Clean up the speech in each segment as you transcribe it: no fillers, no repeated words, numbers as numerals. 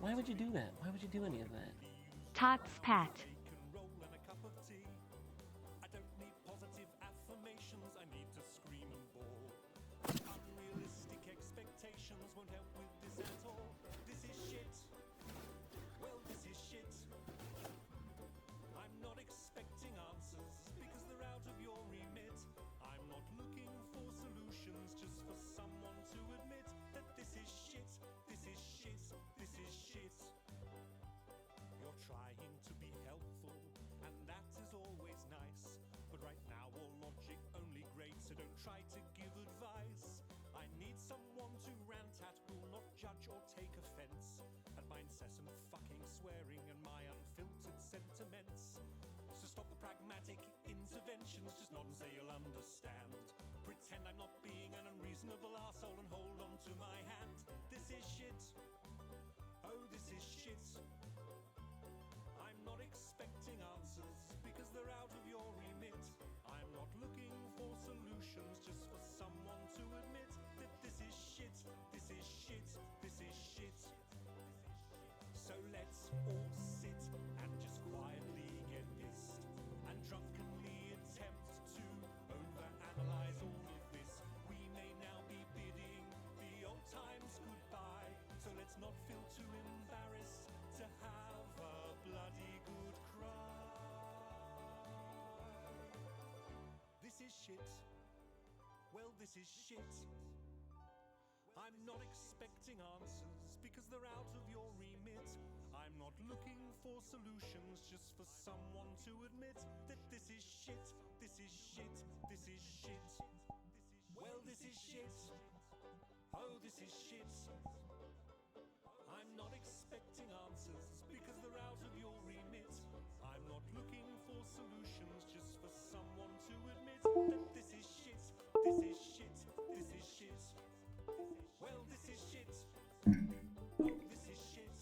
Why would you do that? Why would you do any of that? Tots Pat. I don't need positive affirmations, I need to scream and bawl. Unrealistic expectations won't help with this at all. This is shit. Well, this is shit. I'm not expecting answers because they're out of your remit. I'm not looking for solutions, just for someone to admit that this is shit, this is shit, this is shit. You're trying to be helpful, and that is always nice. But right now all logic only great, so don't try to give advice. I need someone to rant at who will not judge or take offence at my incessant fucking swearing and my unfiltered sentiments. So stop the pragmatic interventions, just nod and say you'll understand. Pretend I'm not being an unreasonable arsehole and hold on to my hand. This is shit. Oh, this is shit. I'm not expecting answers because they're out of your remit. I'm not looking for solutions, just for someone to admit that this is shit, this is shit, this is shit. So let's all sit and just quietly get pissed and drunkenly attempt to overanalyze all of this. We may now be bidding the old times goodbye, so let's not feel too embarrassed to have a bloody good cry. This is shit. Well, this is shit. I'm not expecting answers because they're out of your remit. I'm not looking for solutions, just for someone to admit that this is shit, this is shit, this is shit. Well, this is shit. Oh, this is shit. I'm not expecting answers because they're out of your remit. I'm not looking for solutions, just for someone to admit that this is shit, this is shit, this is shit. Well, this is shit. Oh, this is shit.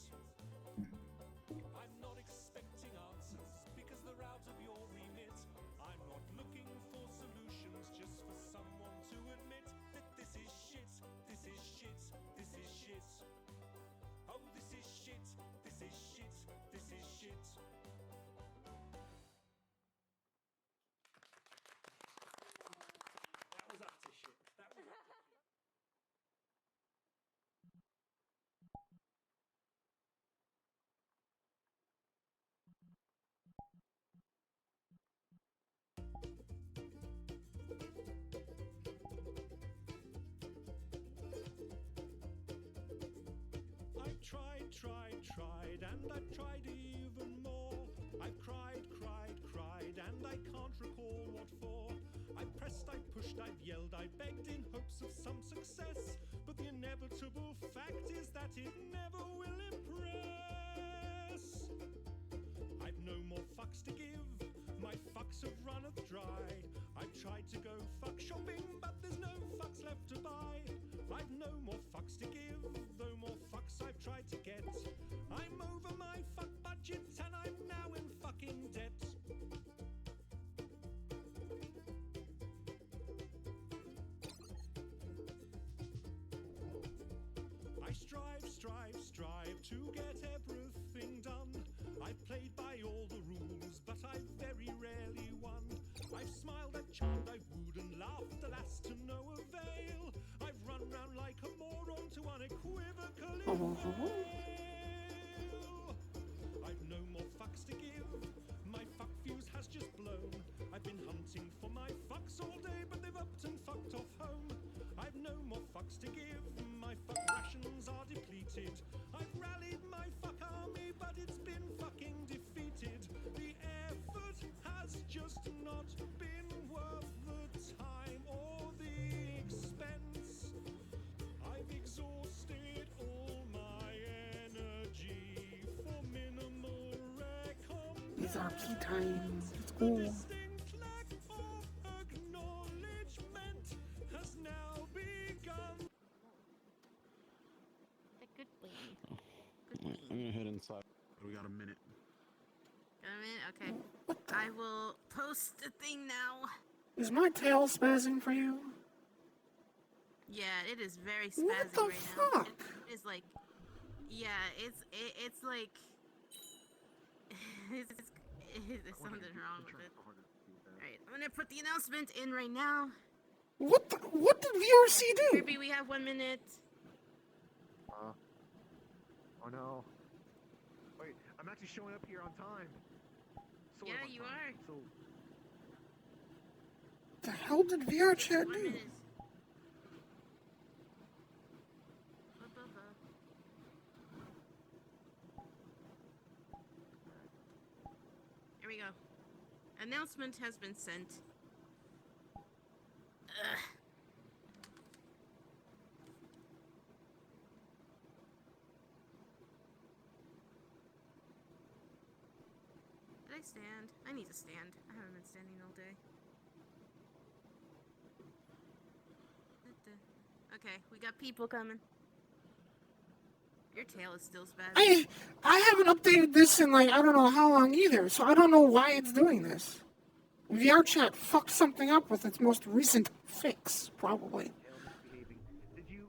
I'm not expecting answers because they're out of your remit. I'm not looking for solutions, just for someone to admit that this is shit, this is shit, this is shit. Oh, this is shit, this is shit, this is shit. That was utter shit. That was utter shit. Tried, and I've tried even more. I've cried, and I can't recall what for. I've pressed, I've pushed, I've yelled, I begged in hopes of some success. But the inevitable fact is that it never will impress. I've no more fucks to give, my fucks have runneth dry. I've tried to go fuck shopping, but there's no fucks left to buy. I've no more fucks to give, though more fucks I've tried to get. I'm over my fuck budget and I'm now in fucking debt. I strive to get everything done. I've played by all the rules, but I've very rarely won. I've smiled, I've charmed, I've wooed and laughed, alas to no avail. I've run round like a moron to unequivocally fail. I've no more fucks to give, my fuck fuse has just blown. I've been hunting for my fucks all day, but they've upped and fucked off home. I've no more fucks to give, my fuck rations are depleted. I've rallied my fuck army, but it's been fucking defeated. The effort has just not been worth the time or the expense. I've exhausted all my energy for minimal recompense. These are key times. Let's go. Distinct lack of acknowledgement has now begun. The good way. I'm gonna head inside. We got a minute. Got a minute? Okay. I will post the thing now. Is my tail spazzing for you? Yeah, it is very What spazzy the right fuck? now. It is like, Yeah, it's like there's something wrong with it. Alright, I'm gonna put the announcement in right now. What did VRC do? Creepy, we have 1 minute. Oh no. Wait, I'm actually showing up here on time. Sort of Yeah, on you time. are. So, The hell did VR chat 1 do? minute. Here we go. Announcement has been sent. Ugh. Did I stand? I need to stand. I haven't been standing all day. Okay, we got people coming. Your tail is still spazzing. I haven't updated this in like I don't know how long either, so I don't know why it's doing this. VR chat fucked something up with its most recent fix, probably. tail misbehaving. Did you?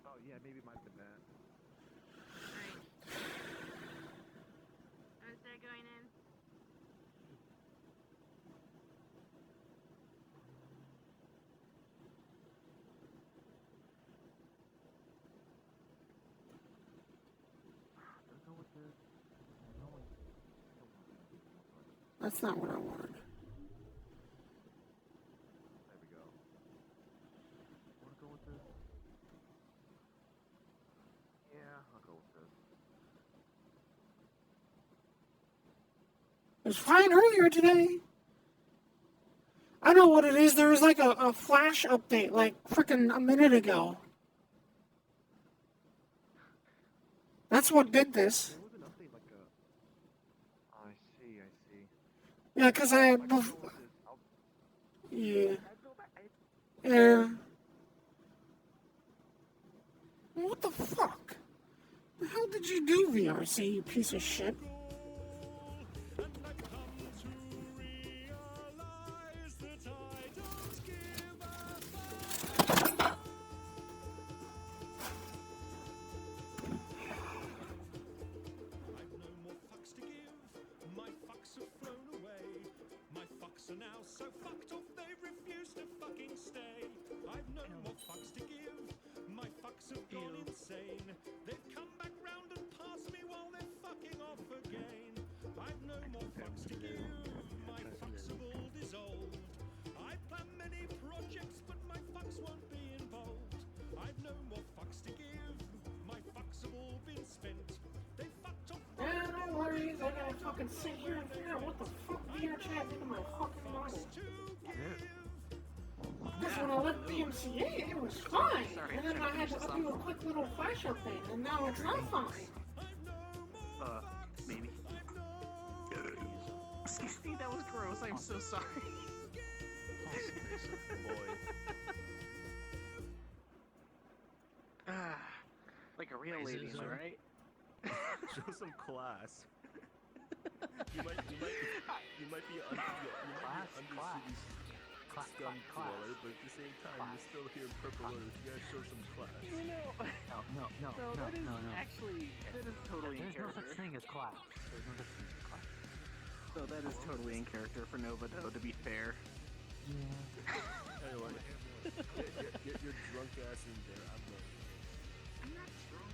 Oh yeah, maybe it might have been that. Alright. I'm gonna start going in. That's not what I wanted. There we go. Wanna go with this? Yeah, I'll go with this. It was fine earlier today. I know what it is. There was like a flash update like frickin' a minute ago. That's what did this. There was an update like a. I see. Yeah, 'cause I... I'll go with this. Yeah. I'll go back. Yeah. What the fuck? The hell did you do, VRC, you piece of shit? I've no more fucks to give. My fucks have flown away. My fucks are now so fucked off they refuse to fucking stay. I've no more fucks to give. My fucks have gone insane. They've come back round and passed me while they're fucking off again. I've no more fucks to give. My fucks have all dissolved. I plan many projects, but my fucks won't be involved. I've no more fucks to give. My fucks have all been spent. They fucked off. Yeah, no worries. I gotta fucking sit here and figure out what the fuck VR chat did to my fucking model. Because when I left DMCA, it was fine. And then I had to do a quick little flash update, and now it's not fine. Maybe. Excuse me, that was gross. I'm so sorry. Like a real lady, am I right? Show some class. you might be undercity scum dweller, but at the same time you're still here in purple orders. You gotta show some class. No. Actually, that is totally in character. There's no such thing as class. There's no such thing as class. So that is totally in character for Nova, though, to be fair. Anyway, get your drunk ass in there. I'm going. I'm not drunk.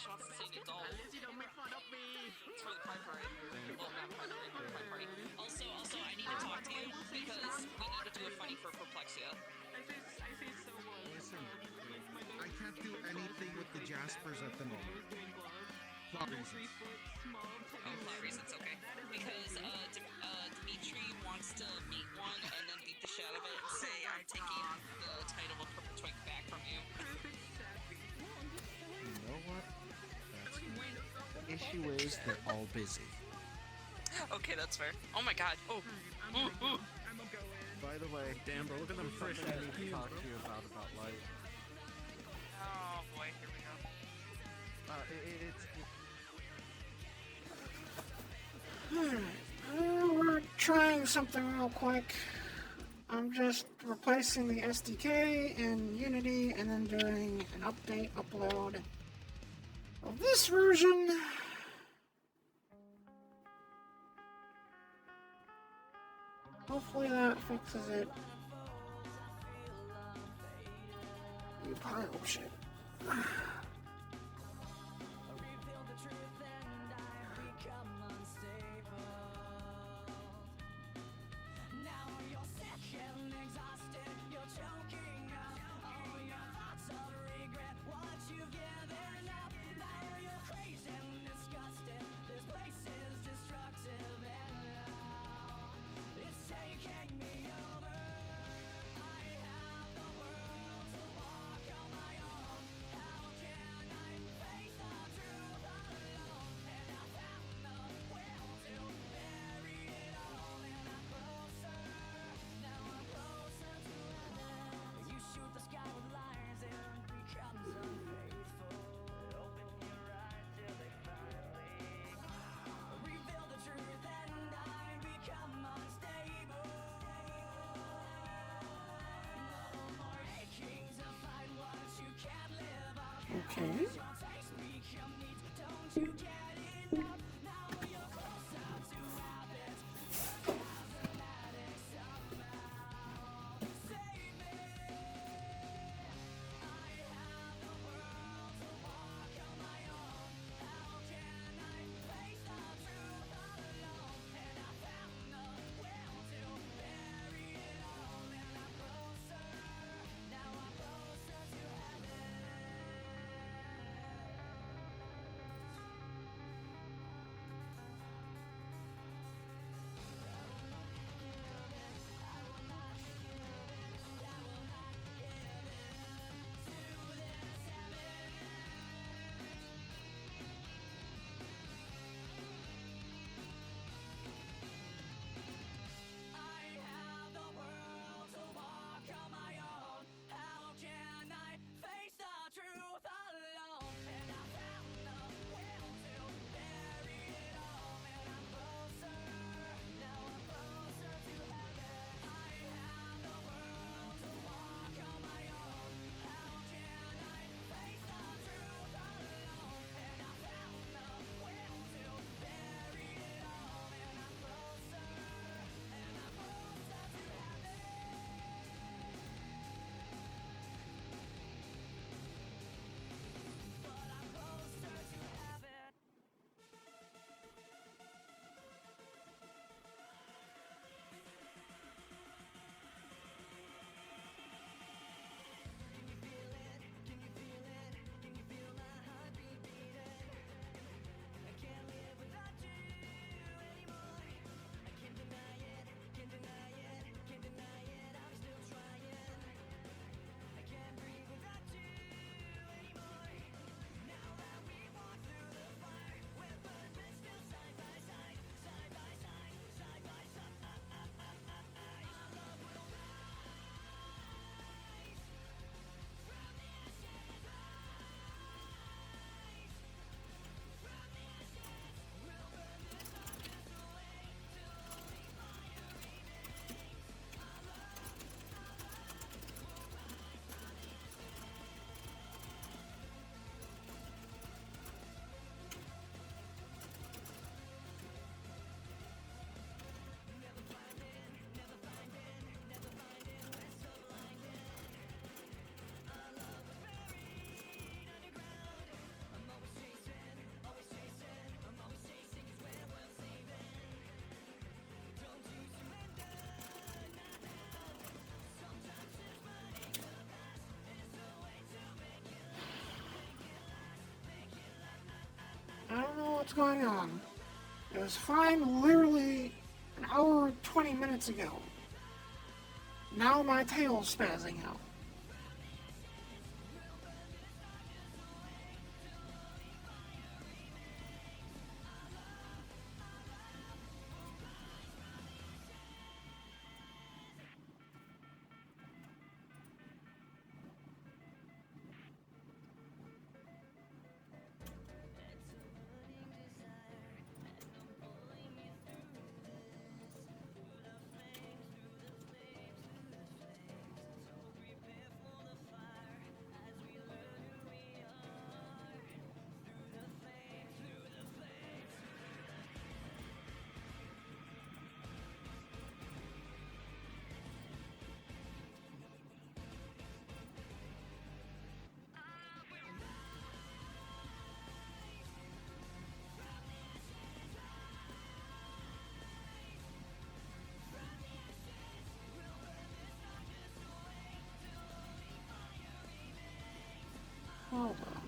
she wants to sing adult. At least you don't make fun of me. It's for the Pride Parade. Well, not Pride Parade, but Pride Party. Also, I need to talk to you because we need to do a funny for Perplexia. I say so much. Listen, I can't do anything with the Jaspers at the moment. Plot reasons. Oh, plot reasons, okay. Because Dimitri wants to meet one and then beat the shit out of it and say, I'm taking the title of Purple Twink back from you. You know what? The issue is they're all busy. Okay, that's fair. Oh my god. Oh. Ooh. By the way, Damn, bro, look at them fresh Something I ass need to peas, talk bro. to you about life. Oh boy, here we go. We're trying something real quick. I'm just replacing the SDK in Unity and then doing an upload of this version. Hopefully that fixes it. You pile of shit. Okay. what's going on. It was fine literally an hour and 20 minutes ago. Now my tail's spazzing out. Hold on.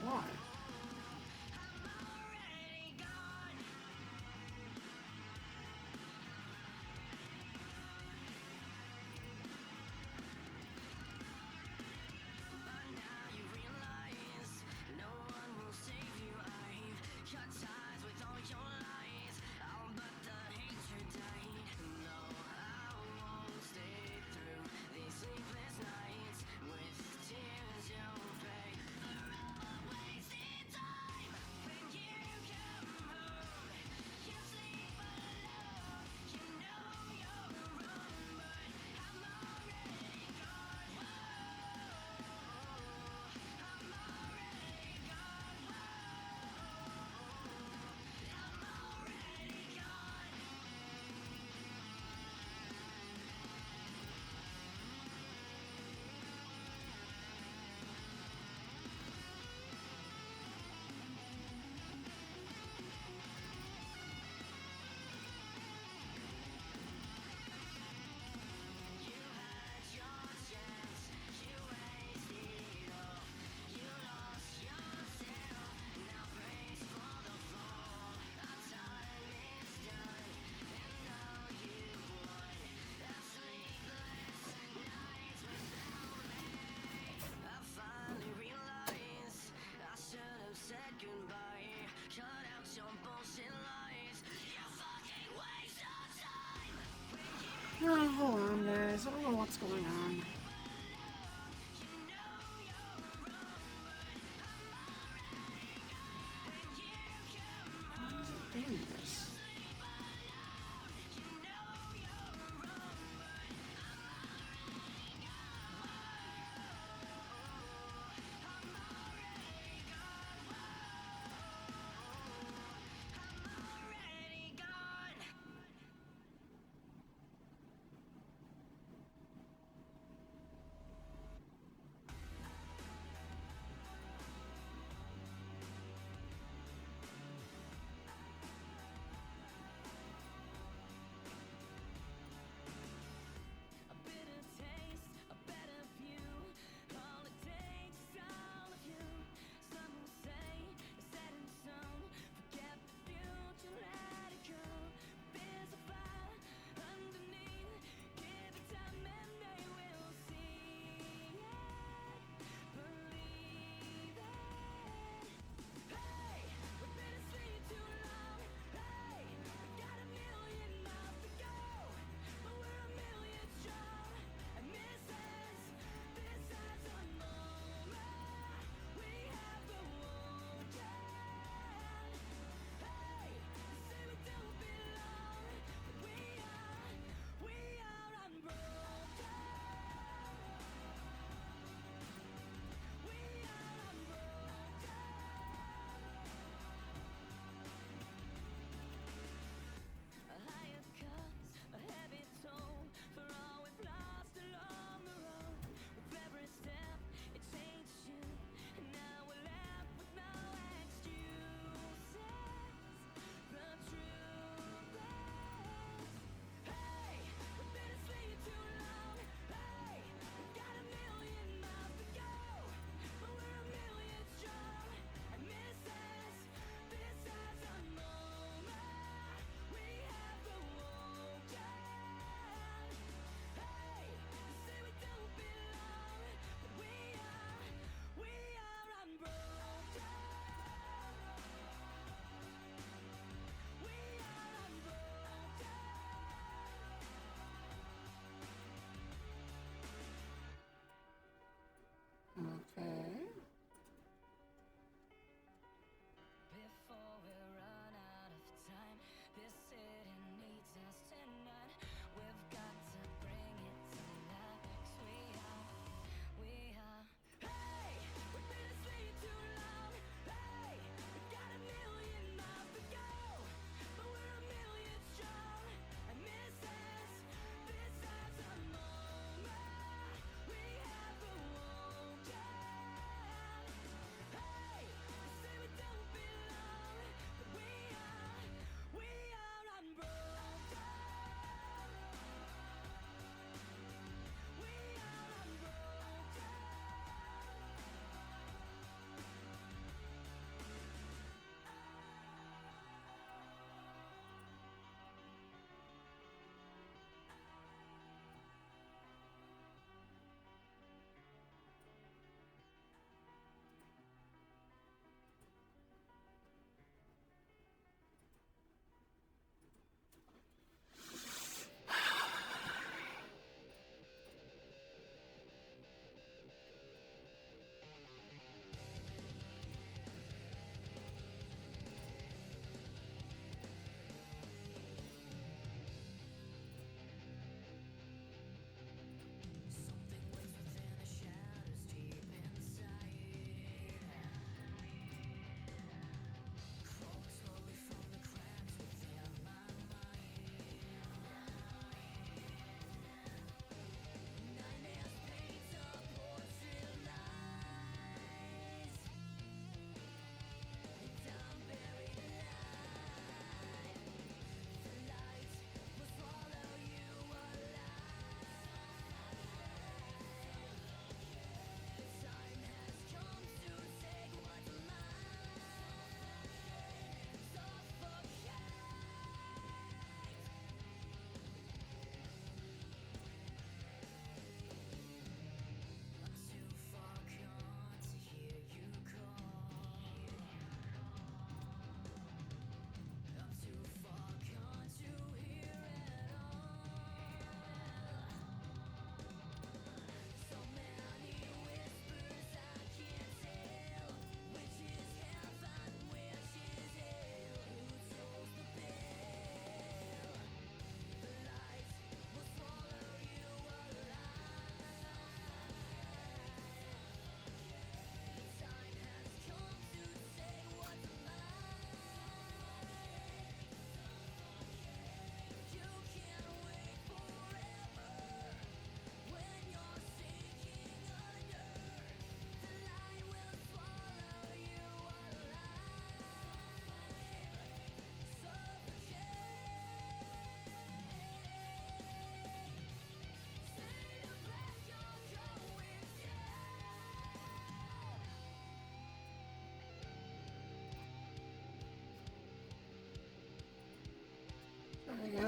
Why? Oh, hold on, guys. I don't know what's going on. Why is it doing this?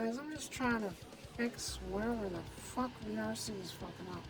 guys. I'm just trying to fix wherever the fuck VRC is fucking up.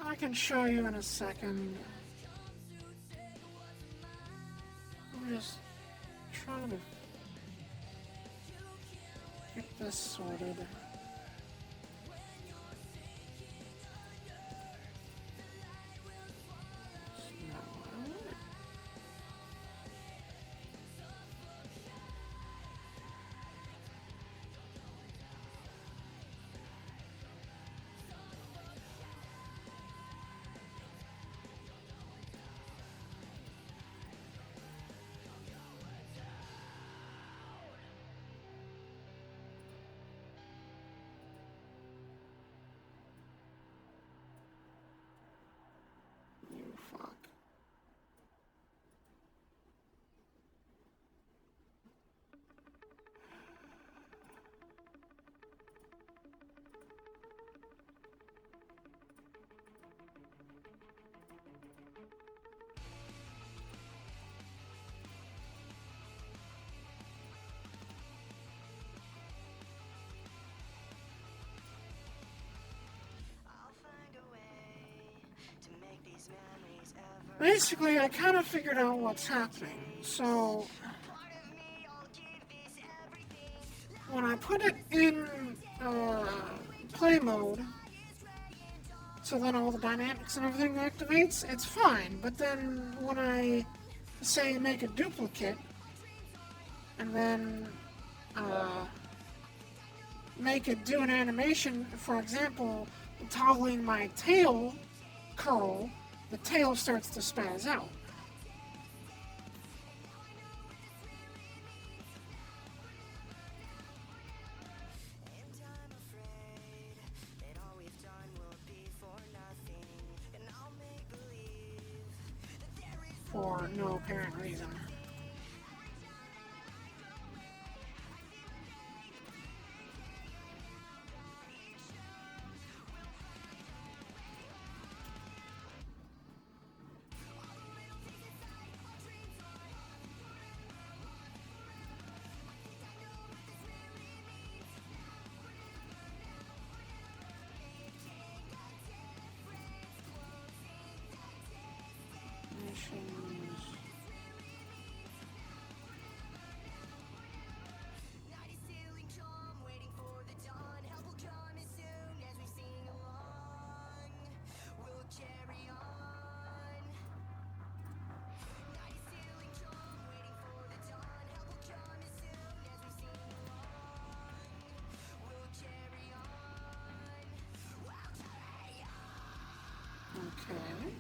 I can show you in a second. I'm just trying to get this sorted. You fuck. Basically, I kind of figured out what's happening. So, when I put it in play mode, so then all the dynamics and everything activates, it's fine. But then when I, say, make a duplicate, and then make it do an animation, for example, toggling my tail curl, the tail starts to spaz out. For no apparent reason. Okay.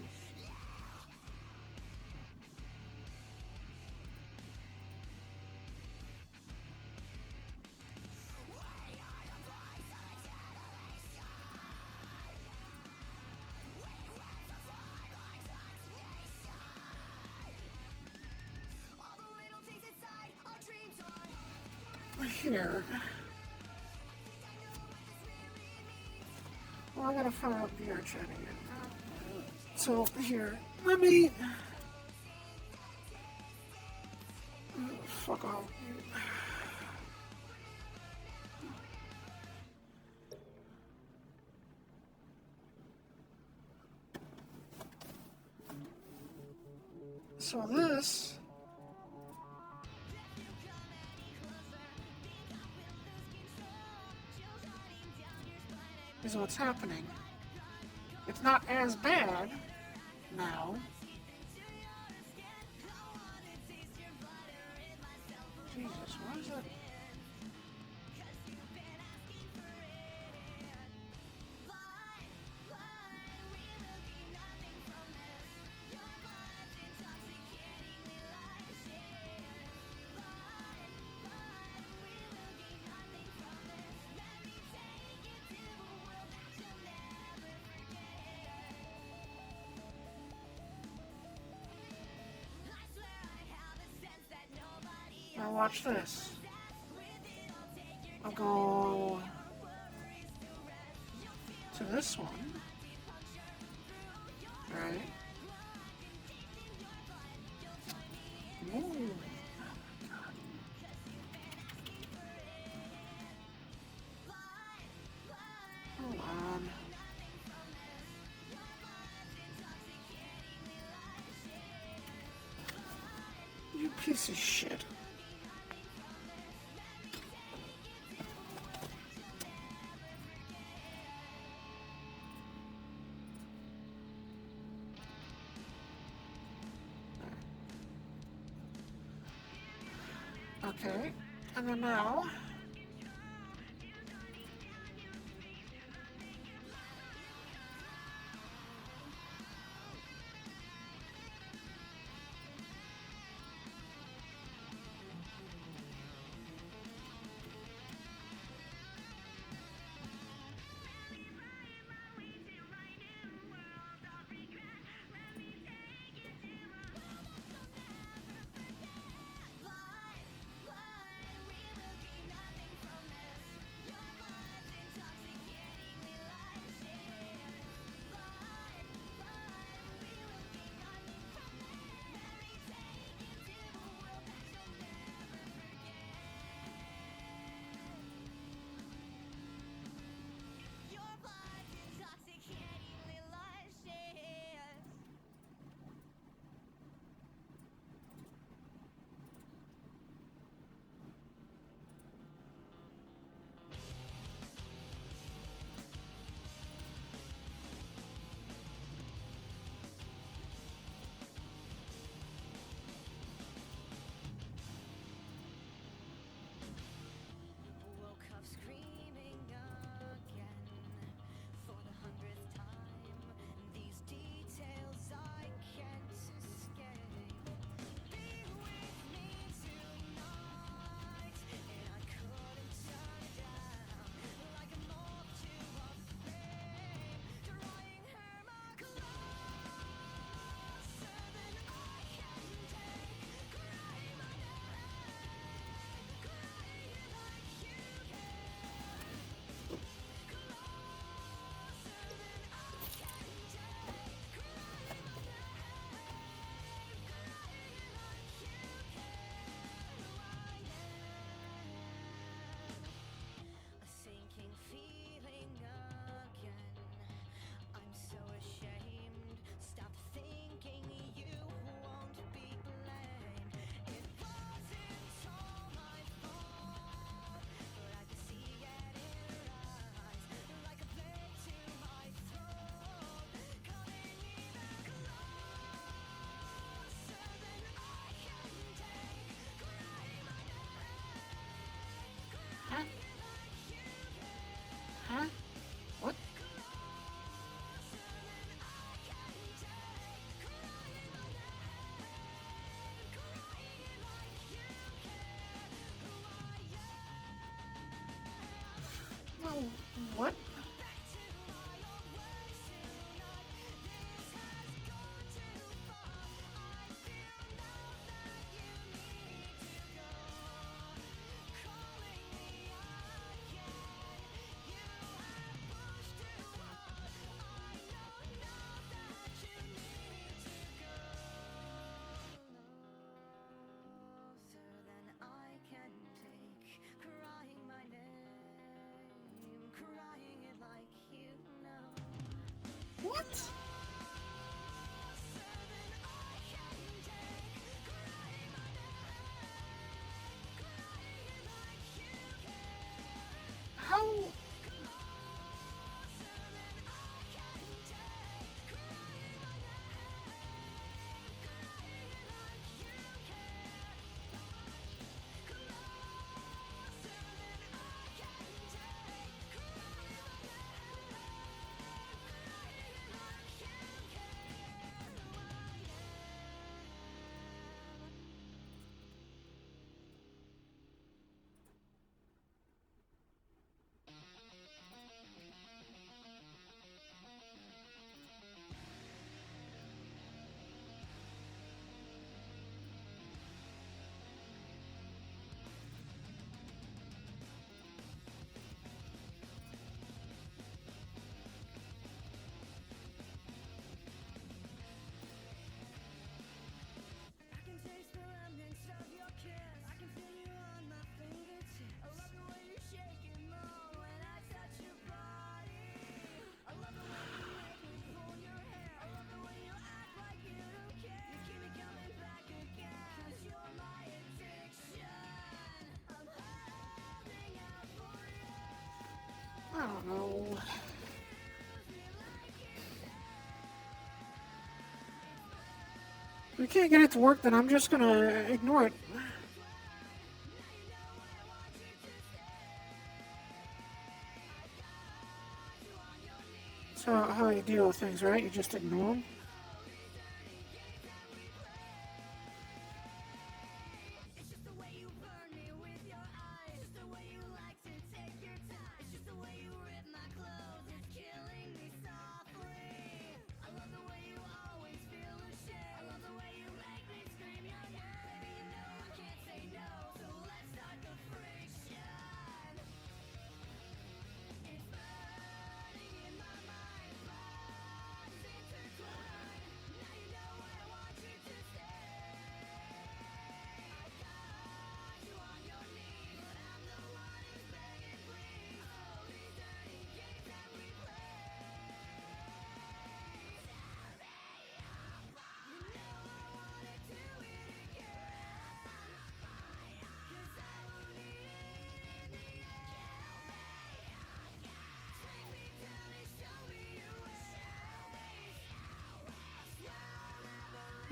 Here. Well, I gotta fire up VR chat again. So, here. Let me... Fuck off. So this... is what's happening. It's not as bad now. Jesus, what is that? watch this. I'll go to this one. Right. Ooh. Hold on. You piece of shit. Okay, and then now, huh? Huh? What? Well, what? What? How? know. If we can't get it to work, then I'm just gonna ignore it. So how you deal with things, right? You just ignore them.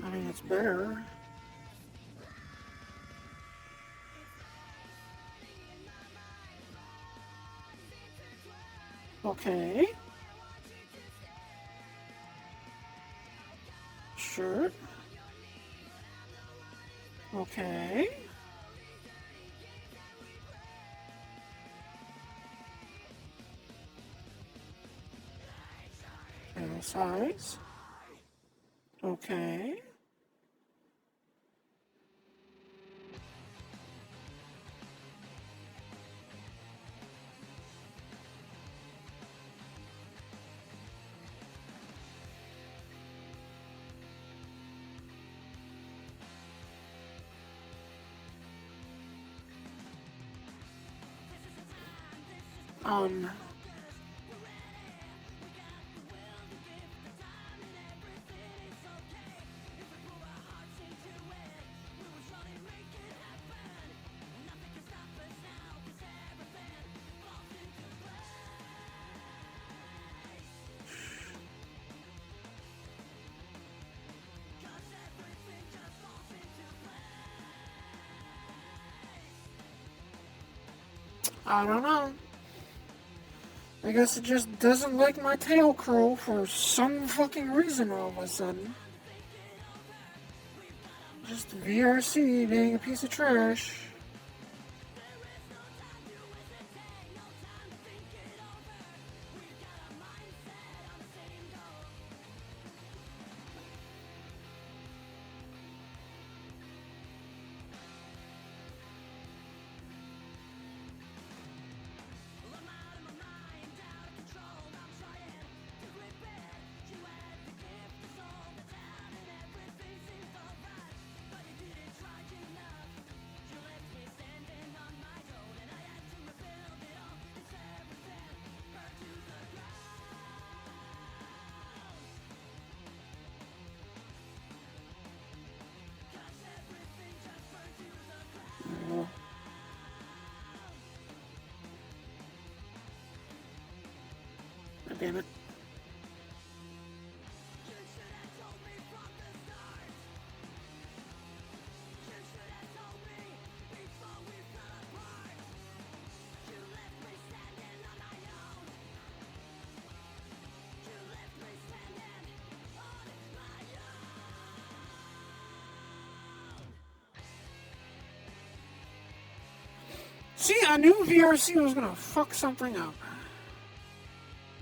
I mean, it's better. Okay. Sure. Okay. Size. Okay. Um, I don't know. I guess it just doesn't like my tail curl for some fucking reason all of a sudden. Just VRC being a piece of trash. Damn it. See, I knew VRC was gonna fuck something up.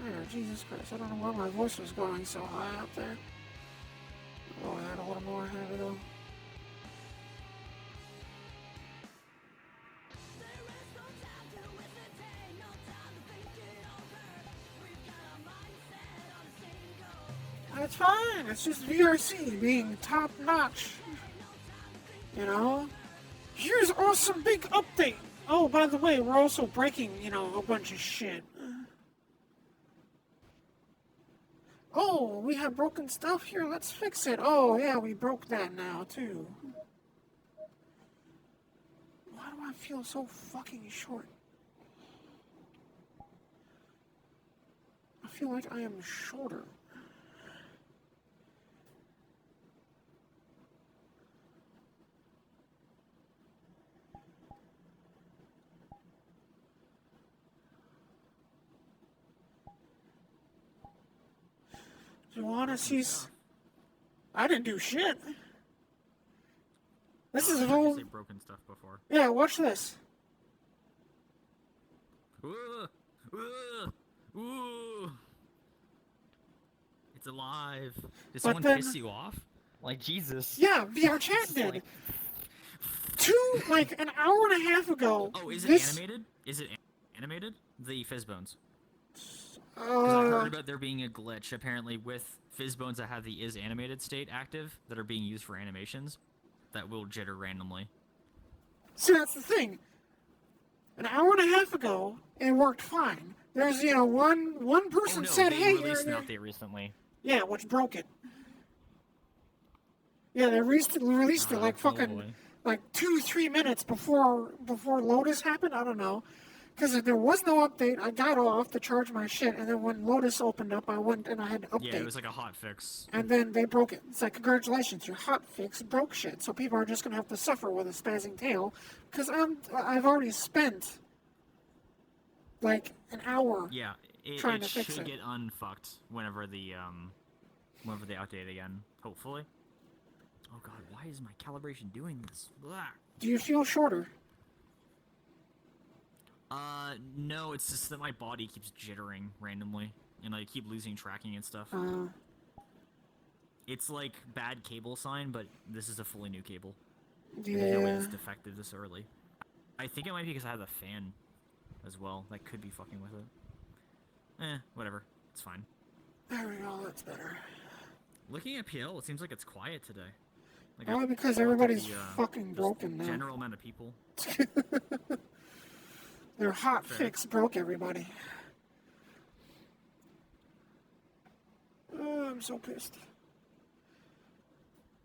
There, Jesus Christ, I don't know where my voice was going so high up there. Oh, I had a little more, there we go. That's fine, it's just VRC being top notch. You know? Here's awesome big update! Oh, by the way, we're also breaking, a bunch of shit. Oh, we have broken stuff here, let's fix it. Oh, yeah, we broke that now, too. Why do I feel so fucking short? feel like I am shorter. Do you want to see? I didn't do shit. This is I've whole. say broken stuff before. Yeah, watch this. Ooh. It's alive. Did But someone then- piss you off? Like Jesus. Yeah, VR chat did. Like- An hour and a half ago. Oh, is it this, animated? Is it animated? The Fizzbones. Because I heard about there being a glitch apparently with Fizzbones that have the is animated state active that are being used for animations that will jitter randomly. See, that's the thing. An hour and a half ago, it worked fine. There's, one person said, they hey, released an you're... update recently. Yeah, which broke it. Yeah, they released it like fucking, boy. like 2-3 minutes before Lotus happened. I don't know. Because there was no update. I got off to charge my shit, and then when Lotus opened up, I went and I had to update. Yeah, it was like a hot fix. And then they broke it. It's like, congratulations, your hot fix broke shit. So people are just going to have to suffer with a spazzing tail. Because I've already spent, like, an hour trying to fix it. It should get unfucked whenever they update again, hopefully. Oh god, why is my calibration doing this? Blah. Do you feel shorter? No, it's just that my body keeps jittering randomly, and I keep losing tracking and stuff. It's like bad cable sign, but this is a fully new cable. Yeah. There's no way it's defective this early. I think it might be because I have the fan as well. That could be fucking with it. Whatever. It's fine. There we go, that's better. Looking at PL, it seems like it's quiet today. Like Probably because I looked at everybody's fucking just broken now. General amount of people. Their hot Fair. fix broke everybody. Oh, I'm so pissed.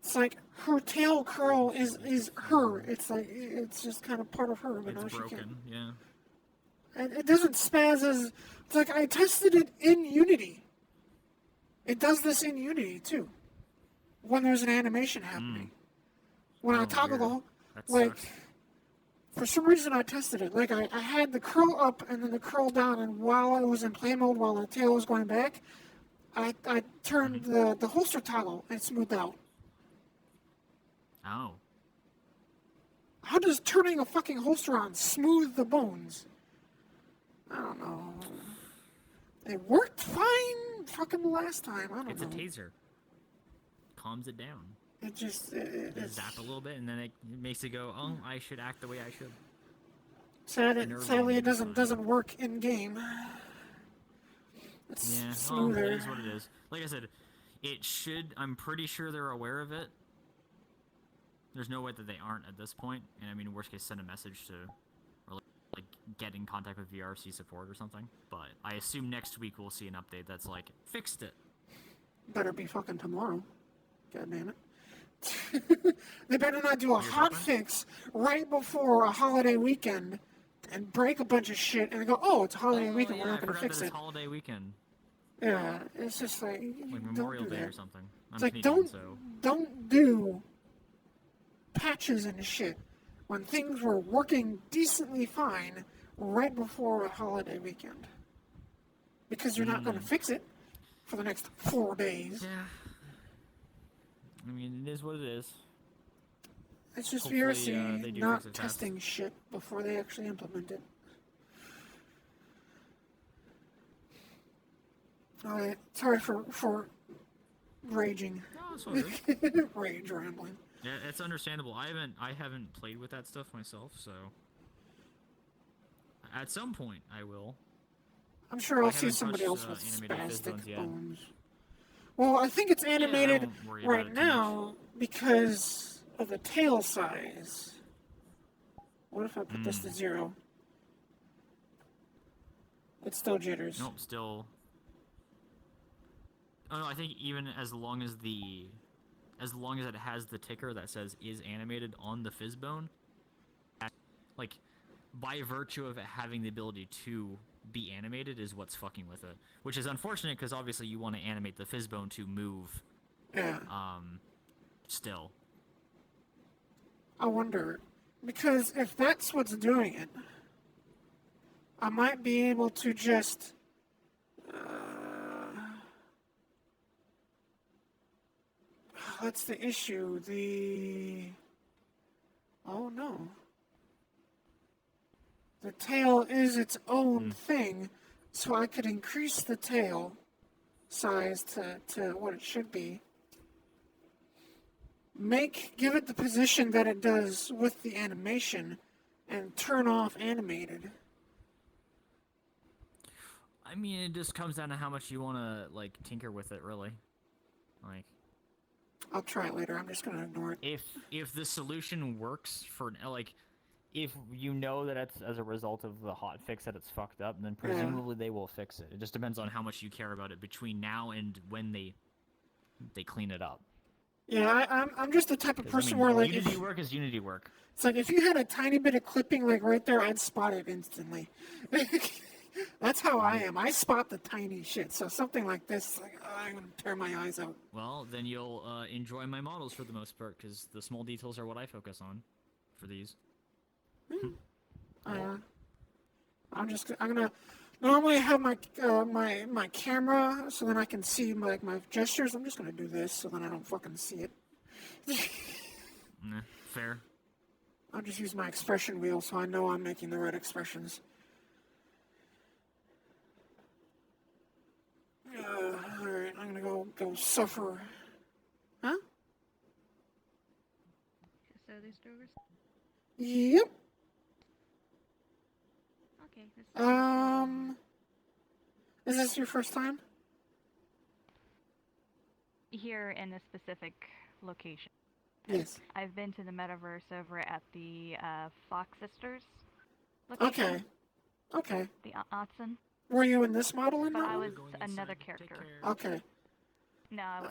It's like her tail curl is her. It's like it's just kind of part of her, but now It's she can't. broken, yeah. And it doesn't spaz as. It's like I tested it in Unity. It does this in Unity too. When there's an animation happening. When I Oh, toggle the weird. whole, That like, sucks. for some reason I tested it. Like I had the curl up and then the curl down, and while it was in play mode, while the tail was going back, I turned the holster toggle and it smoothed out. Oh. How does turning a fucking holster on smooth the bones? I don't know. It worked fine fucking the last time. I don't It's know. a taser. Calms it down. It just Just it's zap a little bit, and then it makes it go, oh, I should act the way I should. sadly it doesn't work in game. It's Yeah, well, smoother. it is what it is. Like I said, it should, I'm pretty sure they're aware of it. There's no way that they aren't at this point. And I mean, worst case, send a message to, or like get in contact with VRC support or something. But I assume next week we'll see an update that's like, fixed it. Better be fucking tomorrow. God damn it. They better not do a hot fix right before a holiday weekend and break a bunch of shit and go, oh, it's a holiday weekend, we're not I going to forgot fix that it. it's holiday weekend. Yeah, it's just like, Like don't Memorial do Day that. or something. I'm It's like, Canadian, so. don't do patches and shit when things were working decently fine right before a holiday weekend. Because you're not going to fix it for the next 4 days. Yeah. I mean, it is what it is. It's just Hopefully, VRC they do not fix it fast. testing shit before they actually implement it. Alright, sorry for raging. No, it's what it is. Rage rambling. Yeah, it's understandable. I haven't played with that stuff myself, so at some point I will. I'm sure I'll I see haven't somebody touched, else with animated spastic Fizzbones yet. bones. Well, I think it's animated don't worry about right it too now because of the tail size. What if I put this to 0? It still jitters. Nope, still. Oh no, I think even as long as it has the ticker that says is animated on the Fizzbone, like by virtue of it having the ability to be animated is what's fucking with it. Which is unfortunate because obviously you want to animate the fizzbone to move. Yeah. Still. I wonder, because if that's what's doing it, I might be able to just what's the issue? Oh no. The tail is its own thing, so I could increase the tail size to what it should be. Give it the position that it does with the animation, and turn off animated. I mean, it just comes down to how much you want to, like, tinker with it, really. Like... I'll try it later. I'm just gonna ignore it. If the solution works for, like, if you know that it's as a result of the hotfix that it's fucked up, then presumably they will fix it. It just depends on how much you care about it between now and when they clean it up. Yeah, I'm just the type of person where, like, Unity work is Unity work. It's like if you had a tiny bit of clipping, like right there, I'd spot it instantly. That's how I am. I spot the tiny shit. So something like this, like, I'm gonna tear my eyes out. Well, then you'll enjoy my models for the most part, because the small details are what I focus on for these. I'm gonna normally have my my camera so then I can see my gestures. I'm just gonna do this so then I don't fucking see it. Fair. I'll just use my expression wheel so I know I'm making the right expressions. Alright, I'm gonna go suffer. Huh? So these drovers? Yep. Okay. Is this your first time? Here in this specific location. Yes. I've been to the metaverse over at the Fox Sisters location. Okay. The Otson. Were you in this model in But that I one? was another character. Okay. No, I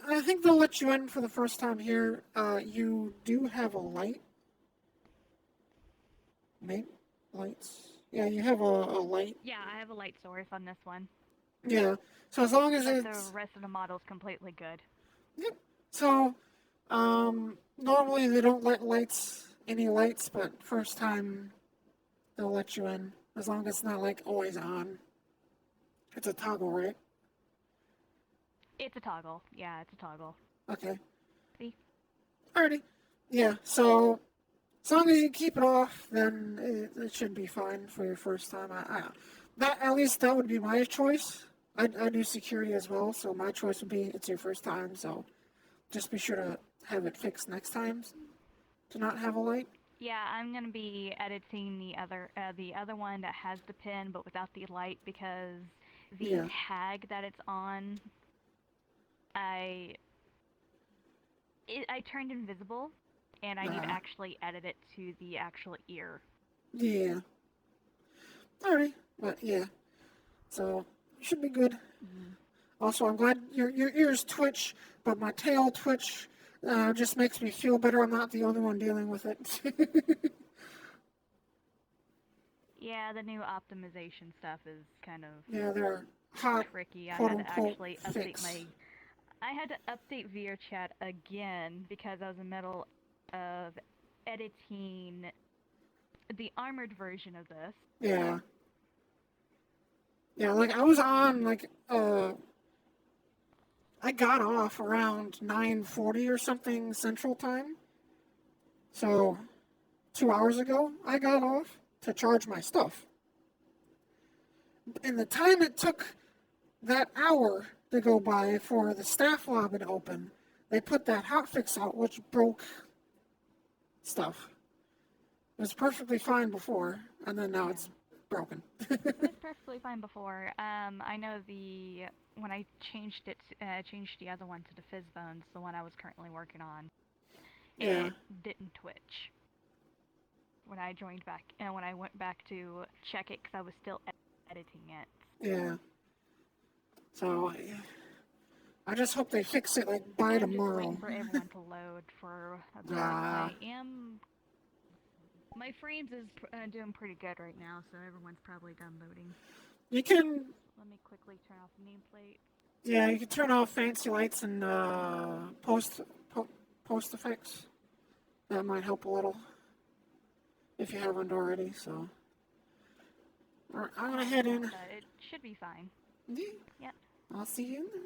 I think they'll let you in for the first time here. You do have a light. Maybe lights. Yeah, you have a light. Yeah, I have a light source on this one. Yeah. So as long as But it's the rest of the model's completely good. Yep. So normally they don't let any lights, but first time they'll let you in as long as it's not like always on. It's a toggle, right? It's a toggle. Yeah, it's a toggle. Okay. See? Alrighty. Yeah, so as long as you keep it off, then it should be fine for your first time. At least that would be my choice. I do security as well, so my choice would be it's your first time, so just be sure to have it fixed next time to not have a light. Yeah, I'm gonna be editing the other one that has the pin but without the light because the tag that it's on, I turned invisible, and I need to actually edit it to the actual ear. Yeah. Alright, but yeah. So, should be good. Mm-hmm. Also, I'm glad your ears twitch, but my tail twitch just makes me feel better. I'm not the only one dealing with it. Yeah, the new optimization stuff is kind of they're hot, tricky. I quote had to unquote, actually fix. I had to update VRChat again because I was in the middle of editing the armored version of this. Yeah. Yeah, like I was on I got off around 9:40 or something Central Time. So 2 hours ago, I got off to charge my stuff. And the time it took that hour to go by for the staff lobby to open, they put that hotfix out, which broke stuff. It was perfectly fine before, and then now it's broken. It was perfectly fine before. I know when I changed it, changed the other one to the fizz bones, the one I was currently working on. It didn't twitch when I joined back, and when I went back to check it, because I was still editing it. Yeah. So I just hope they fix it like by tomorrow. I'm just waiting for everyone to load for a bit. I am My frames is doing pretty good right now, so everyone's probably done loading. You can, Let me quickly turn off the nameplate. yeah, you can turn off fancy lights and post effects. That might help a little if you haven't already. So, all right, I'm gonna head in. It should be fine. Yeah. Yep. I'll see you in there.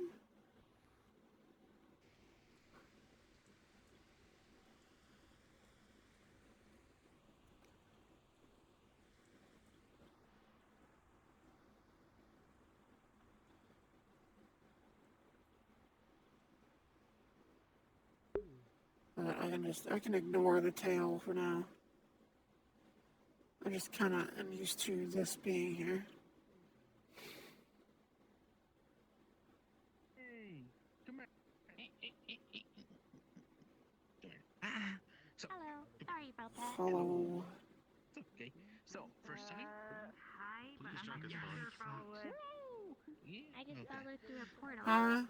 I can ignore the tail for now. I just kind of am used to this being here. Hey, come here. So, Hello. Sorry about that. Hello. it's okay. So, first time? Hi, but Please I'm drink not as sure well. if I would. Yeah. I just followed through a portal.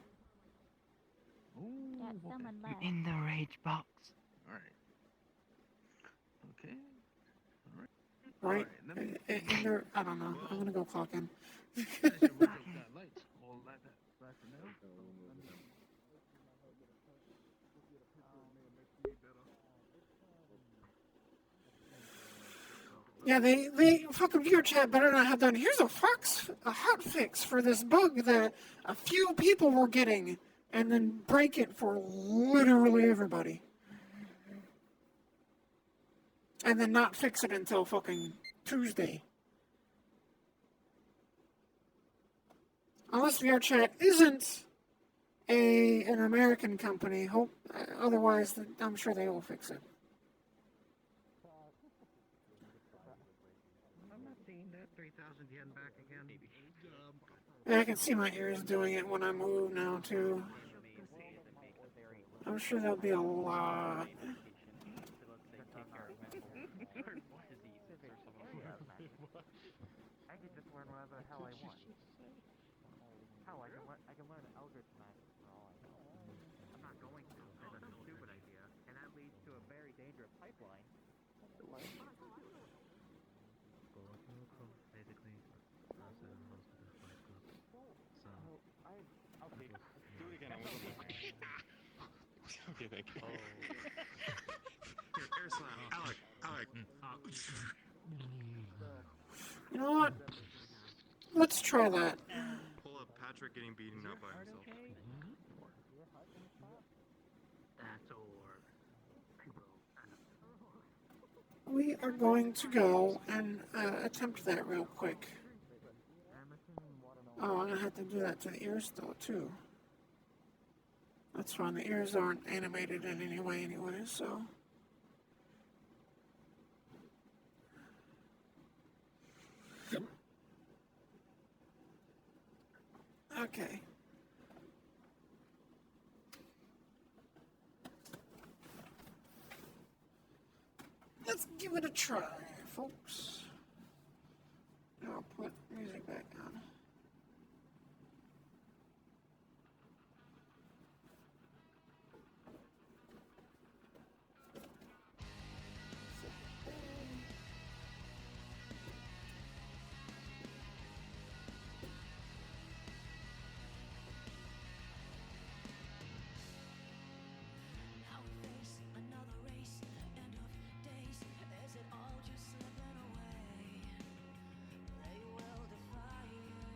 Ooh, That someone left. In the rage box. Alright. Okay. Right? Let me. And there, I don't know. I'm gonna go clock in. As you look at that light, all that know. Yeah, they fucking viewer chat better not have done. Here's a hot fix for this bug that a few people were getting, and then break it for literally everybody, and then not fix it until fucking Tuesday. Unless VR chat isn't an American company, otherwise I'm sure they will fix it. I'm not seeing that 3,000 yen back again. And I can see my ears doing it when I move now too. I'm sure there'll be a lot. I could just learn whatever the hell I want. Hell, I can learn algorithm math for all I know. I'm not going to, because that's a stupid idea, and that leads to a very dangerous pipeline. Basically, okay, do it again. Okay, thank you. Here, air slam. Alec. You know what? Let's try that. Pull up Patrick getting beaten up by himself. That's or. We are going to go and attempt that real quick. Oh, I'm gonna have to do that to the ears though too. That's fine. The ears aren't animated in any way anyway, so. Okay. Let's give it a try, folks. I'll put music back on. Is it all just slipping away? They will defy you.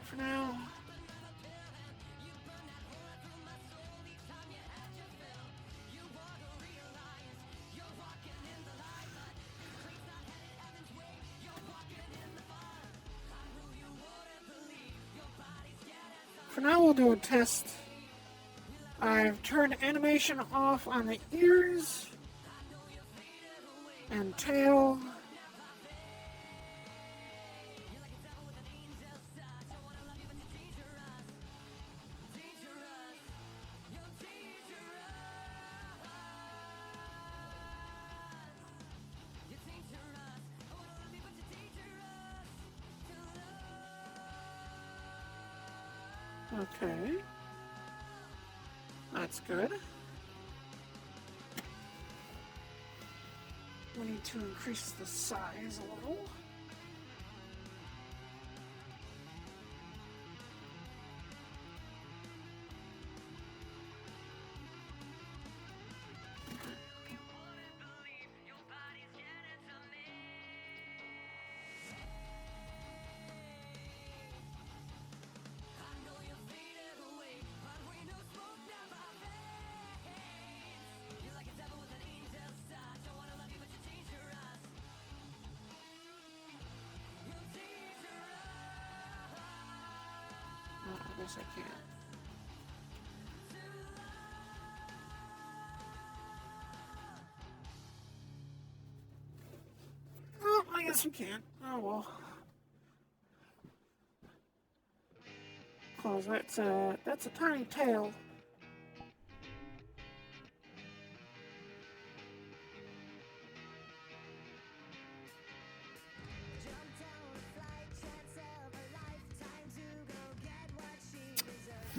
for now. For now, we'll do a test. I've turned animation off on the ears and tail. Okay. That's good. We need to increase the size a little. I guess I can't. Oh, I guess we can't. Oh well. Cause that's a tiny tail.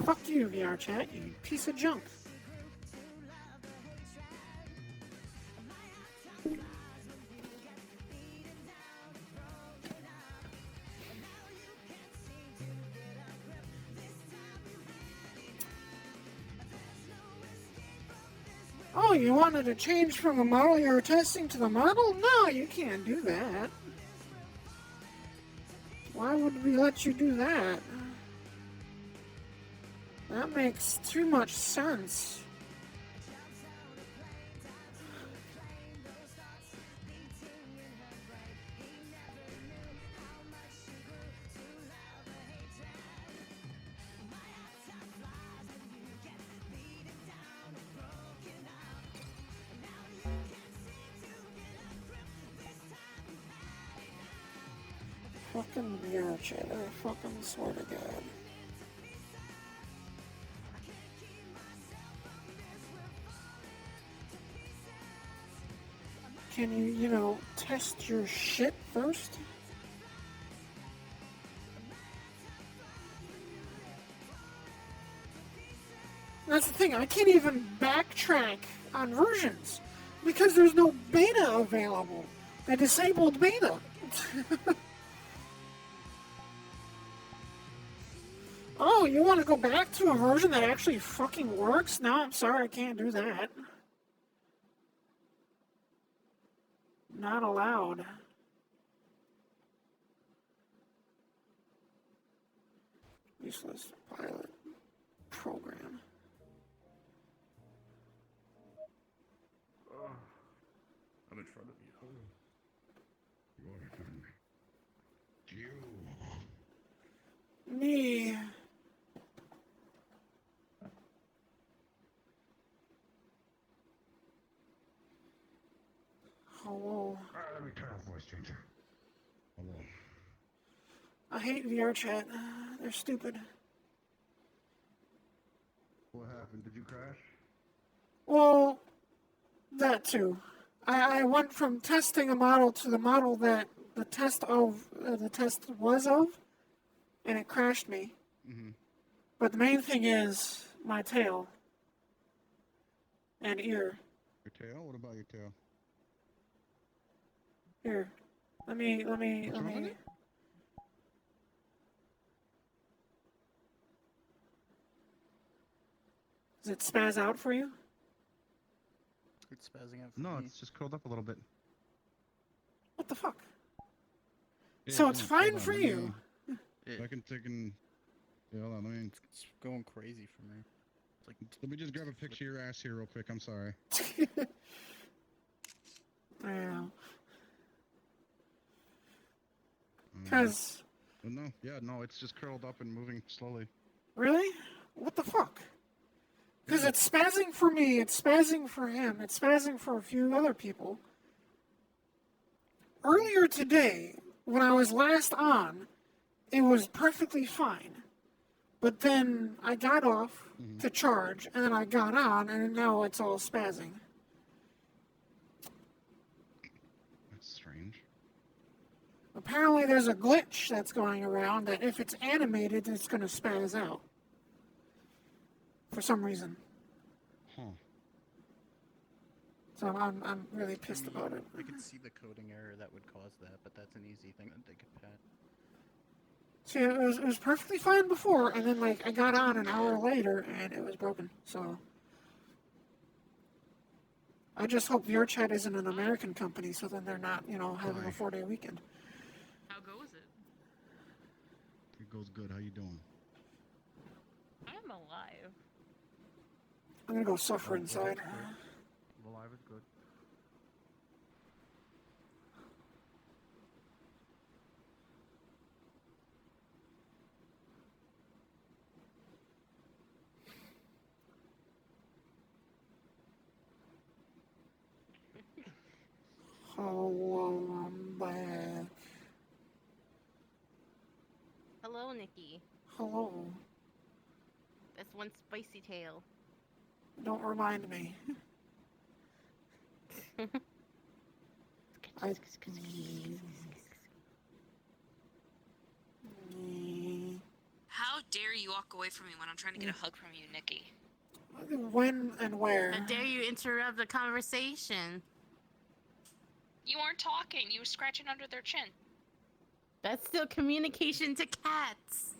Fuck you, VR chat, you piece of junk. Oh, you wanted to change from the model you were testing to the model? No, you can't do that. Why would we let you do that? That makes too much sense. Fucking VR chat, I fucking swear to God. Can you, test your shit first? That's the thing, I can't even backtrack on versions because there's no beta available. They disabled beta. Oh, you want to go back to a version that actually fucking works? No, I'm sorry, I can't do that. Not allowed. Useless pilot program. I'm in front of you. Me. Hello. Let me turn off voice changer. Hello. I hate VR chat. They're stupid. What happened? Did you crash? Well, that too. I went from testing a model to the model that the test was of, and it crashed me. Mm-hmm. But the main thing is my tail and ear. Your tail? What about your tail? Here, let me. What's wrong with it? Does it spaz out for you? It's spazzing out for No, me. it's just curled up a little bit. What the fuck? Yeah, So it's hold fine on, for let you. me- I can Yeah, hold on, It's going crazy for me. It's like, let me just grab a picture of your ass here real quick. I'm sorry. Yeah. Because... No, yeah, no, it's just curled up and moving slowly. Really? What the fuck? Because it's spazzing for me, it's spazzing for him, it's spazzing for a few other people. Earlier today, when I was last on, it was perfectly fine. But then I got off to charge, and then I got on, and now it's all spazzing. That's strange. Apparently there's a glitch that's going around that if it's animated, it's going to spaz out. For some reason. Huh. So I'm really pissed about it. I could see the coding error that would cause that, but that's an easy thing that they could patch. See, it was perfectly fine before, and then like I got on an hour later, and it was broken. So I just hope VRChat isn't an American company, so then they're not, having a 4-day weekend. How goes it? It goes good. How you doing? I'm alive. I'm gonna go suffer inside. Alive is good. Hello, I'm back. Hello, Nikki. Hello. That's one spicy tail. Don't remind me. How dare you walk away from me when I'm trying to get a hug from you, Nikki? When and where? How dare you interrupt the conversation? You weren't talking. You were scratching under their chin. That's still communication to cats.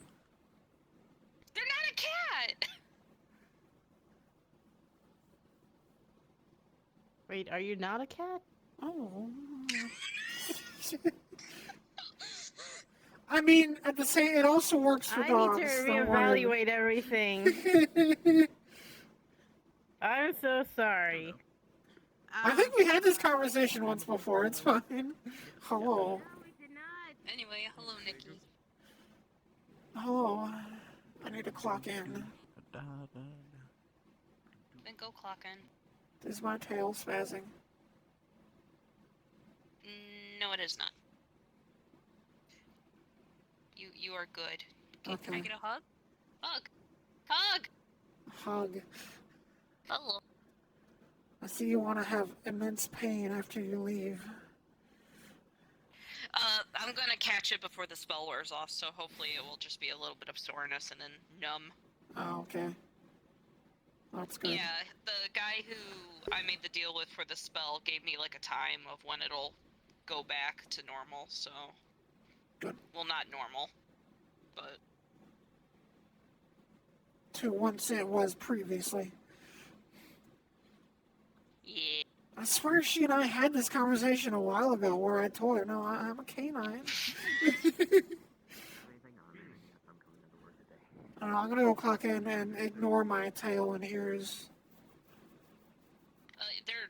They're not a cat! Wait, are you not a cat? Oh. I mean, at the same, it also works for dogs. I need to don't worry. reevaluate everything. I'm so sorry. I think we had this conversation once before. It's fine. Hello. Anyway, hello, Nikki. Hello. I need to clock in. Then go clock in. Is my tail spazzing? No, it is not. You are good. Okay. Can I get a hug? Hug! Hug! Hug. Hello. I see you want to have immense pain after you leave. I'm gonna catch it before the spell wears off, so hopefully it will just be a little bit of soreness and then numb. Oh, okay. That's good. Yeah, the guy who I made the deal with for the spell gave me like a time of when it'll go back to normal, so... Good. Well, not normal, but... To once it was previously. Yeah. I swear she and I had this conversation a while ago where I told her, no, I'm a canine. I don't know, I'm gonna go clock in and ignore my tail and ears.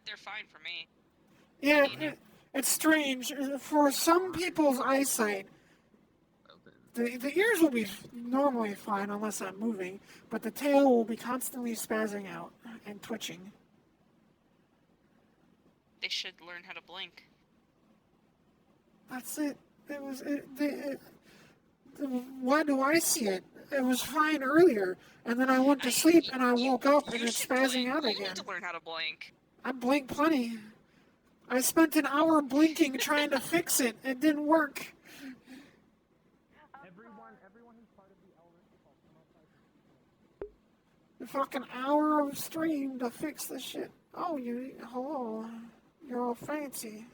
They're fine for me. Yeah, it's strange. For some people's eyesight, the ears will be normally fine unless I'm moving, but the tail will be constantly spazzing out and twitching. They should learn how to blink. That's it. Why do I see it? It was fine earlier, and then I went to sleep and I woke up and it's spazzing out You again. need to learn how to blink. I blink plenty. I spent an hour blinking trying to fix it. It didn't work. Everyone who's part of the elders cult, come outside. A fucking hour of stream to fix this shit. Oh, hello. You're all fancy.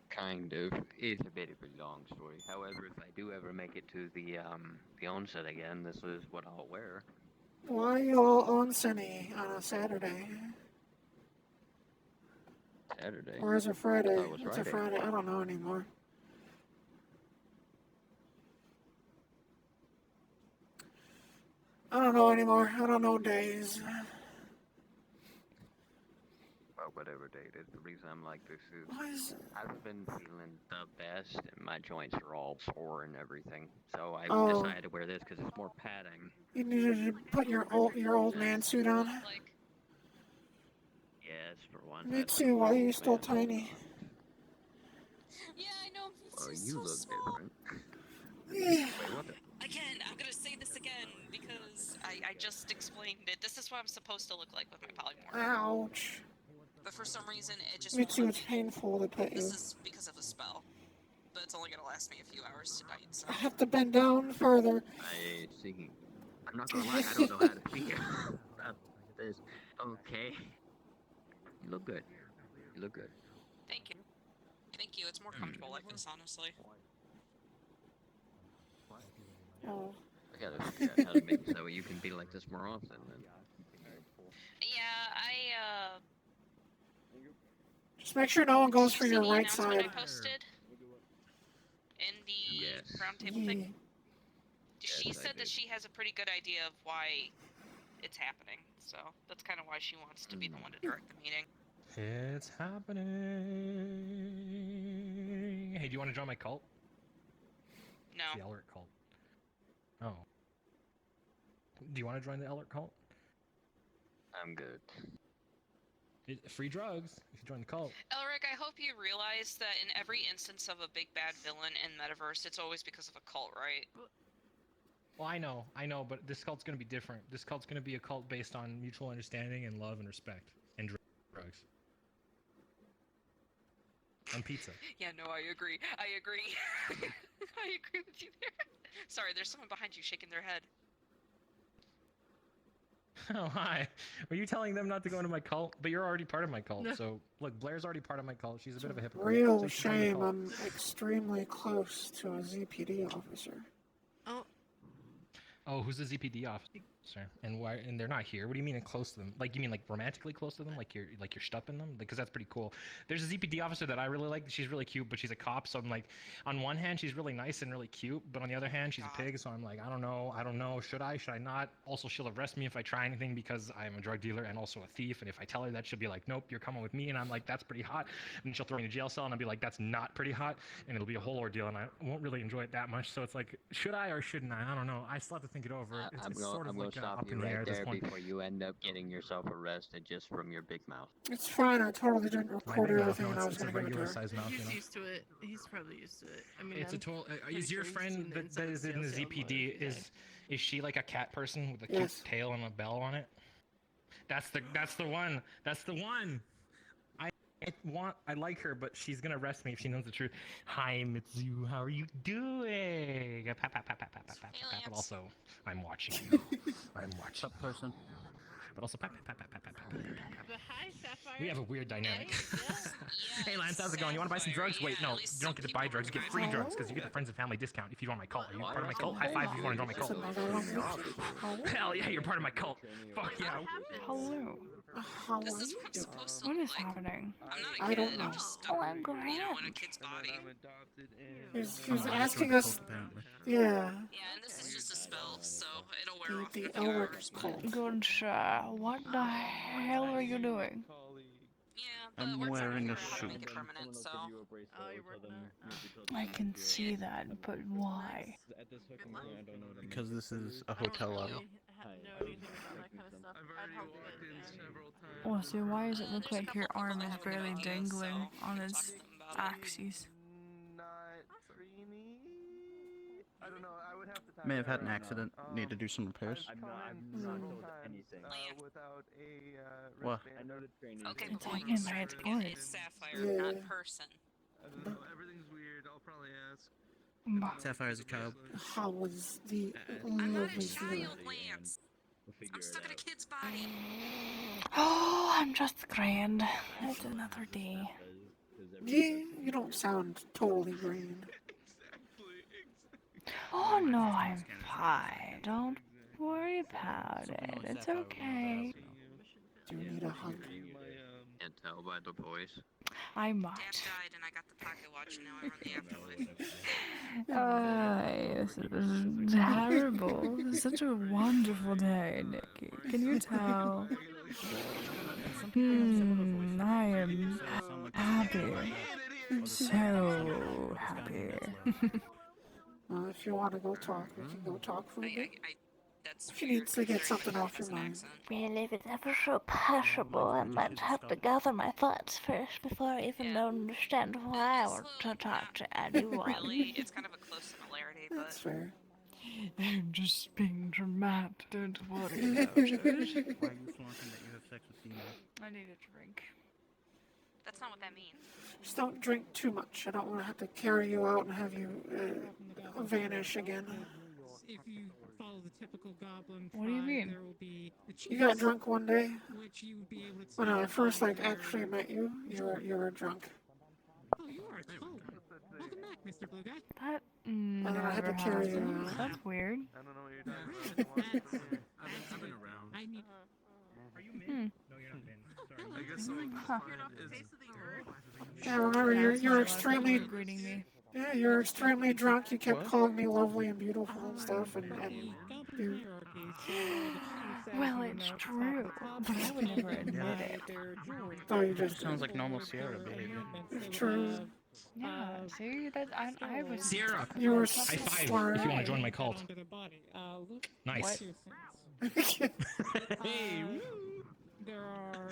Kind of. It's a bit of a long story. However, if I do ever make it to the onset again, this is what I'll wear. Why are you all onsen-y on a Saturday? Saturday? Or is it Friday? I thought it was It's a Friday. I don't know anymore. I don't know anymore. I don't know days. Well, whatever day it is, the reason I'm like this is Why is I've been feeling the best, and my joints are all sore and everything. So I Oh. decided to wear this because it's more padding. You needed to put your old man suit on? Yes, for one. Me too. Why are you still tiny? Yeah, I know. Well, It's you so look small. different. Yeah. Wait, what the? Again, I'm gonna say this again because I just explained it. This is what I'm supposed to look like with my polymorph. Ouch. But for some reason, it just Me won't too. let It's me. painful to pet you. This is because of the spell. But it's only gonna last me a few hours tonight, so. I have to bend down further. I see. I'm not gonna lie, I don't know how to feel about this. Okay. You look good. You look good. Thank you. Thank you. It's more comfortable like this, honestly. Oh. I gotta figure out how to make it so you can be like this more often. Then. Yeah, Just make sure no one goes Did for you see your the right announcement side. I posted in the Yes. roundtable thing? She Yes, I said that did. she has a pretty good idea of why it's happening, so that's kind of why she wants to be the one to direct the meeting. It's happening. Hey, do you want to join my cult? No. The Elric cult. Oh. Do you want to join the Elric cult? I'm good. Free drugs if you join the cult. Elric, I hope you realize that in every instance of a big bad villain in Metaverse, it's always because of a cult, right? Well, I know, but this cult's gonna be different. This cult's gonna be a cult based on mutual understanding and love and respect and drugs. And pizza. Yeah, no, I agree. I agree. I agree with you there. Sorry, there's someone behind you shaking their head. Oh, hi. Were you telling them not to go into my cult? But you're already part of my cult, No. so... Look, Blair's already part of my cult. She's a bit of a hypocrite. Real so you should join the shame. cult. I'm extremely close to a ZPD officer. Oh, who's the ZPD officer? And why? And they're not here. What do you mean close to them? Like you mean like romantically close to them? Like you're stuffing them? Because that's pretty cool. There's a ZPD officer that I really like. She's really cute, but she's a cop. So I'm like, on one hand she's really nice and really cute, but on the other hand she's a pig. So I'm like, I don't know. Should I? Should I not? Also, she'll arrest me if I try anything because I'm a drug dealer and also a thief. And if I tell her that, she'll be like, nope, you're coming with me. And I'm like, that's pretty hot. And she'll throw me in a jail cell, and I'll be like, that's not pretty hot. And it'll be a whole ordeal, and I won't really enjoy it that much. So it's like, should I or shouldn't I? I don't know. I still have to think it over. It's sort of I'm gonna like stop up you in the air right at this there point. before you end up getting yourself arrested just from your big mouth. It's fine. I totally didn't record big mouth, everything, no, and I was it's a going to give it to regular her. size mouth, you He's know. used to it. He's probably used to it. I mean, It's a I'm total. pretty Is your sure he's friend seen the that inside is of in the jail cell more ZPD? every day. Is she like a cat person with a cute Yes. tail and a bell on it? That's the one. That's the one. I like her, but she's gonna arrest me if she knows the truth. Hi, Mitsu. How are you doing? Pat, pat, pat, pat, pat, pat, pat, pat, pat. But also, I'm watching you. I'm watching. Up person. But also, pat, pat, pat, pat, pat, pat, pat, pat, pat. But hi, Sapphire. We have a weird dynamic. Yeah, Hey Lance, how's it going? You want to buy some drugs? Wait, no, you don't get to buy drugs. You get free drugs because you get the friends and family discount if you join my cult. Are you part of my cult? High five if you want to join my cult. Hell yeah, you're part of my cult. Fuck yeah. Hello. How This are is you what I'm doing? supposed to What look is like. happening? I'm not a I kid. don't know. I'm just Oh, stuck, I'm in a grand. kid's body. He's asking us. Yeah. Yeah, and this is just a spell, so it'll wear off in The a few Elric hours. But cult. Good sir, what the hell are you doing? yeah, but I'm we're trying to wearing figure a out how to make suit. it permanent, so. Oh, you're working on it. I can see that, but why? Because this is a hotel I lobby. don't really know anything about that kind of stuff. I'd help it. Well, so why does it look There's a like your couple arm people is that have barely ideas, dangling so on we can its talk to them about it. axes? Not really. I don't know. I would have to talk May have to had her. an accident. Need to do some repairs. I've not told anything. Without a What? wristband. Okay, It's but hanging by its voice. it's Sapphire, Yeah. not person. I don't know. Everything's weird. I'll probably ask. Bah. Sapphire's a child. How was the I'm not a lovely view? child, Lance. I'm stuck in a kid's body. Oh, I'm just grand. It's another day. Yeah, you don't sound totally green. Oh no, I'm fine. Don't worry about it. It's okay. Do you need a hug? Can't tell by the voice. I Dad might. died and I got the pocket watch and now I run the afterlife. This is terrible. It's such a wonderful day, Nikki. Can you tell? I am happy. So happy. If you want to go talk, we can go talk for a bit. That's If you need to get something off your mind. Well, if it's ever so possible, I might have to gather my thoughts first before I even understand why I want to talk to anyone. Really, it's kind of a close similarity, but... That's fair. I'm just being dramatic. Don't worry about it. Why are you flaunting that you have sex with females? I need a drink. That's not what that means. Just don't drink too much. I don't want to have to carry you out and have you vanish again. If you follow the typical goblin What do you mean? there will be the You got chiefs, drunk one day? which you would be able to When I take first on your- actually met you, you were drunk. Oh, you are. Oh, welcome back, Mr. Blue Guy. That And then I had to never carry you happened. around. That's weird. I don't know what you're talking about. I've been around. I need. Are you Min? No, you're not Min. Sorry. I guess so. Huh. Yeah, remember you're extremely greeting me. yeah, you're extremely drunk. You kept calling me lovely and beautiful and stuff, and you, Well, it's true, but I would never admit it. oh, you just Sounds like normal Sierra behavior. It's true. Yeah, see, that I was. Sierra! You were High five if you want to join my cult. Nice. Hey, there are.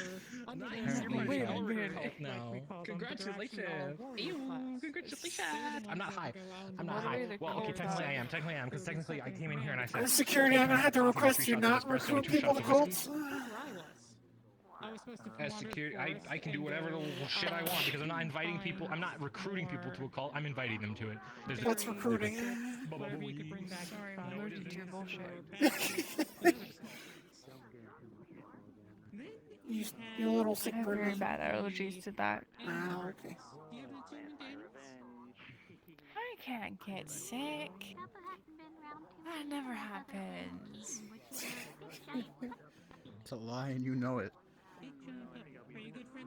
Wait a minute now. Congratulations! Ew, congratulations! I'm not high. I'm not high. Well, okay, technically I am. Technically I am, because technically I came in here and I said... Security, I'm gonna have to request you not recruit people to cults. As security, I can do whatever the shit I want because I'm not inviting people. I'm not recruiting people to a cult. I'm inviting them to it. That's recruiting. Sorry, I'm allergic to your bullshit. You little sick I have bird. very bad allergies to that. Ah, okay. I can't get sick. That never happens. It's a lie and you know it.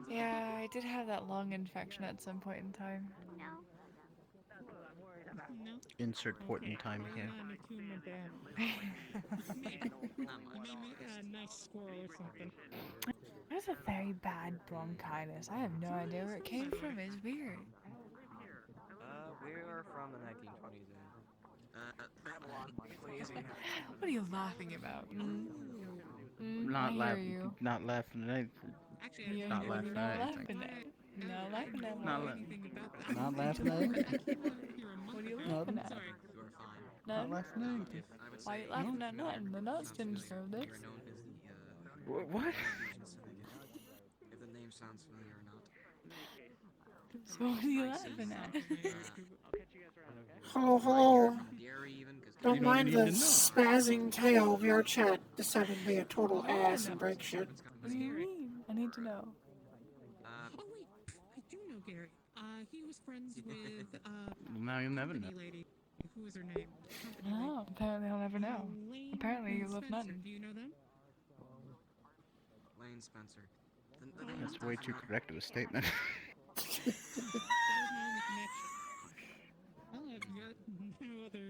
Yeah, I did have that lung infection at some point in time. Insert port in time here. There's a very bad bronchitis. I have no idea where it came from. It's weird. We are from the 1920s and What are you laughing about? Not I hear laughing. you. Not laughing at anything. You're Not laughing not at laughing anything. at. Not laughing at. Not What Not laughing at anything. are you laughing at? Not None? laughing at anything. Why are you laughing at nothing? The nuts didn't deserve this. What? if the name sounds familiar or not. So what are you laughing at? Hello, hello. Dairy even, because Don't mind the spazzing tail of your chat deciding to be a total ass and break shit. What do you mean? I need to know. Oh wait, I do know Gary. He was friends with Now you'll never know. the lady. Who was her name? Oh, apparently I'll never know. Apparently you love nothing. Do you know them? Lane Spencer. The name That's way too correct of a statement. That was my only connection. Well, I've got no other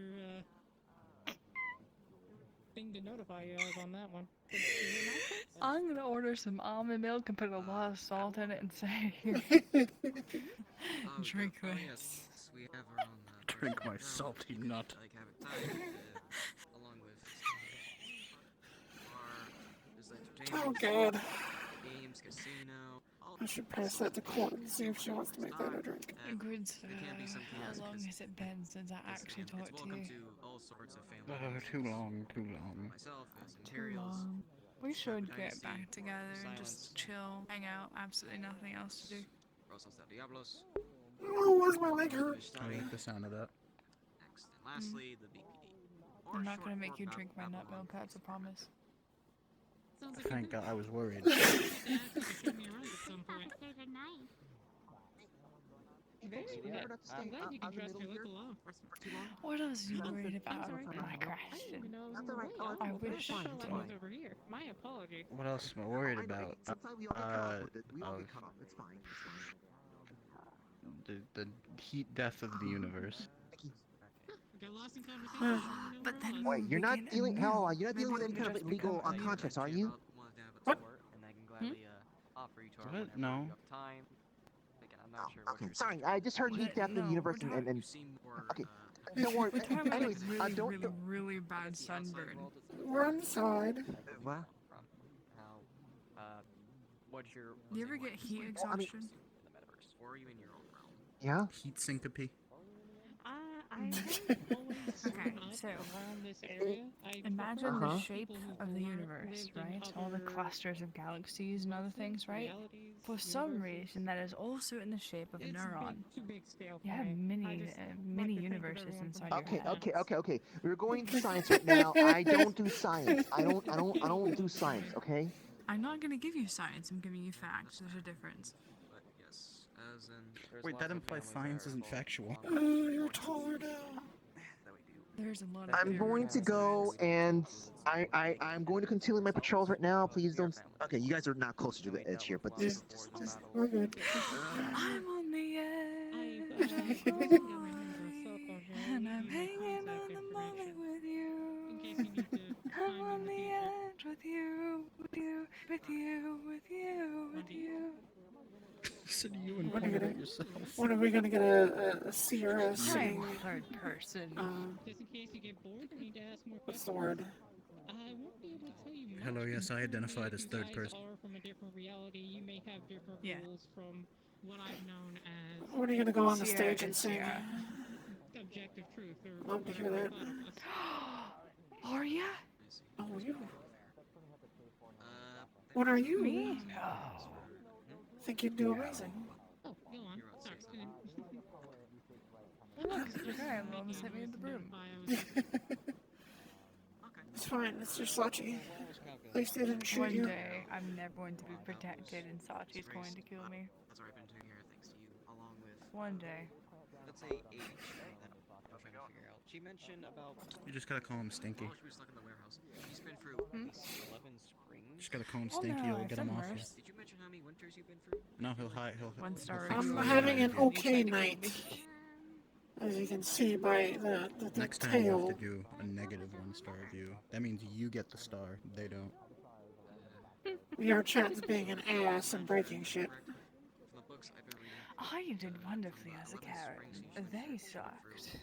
thing to notify you of on that one. I'm gonna order some almond milk and put a lot of salt in it and say, drink this. we have our own Drink my salty nut. like have it tied along with bar, Oh entertainment, god. games, casino. All I should pass that to Court and see if she wants to make that a drink. Good sir. It can't be something How else, long because has it been since I actually it's talked to welcome you? to all sorts of family. Too long, too long. Myself as Too materials. long. We should get Dynasty, back together and Silence, just chill, hang out, absolutely nothing else to do. Rosas del Diablos. Oh, where's my leg hurt? I hate the sound of that. Next and lastly, the BPD. I'm not gonna make you drink my nut milk, that's a promise. Sounds like Thank God, I was worried. Dad could show me around at some point. I'm glad you can trust your local law enforcement for too long. What else are you worried I'm about? sorry. My I question. didn't even know it was That's all right. way Oh, up. I Well, wish I to thought I was over here. My apology. What else am I worried about? Sometimes we all get cut off with it. We all get cut off. It's fine. It's fine. The heat death of the universe. Got lost in conversation. But then Wait, you're not dealing. Hell, you're not dealing with any kind of illegal contracts, are you? What? And I can gladly offer you to our What? whenever No. you have time. Again, I'm not sure what Okay, you're sorry. I just heard heat death in the universe and You seem more. okay. Don't worry. We're talking about Anyways, like don't. really, really bad sunburn. We're inside. What? How? What's your? You ever get heat Well, I mean- exhaustion? The metaverse, or are you in your own realm? Yeah. Heat syncope. Okay, so around this area. imagine the shape of the universe, right? All the clusters of galaxies and other things, right? For some reason, that is also in the shape of a neuron. Too big scale for You have me. many universes inside your head. Okay. We're going to science right now. I don't do science. I don't do science. Okay. I'm not gonna give you science. I'm giving you facts. There's a difference. But yes, as in. there's Wait, lots that of implies families science that are isn't involved factual. You're taller now. There's a lot of. I'm going to go and I'm going to continue my patrols right now. Please don't. Okay, you guys are not closer to the edge here, but just We're good. I'm on the edge, and I'm hanging on the molly with you. I'm on the edge with you, with you, with you, with you, with you. So you and When are, point at yourself. when are we gonna get a CRS I'm saying? third person. Just in case you get bored or need to ask more What's questions. the word? I won't be able to tell you much. Hello, yes, I identified as You third guys person. are from a different reality. You may have different Yeah. rules from what I've known as When are you gonna go on the stage and sing? objective truth or Love to hear whatever that. I thought it was. Are ya? Oh, you. Uh, What are you? Me? Think you'd do amazing. Oh, go on. Sorry. Okay, well, almost hit me in the broom. It's fine. It's just Sachi. At least they didn't shoot One you. day, I'm never going to be protected, and Sachi's going to kill me. That's what I've been doing here, thanks to you, along with. One day. Let's say age that I'm trying to figure out. She mentioned about. You just gotta call him Stinky. Oh, she was stuck in the warehouse. She's been through at least 11 springs. Just gotta call him Oh, Stinky. no, He'll get him off you. Did you mention how many winters you've been through? No, he'll hide. He'll. One star he'll fix I'm it. having an okay night. As you can see by the Next time you tail. have to do a negative 1-star review. That means you get the star. They don't. Your chat's being an ass and breaking shit. From the books I've been reading. Oh, you did wonderfully as a carrot. They sucked.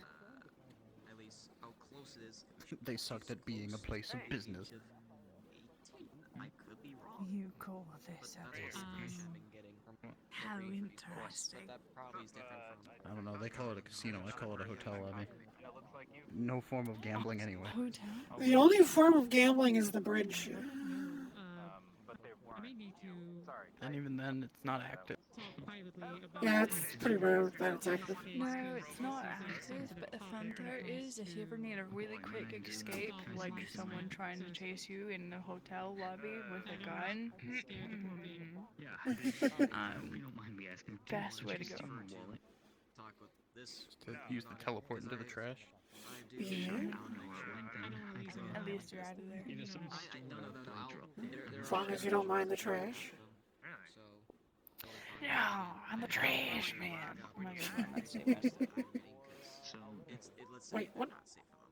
At least how close it is. They sucked at being a place of business. 18. I could be wrong. You call this a That's what business? I've been getting from How every interesting. But that probably is different from. I don't know. They call it a casino. I call it a hotel lobby. No form of gambling anyway. Hotel? The only form of gambling is the bridge. I may need to And even then, it's not active. talk privately about. Yeah, it's pretty rare that it's active. No, it's not active, but the fun part is if you ever need a really quick escape, like someone trying to chase you in a hotel lobby with a gun, We don't mind me asking. best way to go. Talk with this. To use the teleport into the trash. Yeah. At least you're out of there. As long as you don't mind the trash. No, I'm a trash man. I'm not gonna find that statement. Wait, what?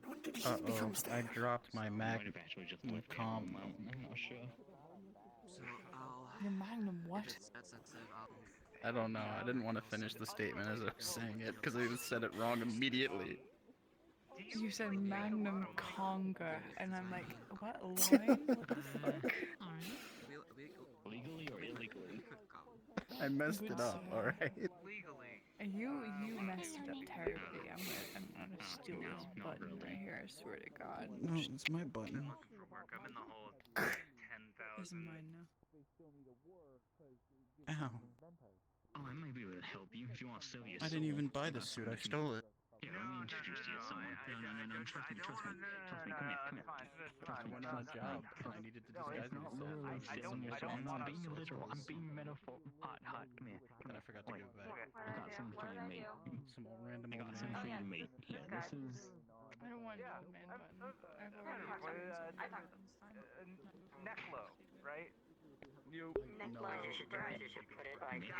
When did he become Uh-oh, I dropped my Magnum comp. Your magnum what? I don't know. I didn't want to finish the statement as I was saying it because I said it wrong immediately. You said magnum conga, and I'm like, what line? What the fuck? Legally or illegally? I messed it up, alright? You messed it up terribly. I'm gonna steal this button right here, I swear to God. No, it's my button. This is mine now. Ow. Oh, I might be able to help you if you want to sell your I didn't even buy the suit, I stole it. Yeah, let me introduce you to someone. No, trust me, come here. I went on a job and I needed to disguise myself. I'm not being literal, I'm being metaphor. Hot, come here. And I forgot to give it back. I got something for your mate. Some old random I old got some man. for you, mate. Yeah, this is. I don't want an old man button. I've already Neclo, right?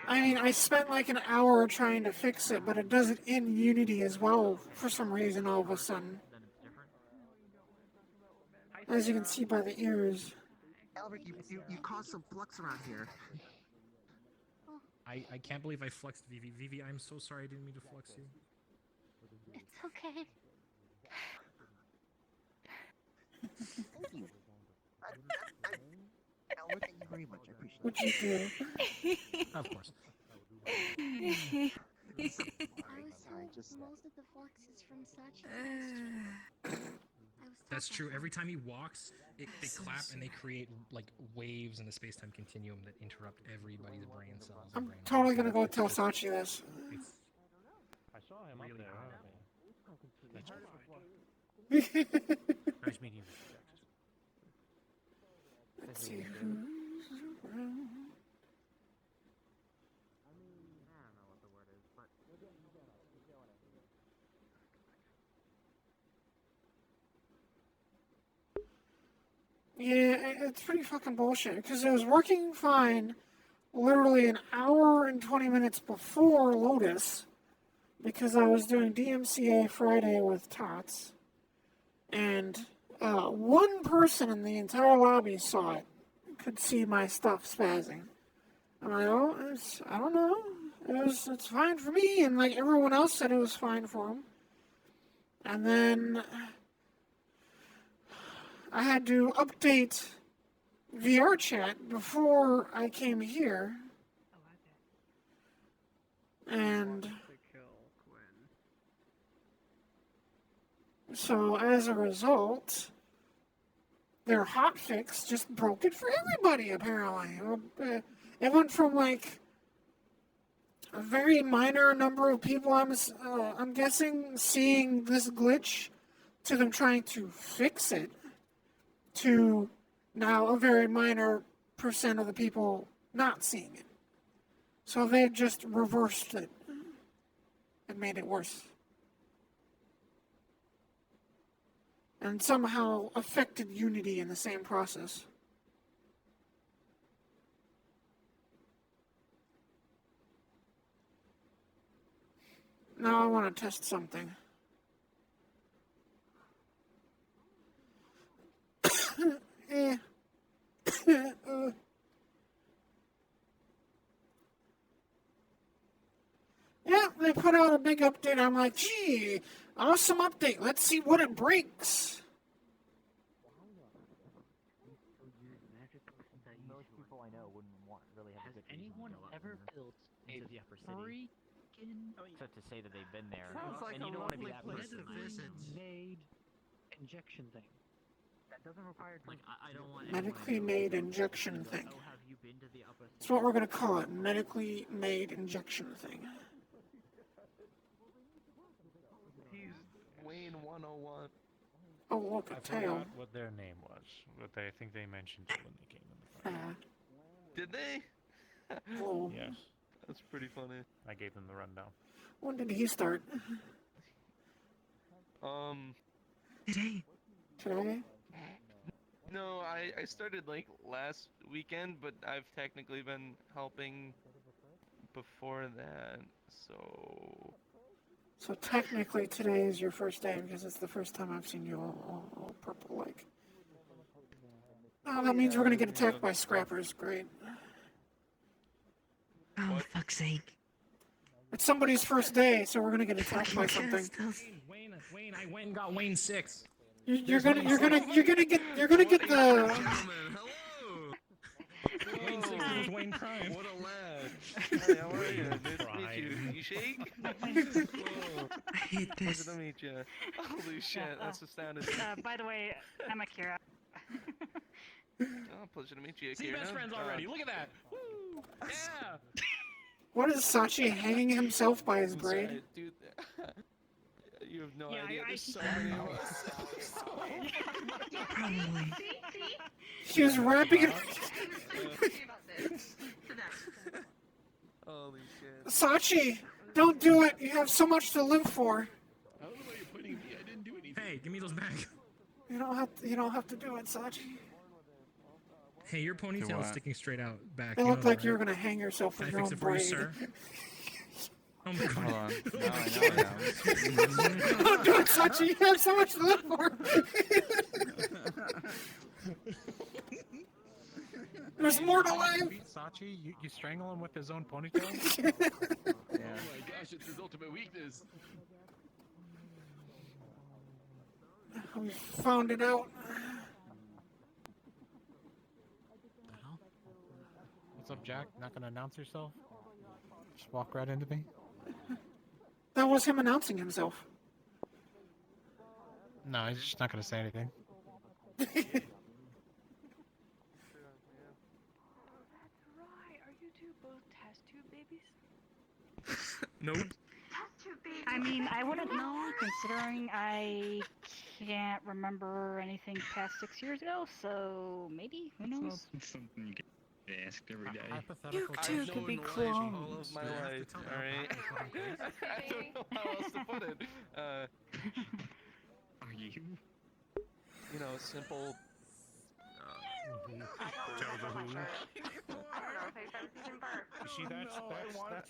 I mean, I spent like an hour trying to fix it, but it does it in Unity as well for some reason all of a sudden. As you can see by the ears. Albert, you caused some flux around here. I can't believe I flexed Vivi. Vivi, I'm so sorry I didn't mean to flex you. It's okay. Thank you. Albert, thank you very much. I appreciate it. What you do? Of course. I was told most of the flux is from Sachi. That's true. Every time he walks, they clap and they create like waves in the space-time continuum that interrupt everybody's brain cells. I'm totally gonna go tell Sachi this. I saw him Really up there. Nice meeting you. Let's see who's around. Yeah, it's pretty fucking bullshit, because it was working fine literally an hour and 20 minutes before Lotus, because I was doing DMCA Friday with Tots, and one person in the entire lobby saw it, could see my stuff spazzing. I'm like, oh, I don't know, it's fine for me, and like everyone else said it was fine for him. And then I had to update VR chat before I came here. And so as a result, their hotfix just broke it for everybody, apparently. It went from like a very minor number of people, I'm guessing, seeing this glitch, to them trying to fix it, to now a very minor percent of the people not seeing it. So they just reversed it and made it worse. And somehow affected Unity in the same process. Now I want to test something. Yeah, they put out a big update. I'm like, gee, awesome update. Let's see what it breaks. Most people I know wouldn't really have a good reason Anyone to go up ever there. built Into a the upper city. freaking To say that they've been there. Sounds like and you a don't want to be lovely that place person. to visit. Made injection thing. That doesn't require like I don't want Medically made injection thing. Oh, have you been to the upper city? That's what we're going to call it. Medically made injection thing. He's Wayne 101. Oh, look, a I tail. forgot what their name was, but I think they mentioned it when they came in the fight. Did they? Oh. Yes. That's pretty funny. I gave them the rundown. When did he start? Today. Today? No, I started like last weekend, but I've technically been helping before that, so... So technically today is your first day, because it's the first time I've seen you all purple-like. Oh, that means we're going to get attacked by scrappers. Great. Oh, fuck's sake. It's somebody's first day, so we're going to get attacked by something. Wayne, I went and got Wayne 6. You're gonna get the... Wayne 6 was Wayne Prime. What a lad. Hey, how are you? Nice to meet you. You shake? Whoa. I hate this. Pleasure to meet you. Holy shit, that's astounding. By the way, I'm Akira. Oh, pleasure to meet you, See, Akira. best friends already. Look at that. Woo. Yeah. What is Sachi hanging himself by his I'm braid? sorry, dude. You have no idea. There's so many of us. Probably. She was wrapping it. Holy shit. Sachi, Don't do it. You have so much to live for. I don't know why you're pointing at me. I didn't do anything. Hey, give me those back. You don't have to do it, Sachi. Hey, your ponytail is sticking straight out back. It You looked know like that, you were right? gonna hang yourself Can with I your fix own it for you, braid. sir? Oh my god. Hold on. Oh Now my I God. know I am. Don't do it, Sachi. You have so much to live for. There's more to life. Sachi, you strangle him with his own ponytail? Oh my gosh, it's his ultimate weakness. We found it out. What's up, Jack? Not gonna announce yourself? Just walk right into me? That was him announcing himself. No, he's just not gonna say anything. Are you two both test tube babies? Nope. I mean, I wouldn't know, considering I can't remember anything past 6 years ago, so maybe, who knows? Something you get asked every day. You two could be clones. All of my life, alright? I don't know how else to put it. Are you? You know, simple. You see, that's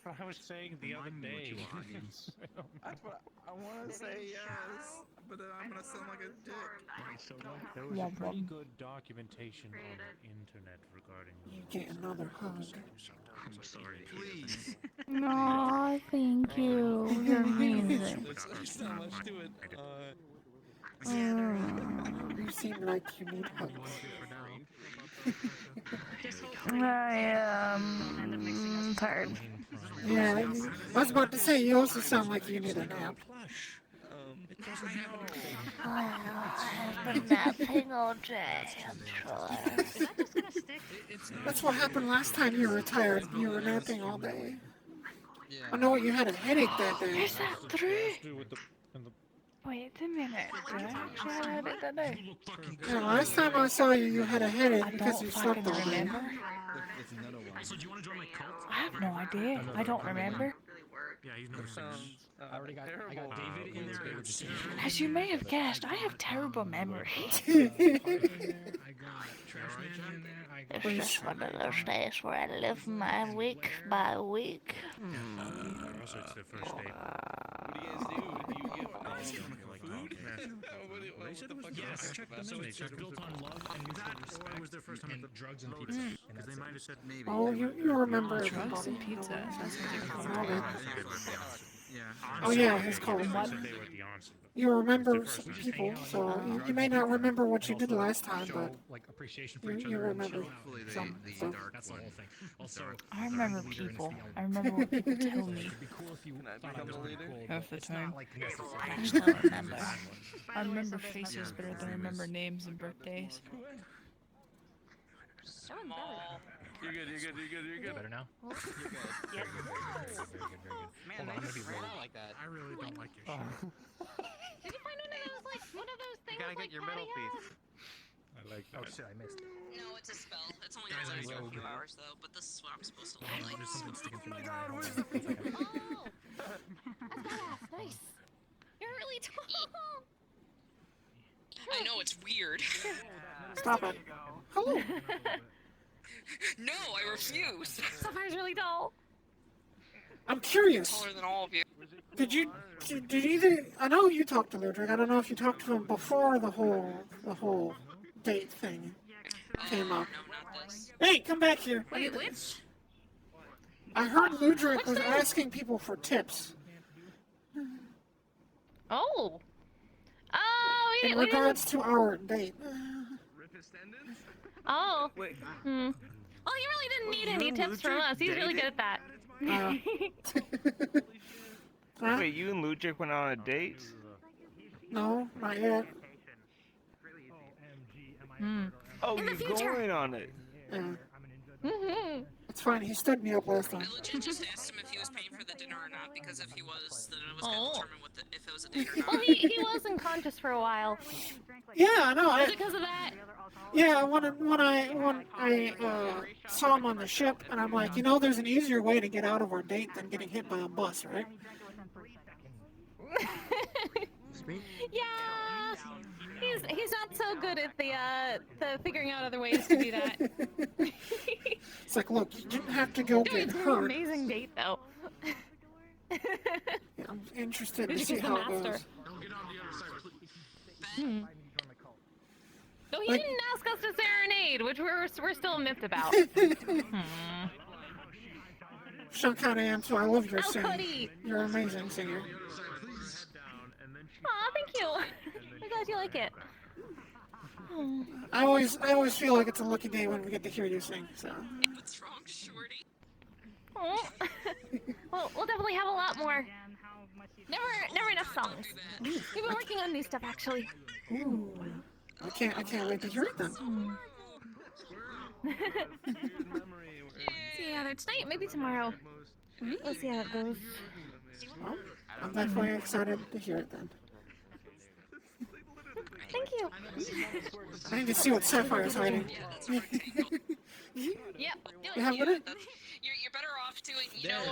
what I was saying the other day. That's what I want to say, yes, but then I'm gonna sound like a dick. There was a pretty good documentation on the internet regarding. You get another hug. I'm sorry. Please. Aw, thank you. You're amazing. There's so much to it. You seem like you need hugs. I am tired. Yeah, I was about to say, you also sound like you need a nap. I've been napping all day. I'm tired. That's what happened last time you were tired. You were napping all day. I know you had a headache that day. Is that true? Wait a minute. Did I actually have a headache that day? Yeah, last time I saw you, you had a headache I because don't you slept all fucking day. remember. So do you want to join my cult? I have no idea. I don't remember. Yeah, he's never seen. I already got David in there. As you may have guessed, I have terrible memory. It's just one of those days where I live my week by week. Also, it's the first day. What do you guys do? Do you give Yes, I checked the minutes. It's built on love and mutual respect. It was their first time at the drugs and pizza. Because they might have said maybe. Oh, you remember Drugs everybody. and pizza. That sounds All like that. Oh yeah, his call. They were at the onset. You remember some people, so you may not remember what you did last time, but like appreciation for you, each you other. remember and some stuff. That's the whole thing. Also, I remember people. I remember what people tell me. It'd be cool if you thought I was pretty cool, Half the but it's time. not like necessary. I just don't remember. I remember faces better than I remember names and birthdays. You're good. Better now? You're good. Very good. Man, Hold on, I'm gonna be straight real. out like that. I really don't like your show. Did you find one of those things gotta get your middle piece. I like that. Oh shit, I missed. No, it's a spell. It's only Guys, lasts I for a rolled few it. hours though, but this is what I'm supposed to Oh, look like. there's something sticking through my eye. Oh, that's nice. You're really tall. I know it's weird. Stop it. Hello. No, I refuse. Sapphire's really tall. I'm curious. Taller than all of you. Did either? I know you talked to Ludwig. I don't know if you talked to him before the whole date thing came up. No, not this. Hey, come back here. Wait, which? I heard Ludwig was asking people for tips Oh. Oh, in regards to our date. Oh. Wait. Well, he really didn't need any tips from us. He's really good at that. Huh? Wait, you and Ludwig went on a date? No, not yet. Oh, In the you're future. going on it. Yeah. It's fine. He stood me up last time. I legit just asked him if he was paying for the dinner dinner or not, because if he was, then it was going to determine if it was a date or not. Well, he was unconscious for a while. Yeah, no, Was it because of that? yeah, when I saw him on the ship, and I'm like, you know, there's an easier way to get out of our date than getting hit by a bus, right? Yeah, he's not so good at the figuring out other ways to do that. It's like, look, you didn't have to go get It's an hurt. amazing date though. Yeah, I'm interested to Did you see kiss the how it master? goes. No, he Like- didn't ask us to serenade, which we're still miffed about. Some kind of answer. I love your Oh, singing. Cody. You're an amazing singer. Aw, thank you. I'm glad you like it. I always feel like it's a lucky day when we get to hear you sing. So. What's wrong, Shorty? Oh. Well, we'll definitely have a lot more. Never enough songs. We've been working on new stuff actually. Ooh. I can't wait to hear it then. See you either tonight, maybe tomorrow. We'll see how it goes. Well, I'm definitely excited to hear it then. Thank you. I need to see what Sapphire's hiding. Yep. Yeah, what it? You're better off doing, you know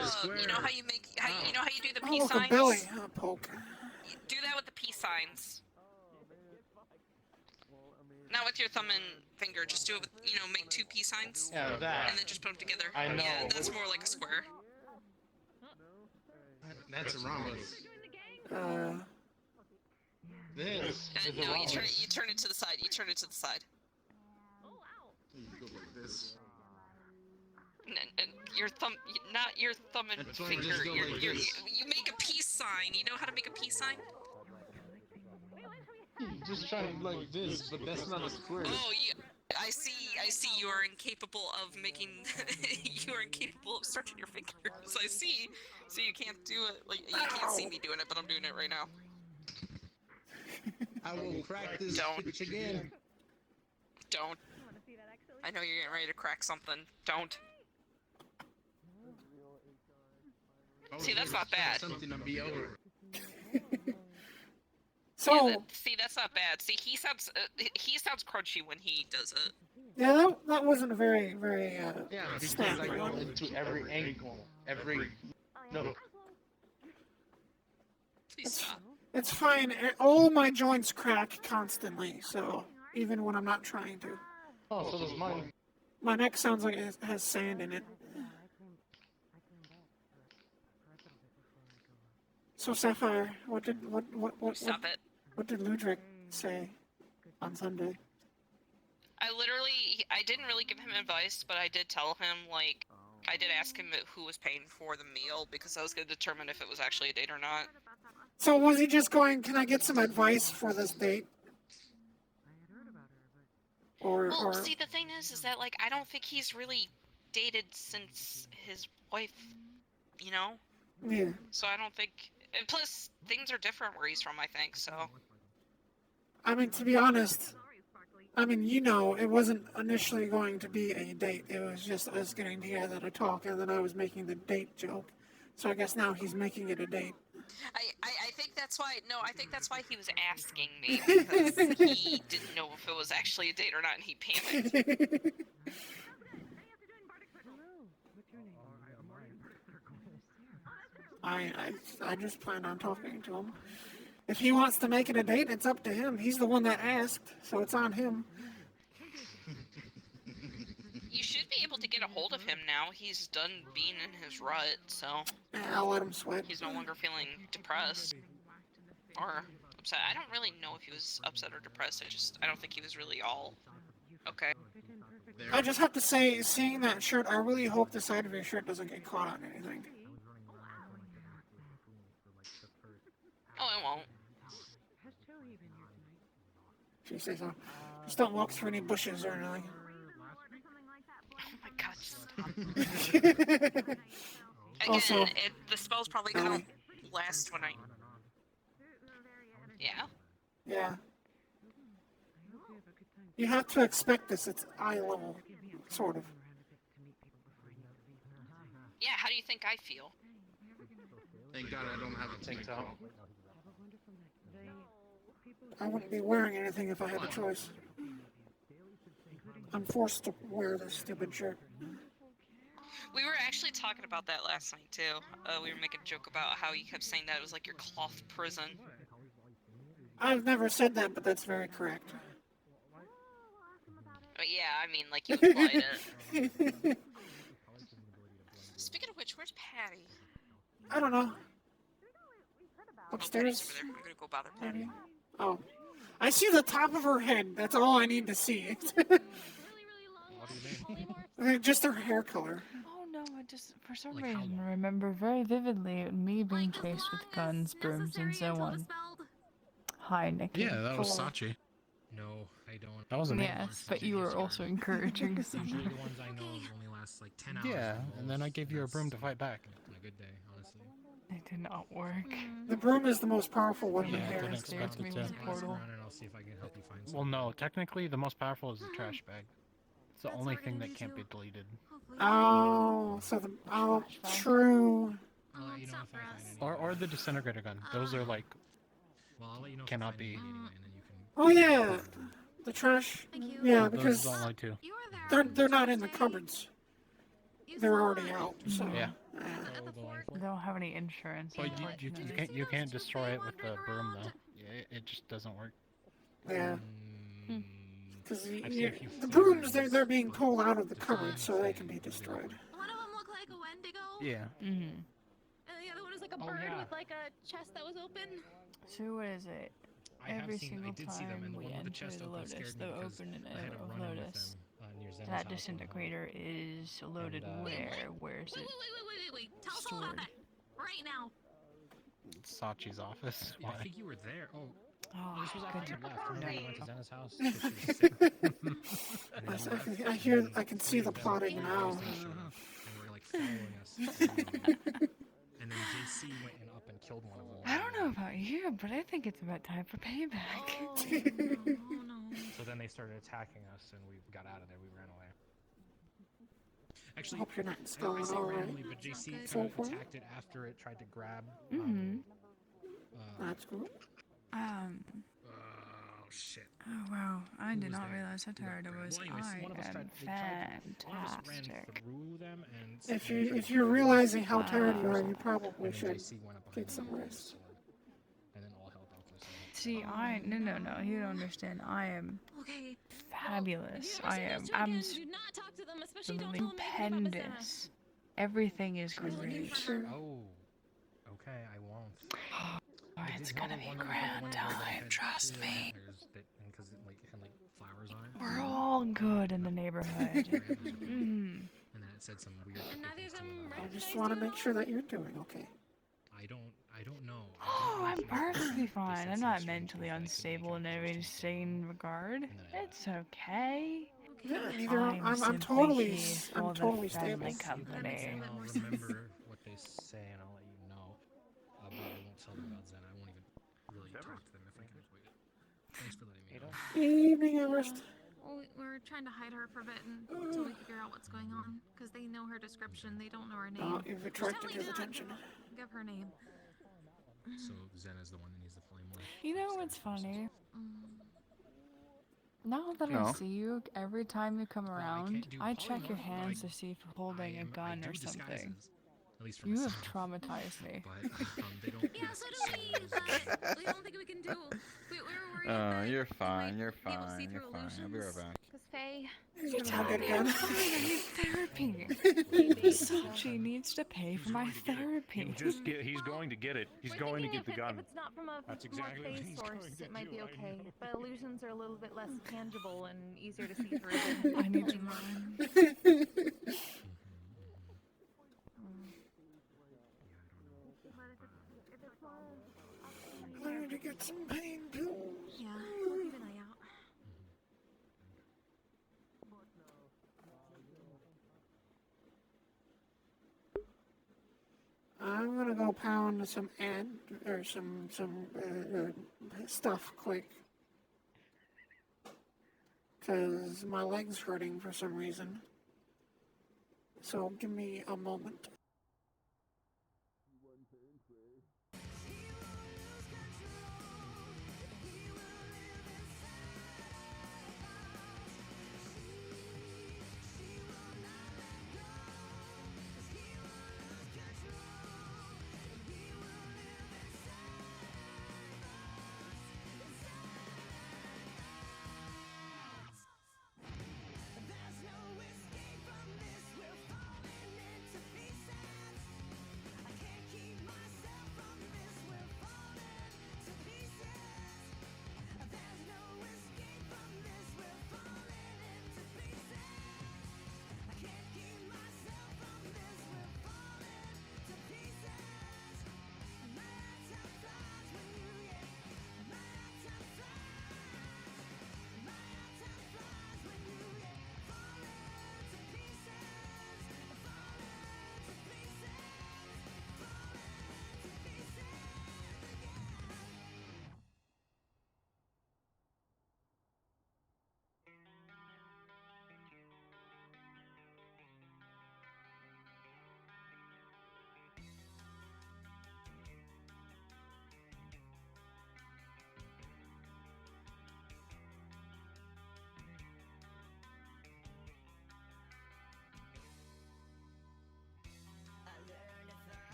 how you make, you know how you do the Oh, peace look, a signs? belly poke. Do that with the peace signs. Not with your thumb and finger, just do it with, make two peace signs. Yeah, that. And then just put them together. I know. Yeah, that's more like a square. That's a rhombus. This is a No, you rhombus. turn it to the side. You turn it to the side. You go like this. And your thumb, not your thumb and That's why I finger. just go like You this. make a peace sign. You know how to make a peace sign? Just trying like this, but that's not a square. Oh, I see. You are incapable of making. You are incapable of stretching your fingers. I see. So you can't do it. Like you can't see me doing it, but I'm doing it right now. I will practice Don't. again. Don't. I know you're getting ready to crack something. Don't. See, that's not bad. Something to be over. So. Yeah, see, that's not bad. See, he sounds crunchy when he does it. Yeah, that wasn't a very Yeah, because I go into every angle, every no. Please stop. It's fine. All my joints crack constantly, so even when I'm not trying to. Oh, so does mine. My neck sounds like it has sand in it. So Sapphire, what did Ludwig say on Sunday? I didn't really give him advice, but I did tell him, like, I did ask him who was paying for the meal, because I was going to determine if it was actually a date or not. So was he just going, can I get some advice for this date? Well, see, the thing is that, like, I don't think he's really dated since his wife, you know? Yeah. So I don't think... And plus, things are different where he's from, I think, so... I mean, to be honest, it wasn't initially going to be a date. It was just us getting together to talk, and then I was making the date joke. So I guess now he's making it a date. I think that's why... No, I think that's why he was asking me, because he didn't know if it was actually a date or not, and he panicked. I just plan on talking to him. If he wants to make it a date, it's up to him. He's the one that asked, so it's on him. You should be able to get a hold of him now. He's done being in his rut, so... I'll let him sweat. He's no longer feeling depressed. Or upset. I don't really know if he was upset or depressed. I don't think he was really all... Okay. I just have to say, seeing that shirt, I really hope the side of your shirt doesn't get caught on anything. Oh, it won't. She says so. Just don't walk through any bushes or anything. Oh my god, stop. Again, Also, the spell's probably gonna last when I... Yeah? Yeah. You have to expect this. It's eye level, sort of. Yeah, how do you think I feel? Thank God I don't have a tank top. I wouldn't be wearing anything if I had a choice. I'm forced to wear this stupid shirt. We were actually talking about that last night too. We were making a joke about how you kept saying that it was like your cloth prison. I've never said that, but that's very correct. But yeah, I mean, like you implied it. Speaking of which, where's Patty? I don't know. Oh, Upstairs? Patty's over there. I'm gonna go bother Patty. Oh. I see the top of her head. That's all I need to see. Just her hair color. Oh no, I just, for some reason, remember very vividly me being chased with guns, brooms, and so on. Hi, Nikki. Yeah, that was Hello. Sachi. No, I don't. That wasn't Yes, but you were also encouraging Usually someone. the ones I know only last like 10 hours. Yeah, and then I gave you a broom to fight back. On a good day, honestly. It did not work. The broom is the most powerful weapon Yeah, I here. didn't expect it to. Ask around and I'll see if I can help you find Well, no, technically the most powerful is the trash bag. It's the only thing that can't be deleted. Oh, so the true. I'll let you know if I find any. Or the disintegrator gun. Those are like Well, I'll let you know cannot if I be. find any anyway, and then you can. Oh yeah, the trash. Yeah, Those because are the only two. they're not in the cupboards. They're already out. So. Yeah. They don't have any insurance. Well, you can't destroy it with the broom though. Yeah, it just doesn't work. Yeah. Because I've seen a few the brooms, they're being pulled out of the cupboard so they can be destroyed. One of them looked like a Wendigo. Yeah. Mm-hmm. And the other one was like a bird with like a chest that was open. So what is it? I have Every seen- single I did see them, time and the we one with the enter chest the open Lotus, scared the me because open I had a of run-in with Lotus, them, near Zen's that house one disintegrator is loaded where? Where's it? Wait. Tell us all about that right now. Sachi's office. Yeah, Why? I think you were there. Oh. Oh, This was good after you to left. Remember we know. went to Zena's house? 'cause she was sick. And then you left, I can see the plotting now. And were like following us. And then JC went and up and killed one of them. I don't know about you, but I think it's about time for payback. Oh no. So then they started attacking us, and we got out of there. We ran away. Actually, Hope you're not I spelling say all right. randomly, but JC So kind of far? attacked it after it tried to grab. That's cool. Oh shit. Oh wow, I Who did was not there? realize how Who got tired I grabbed? was. Well, anyways, I one of us am one of us ran fantastic. through them, and If you're realizing how tired you are, Wow. you probably and should JC went up get behind some me with a rest. sword. And then all hell broke loose. See, no, you don't understand. I am Okay. fabulous. I am Do not talk to them, especially don't tell them anything about Miss Anna. stupendous. Everything is great. Oh. Okay, I won't. Oh, it's gonna be grand time, trust me. Because it had flowers on it. We're all good in the neighborhood. Mm. And then it said some weird. And neither of them I just want to make sure that you're doing okay. I don't know. Oh, I'm perfectly fine. I'm not mentally unstable in every sane regard. It's okay. Yeah, neither I'm simply totally here for I'm the totally friendly stable. company. I'll remember what they say, and I'll let you know. But I won't tell them about Zen. I won't even really talk to them if I can avoid it. Thanks for letting me know. Evening, Everest. Well, we're trying to hide her for a bit until we figure out what's going on. Because they know her description, they don't know her name. Oh, you've attracted Just his tell me attention. not. Give her name. So Zen is the one that needs the flame one. You know what's funny? Now that I No. see you, every time you come around, do I check your polymorph, but hands to see if you're holding a gun I or do something. disguises, at least for You have myself. traumatized me. But they don't. Yeah, so do we, but we don't think we can do. We were worried that You're fine, you're be able to see fine, you're through fine. I'll be right illusions. back. Because Faye... You're talking again. I need therapy. Sachi needs to pay for my therapy. He's going to get it. He's going to get the gun. If it's not from a That's more exactly what phase he's source, going to it might do. be I okay. know. But illusions are a little bit less tangible and easier to see through. I need to run. I need to get some pain pills. Yeah, we'll keep an eye out. I'm gonna go pound some stuff quick. Cause my leg's hurting for some reason. So give me a moment.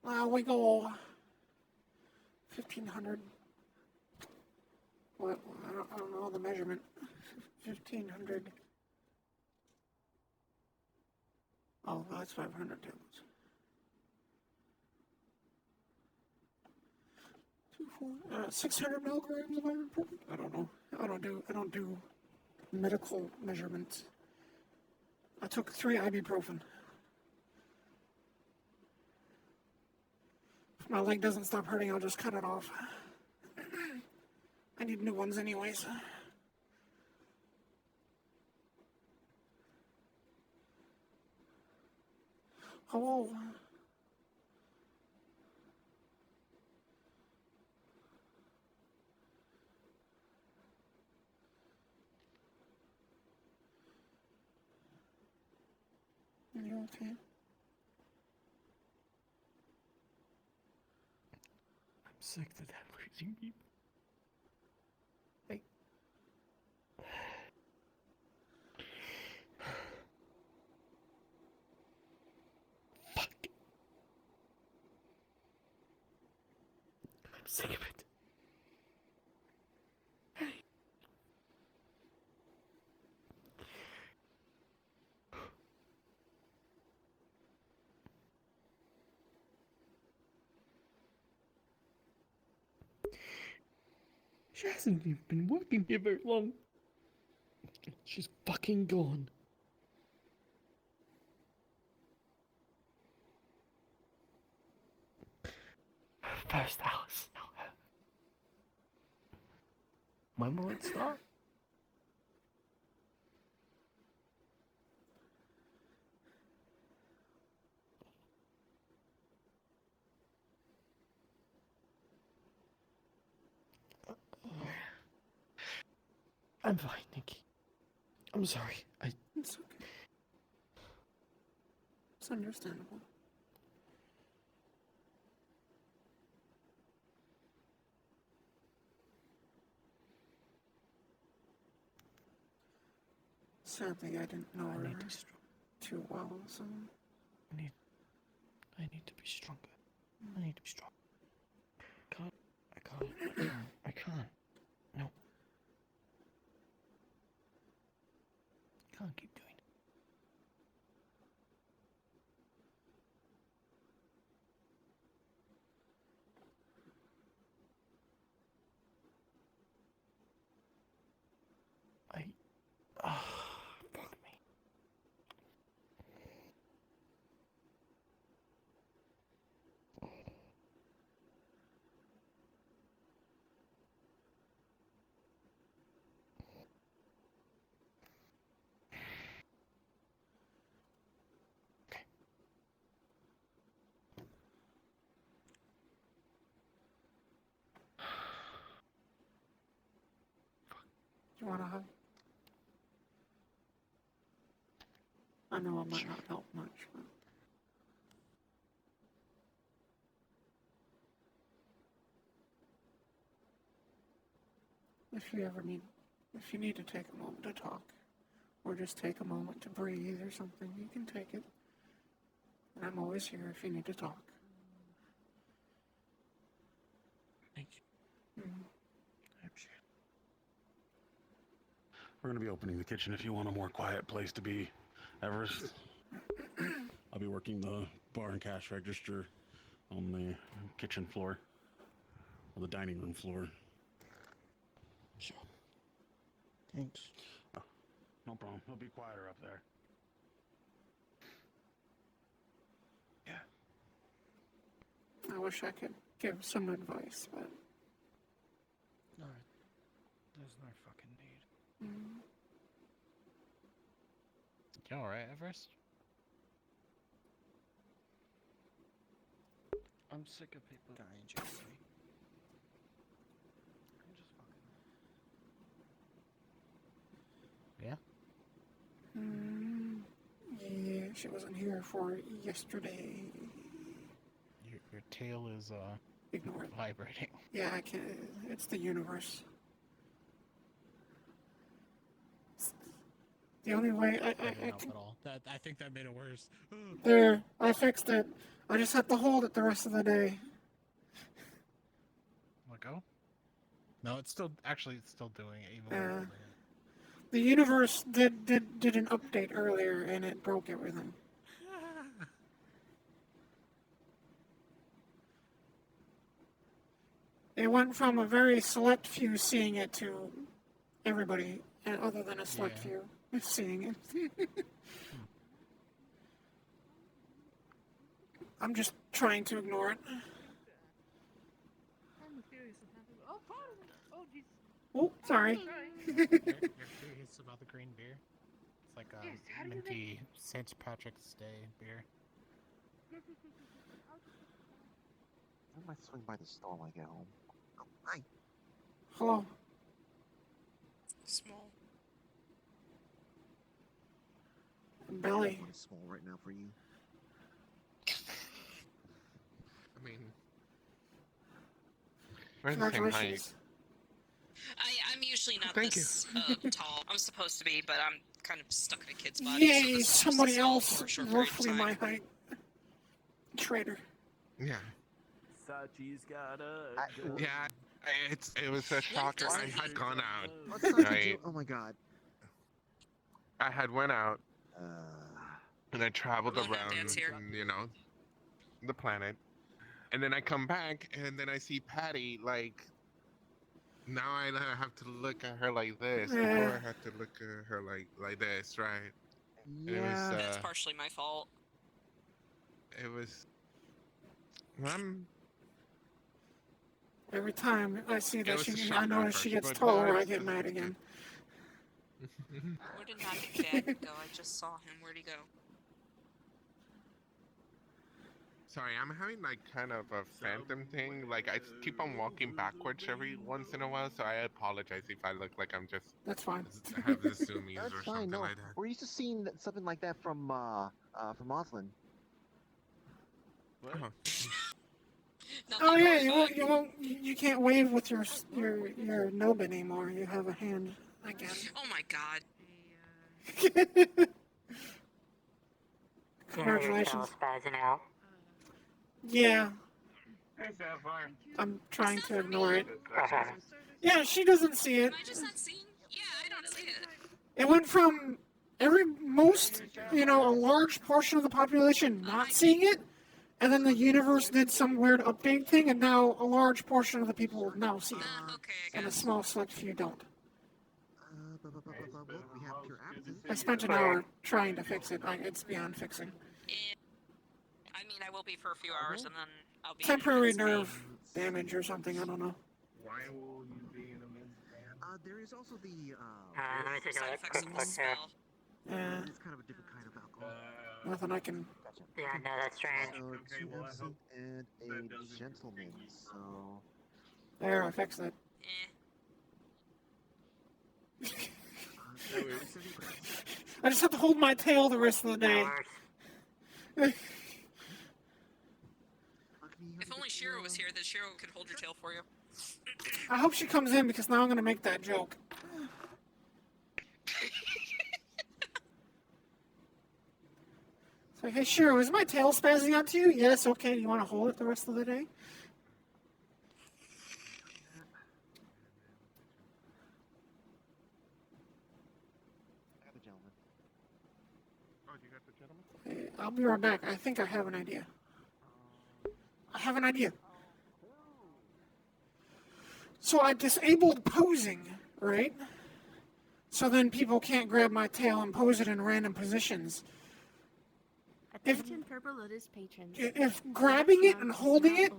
We go 1,500. What? I don't know the measurement. 1,500. Oh, that's 500 tables. 600 milligrams of ibuprofen. I don't know. I don't do medical measurements. I took 3 ibuprofen. If my leg doesn't stop hurting, I'll just cut it off. I need new ones anyways. Hello. You okay? I'm sick to death losing people. Hey. Fuck. I'm sick of it. She hasn't even been working here very long. She's fucking gone. First Alice, now her. When will it start? I'm fine, Nikki. I'm sorry. It's okay. It's understandable. Sadly, I didn't know her too well, so... I need to be stronger. I need to be strong. I can't. No. Can't keep doing it. Fuck me. You want a hug? I know it might not help much, but... If you need to take a moment to talk, or just take a moment to breathe or something, you can take it. And I'm always here if you need to talk. Thank you. I appreciate it. We're gonna be opening the kitchen if you want a more quiet place to be, Everest. I'll be working the bar and cash register on the kitchen floor, or the dining room floor. Sure. Thanks. Oh, no problem. It'll be quieter up there. Yeah. I wish I could give some advice, but... No, there's no fucking need. You alright, Everest? I'm sick of people dying just me. Yeah? Yeah, she wasn't here for yesterday. Your tail is, Ignore it. vibrating. Yeah, I can't. It's the universe. The only way That didn't help at all. I think that made it worse. There, I fixed it. I just have to hold it the rest of the day. Let go? No, it's still doing it even Yeah. when The universe did an update earlier and it broke everything. It went from a very select few seeing it to everybody, other than a select few seeing it. I'm just trying to ignore it. Oh, pardon me. Oh, jeez. Oh, sorry. You're curious about the green beer? It's like a Yes, how do you minty St. Patrick's Day beer. I might swing by the store when I get home. Oh, hi. Hello. Small. Belly. What is small right now for you? I mean, we're the same height. I'm usually not Thank this tall. I'm supposed to be, but I'm kind of stuck in a kid's body. Yay, so this is just somebody small else for a short period of roughly time. my height. Traitor. Yeah. Sachi's got a Yeah, it was a shocker. I had gone out. What's that to Right. do? Oh my god. I had went out and I traveled London around, dance here. you know, the planet, and then I come back and then I see Patty. Like, now I have to look at her like this. Before I had to look at her like this, right? And it was, That's partially my fault. it was. Every time I see that was a she, shocker I at notice she first, gets but now taller, I it's get mad again. Where did Magic Dad go? I just saw him. Where'd he go? Sorry, I'm having like kind of a phantom thing. Like I keep on walking backwards every once in a while, so I apologize if I look like I'm just. That's fine. Have the zoomies That's or fine. something No, like that. we're used to seeing something like that from Oslin. Oh yeah, you can't wave with your knob anymore. You have a hand again. Oh my god. Congratulations. Spazzing out. Yeah, Hey, Sapphire. I'm trying to ignore it. Yeah, she doesn't see it. Am I just not seeing? Yeah, I don't see it. It went from a large portion of the population not seeing it, and then the universe did some weird update thing, and now a large portion of the people now see it, and a small select few don't. I spent an hour trying to fix it. It's beyond fixing. I mean, I will be for a few hours, and then I'll be. Temporary nerve damage or something. I don't know. Why will you be in a There is also the let me take a side look. effects of the spell. Yeah. It's kind of a different kind of alcohol. Nothing I can. Yeah, no, that's strange. So 2 absinthe and a gentleman. So There, I fixed it. I just have to hold my tail the rest of the day. If only Shiro was here, then Shiro could hold your tail for you. I hope she comes in because now I'm gonna make that joke. So, hey, Shiro, is my tail spazzing out to you? Yes, okay. You want to hold it the rest of the day? the gentleman. Oh, you got the gentleman? Hey, I'll be right back. I think I have an idea. I have an idea. So I disabled posing, right? So then people can't grab my tail and pose it in random positions. Attention Purple Lotus patrons. If grabbing it and holding it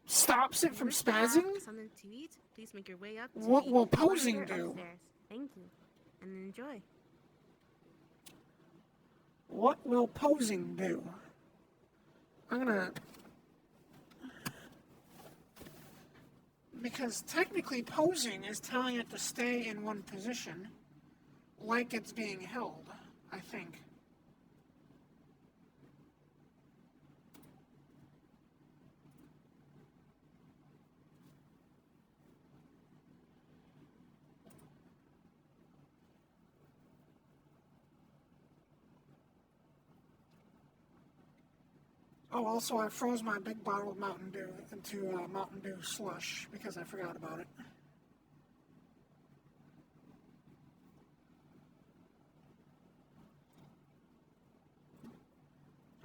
stops it from spazzing, Something to eat, please make your way up to what the will posing elevator do? upstairs. Thank you. And enjoy. What will posing do? I'm gonna... Because technically posing is telling it to stay in one position, like it's being held, I think. Oh, also, I froze my big bottle of Mountain Dew into Mountain Dew slush because I forgot about it.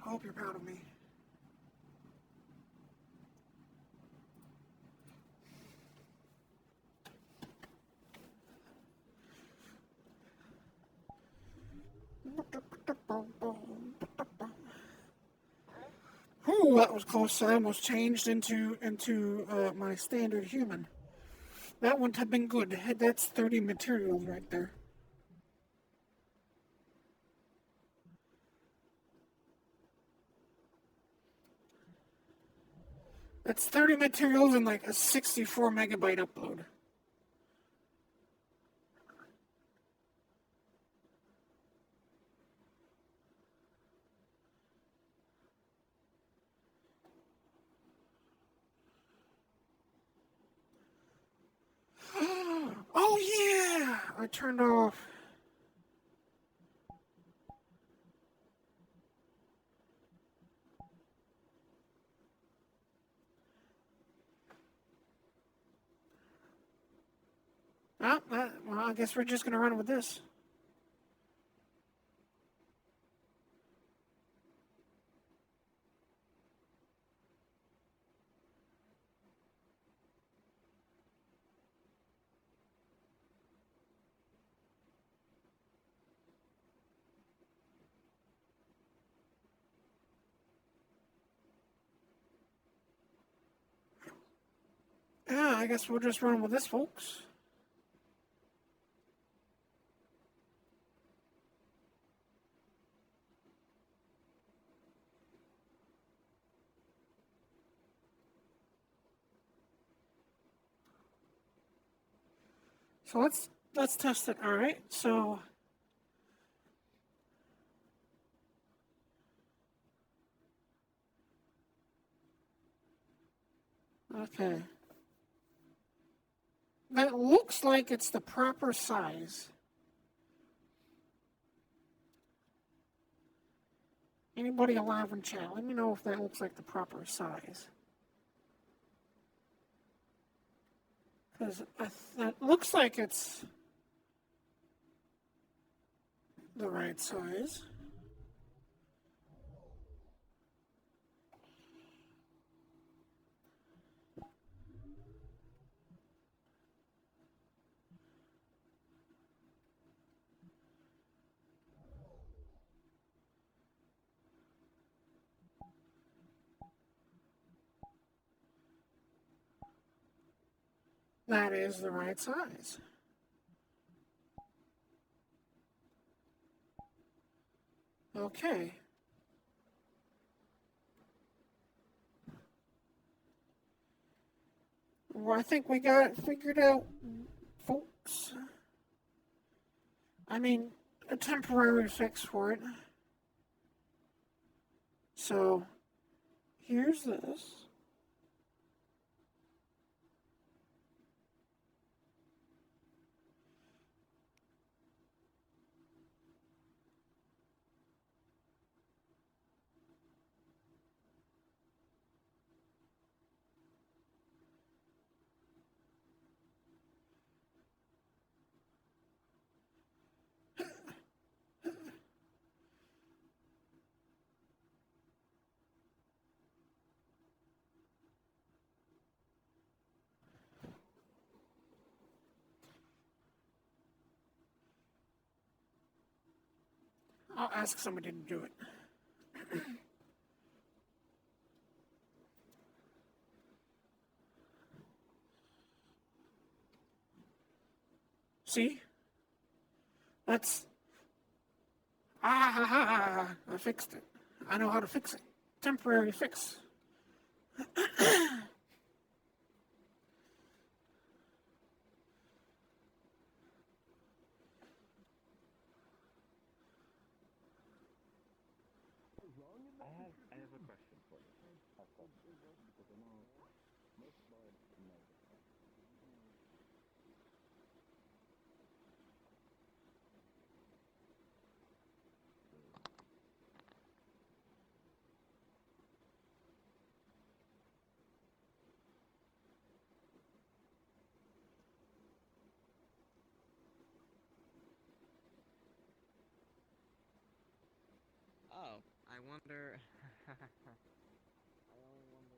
I hope you're proud of me. Ooh, that was close. I almost changed into my standard human. That wouldn't have been good. That's 30 materials right there. That's 30 materials and like a 64 megabyte upload. Oh yeah! I turned off. Well, I guess we're just gonna run with this. Yeah, I guess we'll just run with this, folks. So let's test it. All right. So okay. That looks like it's the proper size. Anybody alive in chat, let me know if that looks like the proper size. Because that looks like it's the right size. That is the right size. Okay. Well, I think we got it figured out, folks. I mean, a temporary fix for it. So, here's this. I'll ask somebody to do it. See? That's... I fixed it. I know how to fix it. Temporary fix. I have a question for you. Because I know most birds know this. wonder. I only wonder.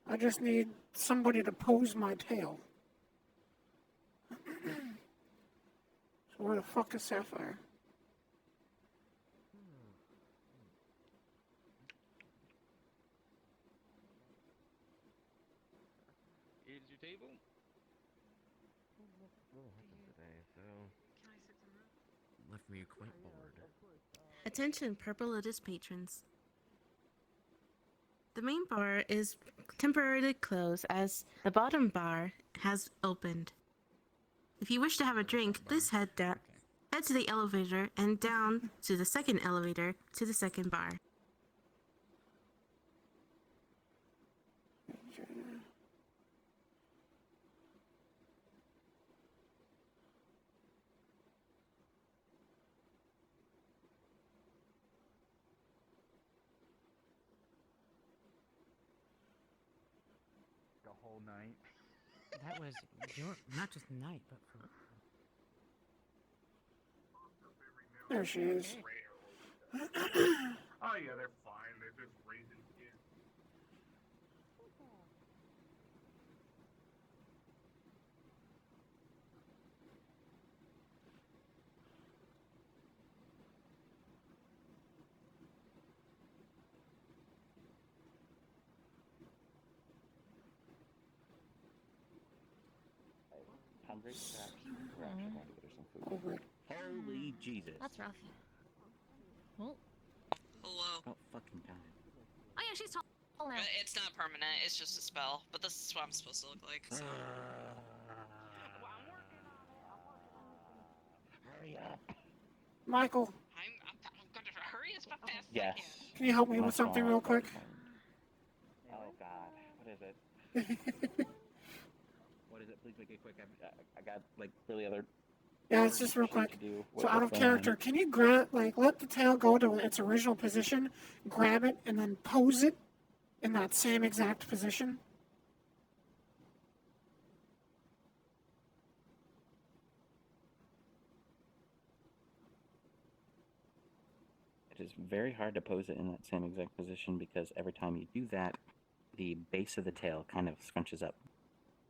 I just need somebody to pose my tail. So where the fuck is Sapphire? Here's your table. What happened today? So. Left me quite bored. Attention, Purple Lotus patrons. The main bar is temporarily closed as the bottom bar has opened. If you wish to have a drink, please head to the elevator and down to the second elevator to the second bar. The whole night. That was your not just night, but for. There she is. Oh yeah, they're fine. They're just raising kids. Hungry? Perhaps we're actually going to get her some food. Holy Jesus. That's rough. Well. Hello. About fucking time. Oh yeah, she's tall now. It's not permanent. It's just a spell. But this is what I'm supposed to look like. So. Hurry up. Michael, I'm going to hurry as fast as Yes. I can. can you help me with something real quick? Oh God, what is it? What is it? Please make it quick. I got like really other. Yeah, it's just real quick. To do. So out of character, can you grab, like, let the tail go to its original position, grab it, and then pose it in that same exact position? It is very hard to pose it in that same exact position because every time you do that, the base of the tail kind of scrunches up,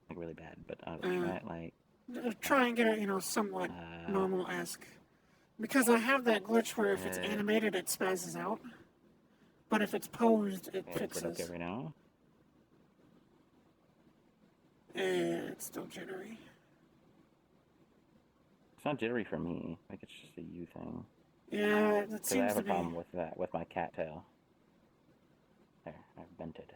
like really bad. But I'll try it like. Try and get it, somewhat normal-esque. Because I have that glitch where if it's animated, it spazzes out. But if it's posed, it fixes. Is it okay right now? It's still jittery. It's not jittery for me. Like it's just a you thing. Yeah, it Because seems I have to a be. problem with that, with my cat tail. There, I've bent it.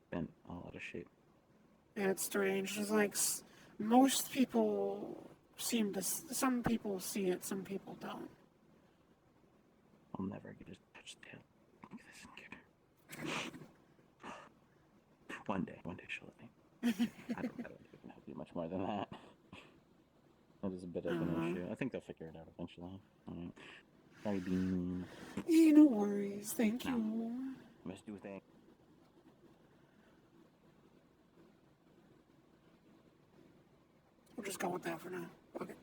Bent all out of shape. Yeah, it's strange. It's like most people seem to. Some people see it, some people don't. I'll never get to touch the tail. Look at this kid. One day she'll let me. I don't think it can help you much more than that. That is a bit of an issue. I think they'll figure it out eventually. Alright. Sorry, Bean. No worries. Thank you. Let's do a thing. We'll just go with that for now. Okay.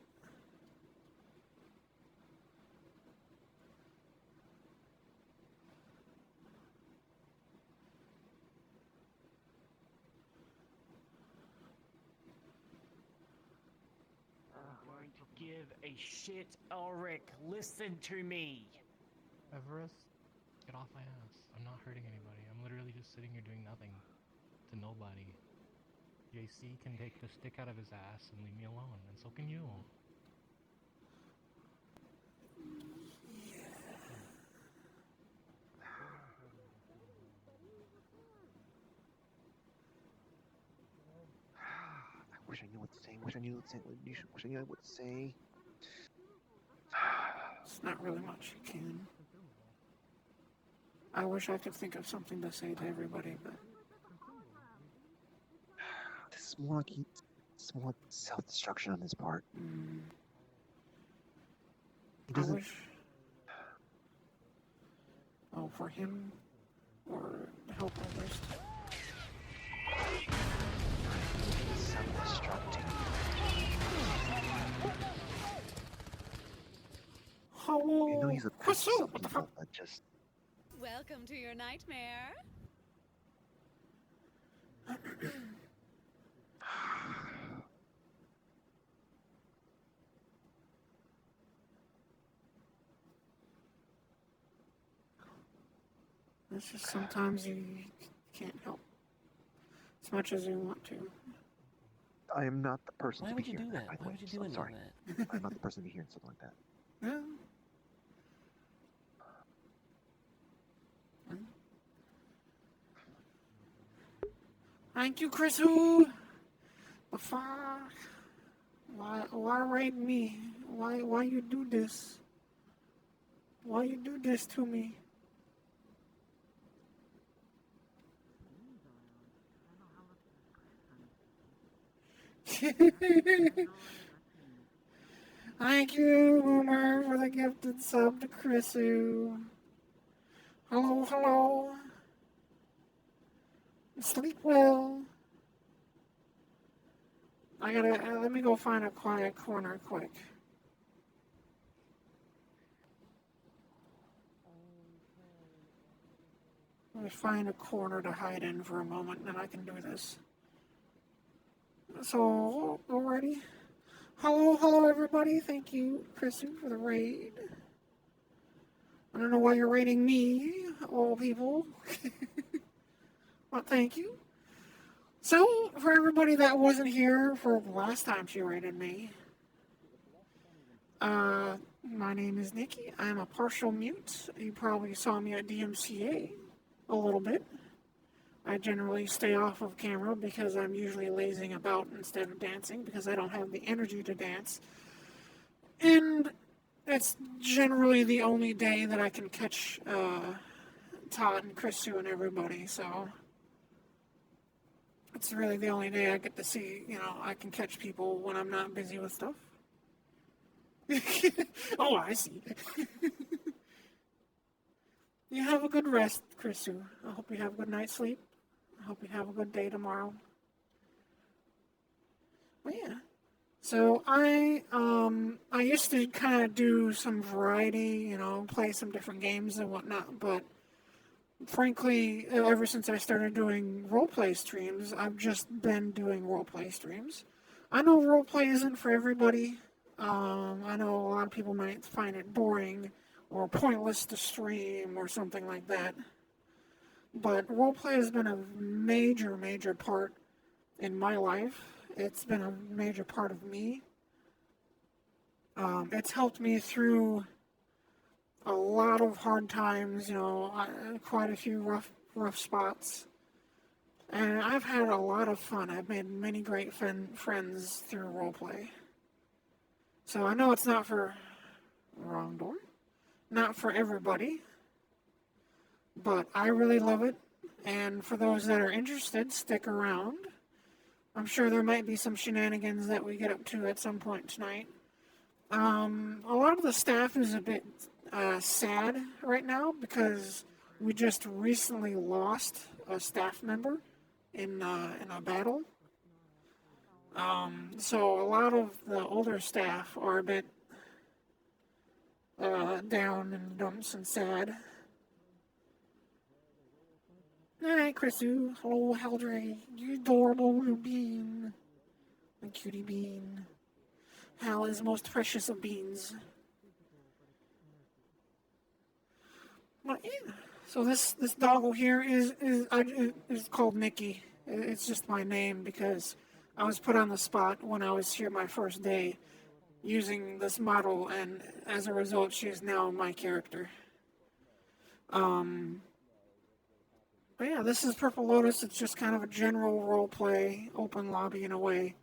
I'm going to give a shit, Ulrich. Listen to me. Everest, get off my ass. I'm not hurting anybody. I'm literally just sitting here doing nothing to nobody. JC can take the stick out of his ass and leave me alone, and so can you. I wish I knew what to say. Wish I knew what to say. Wish I knew what to say. It's not really much you can. I wish I could think of something to say to everybody, but It's more like self-destruction on his part. He I doesn't. wish. Oh, for him or to help others. Self-destructing. Hello. You know he's a What's some up? What the people fuck? that just. Welcome to your nightmare. It's just sometimes you can't help as much as you want to. I am not the person Why to be would you hearing do that? by the Why way, would you so do I'm any sorry. of that? I'm not the person to be hearing something like that. Yeah. Thank you, Chris. Who? The fuck? Why raid me? Why you do this? Why you do this to me? Thank you, Boomer, for the gifted sub to Chrisu. Hello, hello. Sleep well. I gotta, let me go find a quiet corner quick. Let me find a corner to hide in for a moment, and then I can do this. So, alrighty. Hello, everybody. Thank you, Kristen, for the raid. I don't know why you're raiding me, all people. But thank you. So, for everybody that wasn't here for the last time she raided me, my name is Nikki. I'm a partial mute. You probably saw me at DMCA a little bit. I generally stay off of camera because I'm usually lazing about instead of dancing because I don't have the energy to dance. And it's generally the only day that I can catch Todd and Christu and everybody, so it's really the only day I get to see, I can catch people when I'm not busy with stuff. Oh, I see. You have a good rest, Christu. I hope you have a good night's sleep. I hope you have a good day tomorrow. But yeah. So I used to kind of do some variety, play some different games and whatnot, but frankly, ever since I started doing roleplay streams, I've just been doing roleplay streams. I know roleplay isn't for everybody. I know a lot of people might find it boring or pointless to stream or something like that. But roleplay has been a major, major part in my life. It's been a major part of me. It's helped me through a lot of hard times, quite a few rough spots. And I've had a lot of fun. I've made many great friends through roleplay. So I know it's not for wrong door, not for everybody, but I really love it. And for those that are interested, stick around. I'm sure there might be some shenanigans that we get up to at some point tonight. A lot of the staff is a bit sad right now because we just recently lost a staff member in a battle. So a lot of the older staff are a bit down in the dumps and sad. Hi, Chrisu. Hello, Haldre. You adorable little bean. My cutie bean. Hal is most precious of beans. But yeah. So this doggo here is called Nikki. It's just my name because I was put on the spot when I was here my first day using this model, and as a result, she is now my character. But yeah, this is Purple Lotus. It's just kind of a general role-play, open lobby in a way,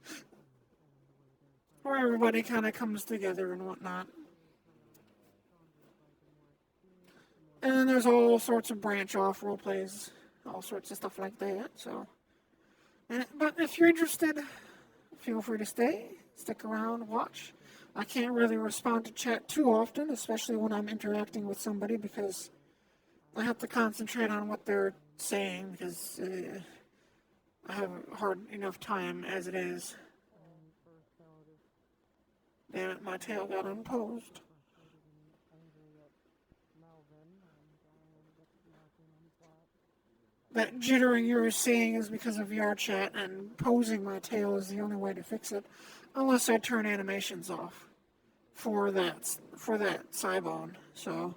where everybody kind of comes together and whatnot. And then there's all sorts of branch-off role-plays, all sorts of stuff like that, so But if you're interested, feel free to stay, stick around, watch. I can't really respond to chat too often, especially when I'm interacting with somebody, because I have to concentrate on what they're saying, because I have a hard enough time as it is. Damn it, my tail got unposed. That jittering you're seeing is because of VR chat, and posing my tail is the only way to fix it, unless I turn animations off for that Cybone. So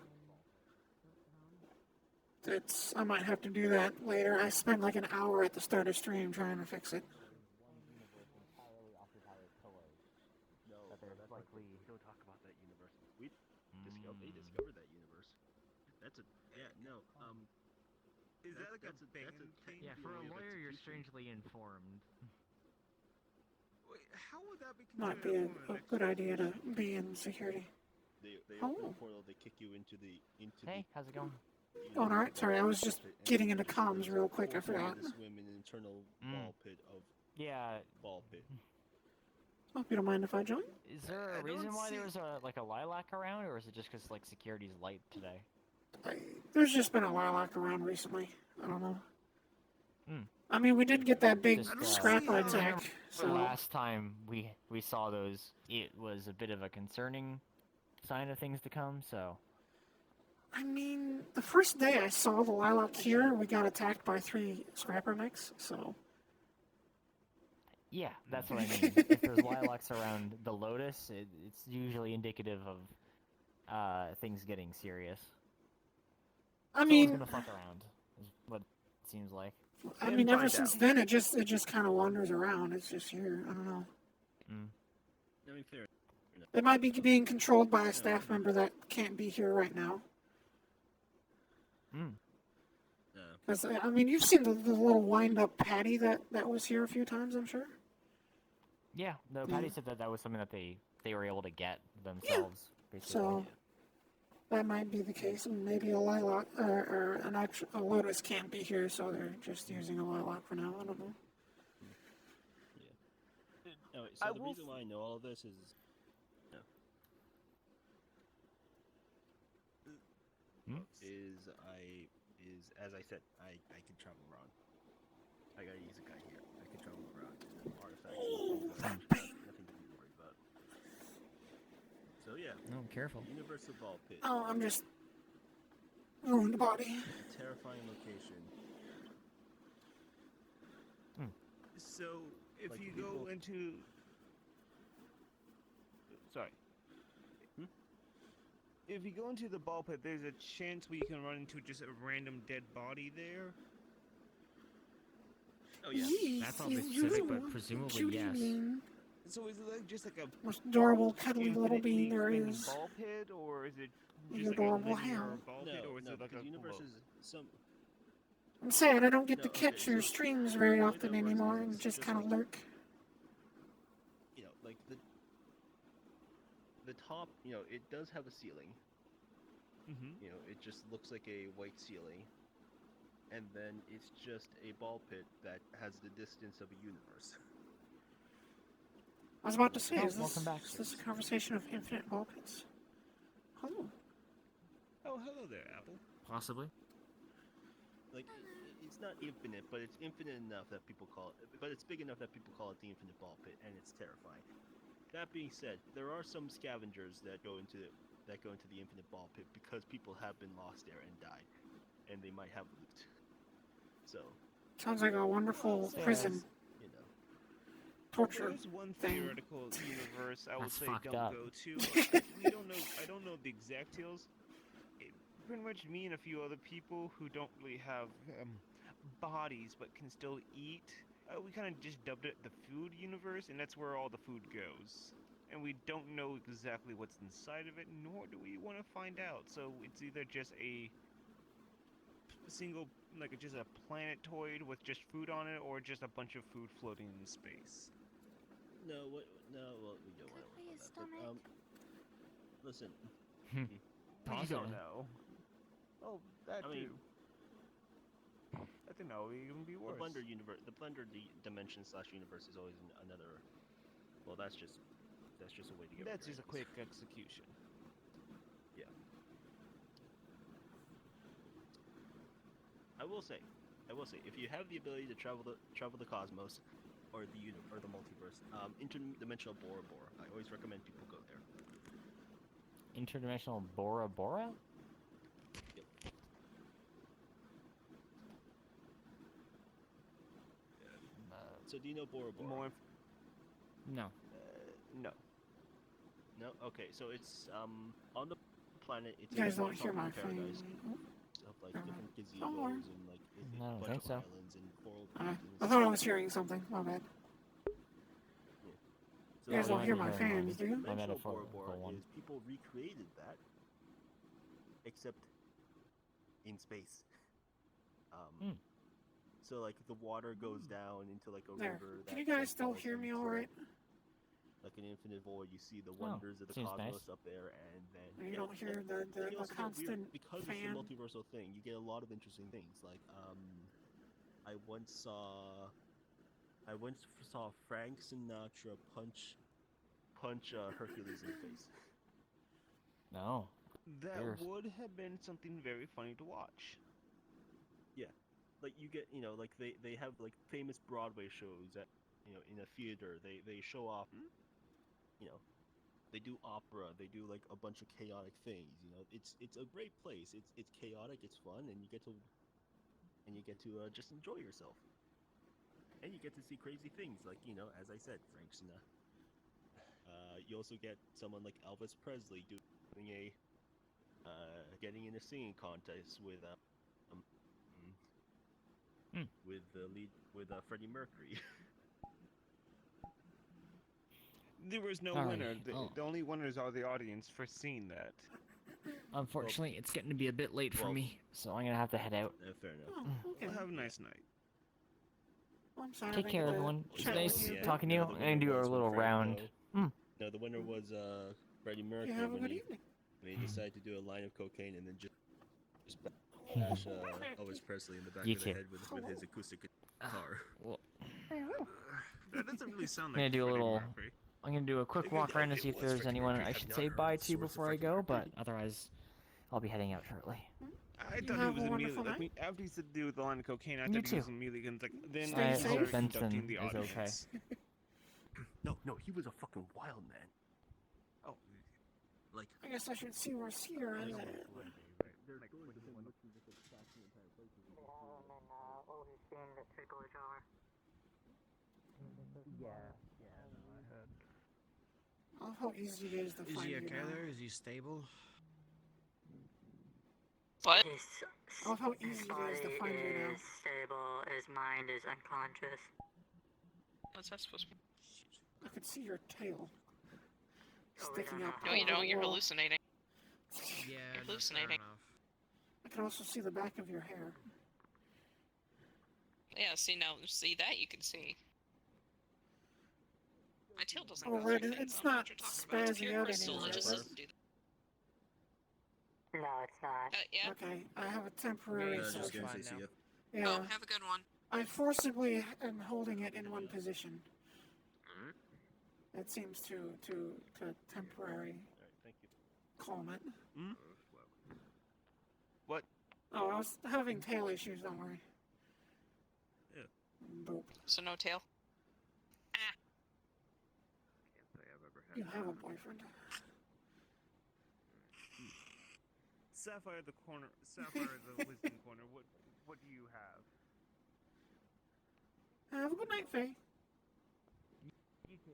I might have to do that later. I spent like an hour at the start of stream trying to fix it. Don't talk about that universe. They discovered that universe. That's a Is that like a band thing? Yeah, for a lawyer, you're strangely informed. Wait, how would that be Might be a good idea to be in security. They Oh. open the portal, they kick you into the Hey, how's it going? Going alright? Sorry, I was just getting into comms real quick. I forgot. To swim in an internal ball pit of ball pit. Hope you don't mind if I join. Is there a reason why there was a lilac around, or is it just because like security's light today? There's just been a lilac around recently. I don't know. Hmm. I mean, we did get that big Just, scrapper attack. The So last time we saw those, it was a bit of a concerning sign of things to come. So I mean, the first day I saw the lilac here, we got attacked by 3 scrapper mechs. So yeah, that's what I mean. If there's lilacs around the lotus, it's usually indicative of things getting serious. I mean, someone's gonna fuck around, is what it seems like. I mean, ever since then, it just kind of wanders around. It's just here. I don't know. I mean, fair. It might be being controlled by a staff member that can't be here right now. Because I mean, you've seen the little wind-up patty that was here a few times, I'm sure. Yeah, no, Patty said that was something that they were able to get themselves. Basically. So that might be the case, and maybe a lilac or a lotus can't be here, so they're just using a lilac for now. I don't know. Yeah. So the reason why I know all of this is. Is as I said, I can travel around. I gotta use a guy here. I can travel around. Artifacts. Nothing to be worried about. So yeah. No, careful. Universal ball pit. Oh, I'm just ruined the body. A terrifying location. So if you go into, sorry. If you go into the ball pit, there's a chance where you can run into just a random dead body there. Oh yeah. That's all specific, but presumably yes. So is it like just like a most adorable, cuddly little bean there expanding is? ball pit, or is it The just like adorable a linear hell. ball pit, or is it like a universe globe? is some. I'm sad I don't get to catch your streams very often anymore, and just kind of lurk. You know, like the top. You know, it does have a ceiling. You know, it just looks like a white ceiling, and then it's just a ball pit that has the distance of a universe. I was about to say, is welcome back. this a conversation of infinite ball pits? Hello. Oh, hello there, Apple. Possibly. Like, it's not infinite, but it's infinite enough that people call it. But it's big enough that people call it the infinite ball pit, and it's terrifying. That being said, there are some scavengers that go into the infinite ball pit because people have been lost there and died, and they might have loot. So. Sounds like a wonderful prison. You know. Torture. There's one thing. theoretical universe I would That's say fucked don't up. go to. I don't know the exact details. Pretty much me and a few other people who don't really have bodies but can still eat. We kind of just dubbed it the food universe, and that's where all the food goes. And we don't know exactly what's inside of it, nor do we want to find out. So it's either just a single, like just a planetoid with just food on it, or just a bunch of food floating in space. No, well, we don't want to work on that. But, listen. I don't know. Oh, that I mean, too. I think that would even be worse. The Blender dimension / universe is always another. Well, that's just a way to get. That's just a quick execution. Yeah. I will say, if you have the ability to travel the cosmos, or the multiverse, interdimensional Bora Bora, I always recommend people go there. Interdimensional Bora Bora? Yep. So do you know Bora Bora? No. No. No. Okay. So it's on the planet. It's You guys a don't hear my paradise phone. of like different Somewhere. gazebos and like I don't a bunch think of so. islands and coral reefs. I thought I was hearing something. My bad. So You guys don't hear my hearing fans, do you? My Dimensional Bora metaphorical Bora one. is people recreated that, except in space. So like the water goes down into like a There. river. Can that you guys still falls hear me into, all right? Like an infinite void, you see the wonders of the seems cosmos nice. up there, and then You don't hear the you also get constant because fan? it's a multiversal thing. You get a lot of interesting things. Like I once saw Frank Sinatra punch Hercules in the face. No. That Fierce. would have been something very funny to watch. Yeah, like you get, like they have like famous Broadway shows at, in a theater. They show off, they do opera. They do like a bunch of chaotic things. It's a great place. It's chaotic. It's fun, and you get to just enjoy yourself. And you get to see crazy things, like as I said, Frank Sinatra. You also get someone like Elvis Presley doing getting in a singing contest with Freddie Mercury. There was no Alright, winner. oh. The only winners are the audience for seeing that. Unfortunately, it's getting to be a bit late for well- me, so I'm gonna have to head out. Fair enough. Oh, okay. Well, have a nice night. I'm sorry. Take I care, get to everyone. It's chat nice with you. talking to you. The I'm gonna winner do a was little with round. Franco. No, the winner was Freddie Mercury have a when good he evening. decided to do a line of cocaine and then just bash Elvis Presley in the back You of the too. head with his acoustic guitar. Well, That doesn't really sound I'm like gonna do a Freddie little. Mercury. I'm gonna do a quick walk around to see if there's anyone I should say bye to before I go, but otherwise, I'll be heading out shortly. I You thought he have was a immediately wonderful like night. after he said do the line of cocaine. I You thought he was too. immediately gonna like then Stay he safe. started hope Benson conducting the is okay. audience. No, he was a fucking wild man. Oh, Like, I guess I should see where Sierra is at. I love how easy it is to Is find he you okay now. there? Is he stable? What? I love how easy it is to find you now. Is stable. His mind is unconscious. What's that supposed to be? I can see your tail Oh, we sticking don't up. know. No, you over don't. the You're wall. hallucinating. Yeah, You're no, hallucinating. fair enough. I can also see the back of your hair. Yeah, see that you can see. My tail doesn't Oh, go right, through it's things. I don't know not what you're talking about. It's spazzing pure out crystal. anymore, It just right? doesn't do that. No, it's not. Yeah. Okay, I have a temporary Yeah, solution. fine now. Yeah, Oh, have a good one. I forcibly am holding it in one position. It seems to temporary Alright, thank you. calm it. What? Oh, I was having tail issues, don't worry. Yeah. Boop. So no tail. You have a boyfriend. Sapphire the wisdom corner. What do you have? Have a good night, Faye. You too.